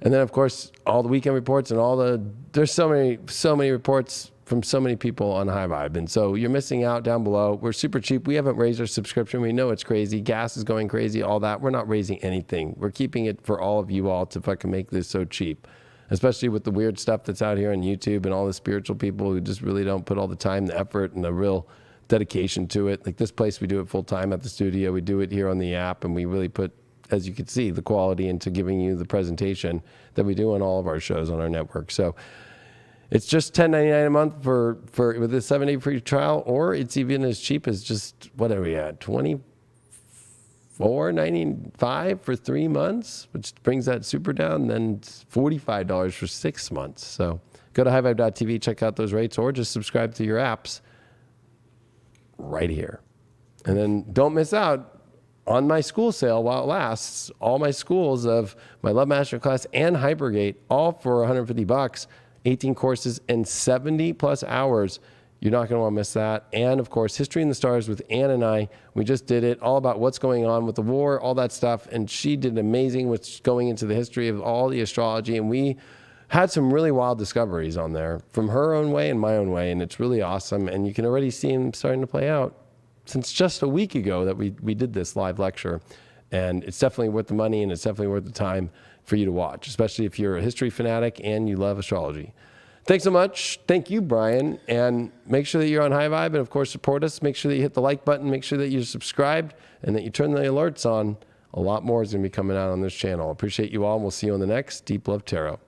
And then, of course, all the weekend reports and there's so many reports from so many people on High Vibe. And so you're missing out down below. We're super cheap. We haven't raised our subscription. We know it's crazy. Gas is going crazy, all that. We're not raising anything. We're keeping it for all of you all to fucking make this so cheap, especially with the weird stuff that's out here on YouTube and all the spiritual people who just really don't put all the time, the effort, and the real dedication to it. Like this place, we do it full time at the studio. We do it here on the app, and we really put, as you can see, the quality into giving you the presentation that we do on all of our shows on our network. So it's just $10.99 a month for with a 7-day free trial, or it's even as cheap as just, what are we at, $24.95 for 3 months, which brings that super down, then it's $45 for 6 months. So go to highvibe.tv, check out those rates, or just subscribe to your apps right here. And then don't miss out on my school sale while it lasts. All my schools of my Love Masterclass and Hypergate, all for $150, 18 courses and 70 plus hours. You're not going to want to miss that. And of course, History in the Stars with Ann and I. We just did it all about what's going on with the war, all that stuff. And she did amazing with going into the history of all the astrology. And we had some really wild discoveries on there from her own way and my own way. And it's really awesome. And you can already see them starting to play out since just a week ago that we did this live lecture. And it's definitely worth the money, and it's definitely worth the time for you to watch, especially if you're a history fanatic and you love astrology. Thanks so much. Thank you, Brian. And make sure that you're on High Vibe, and of course, support us. Make sure that you hit the like button. Make sure that you're subscribed and that you turn the alerts on. A lot more is going to be coming out on this channel. Appreciate you all, and we'll see you on the next Deep Love Tarot.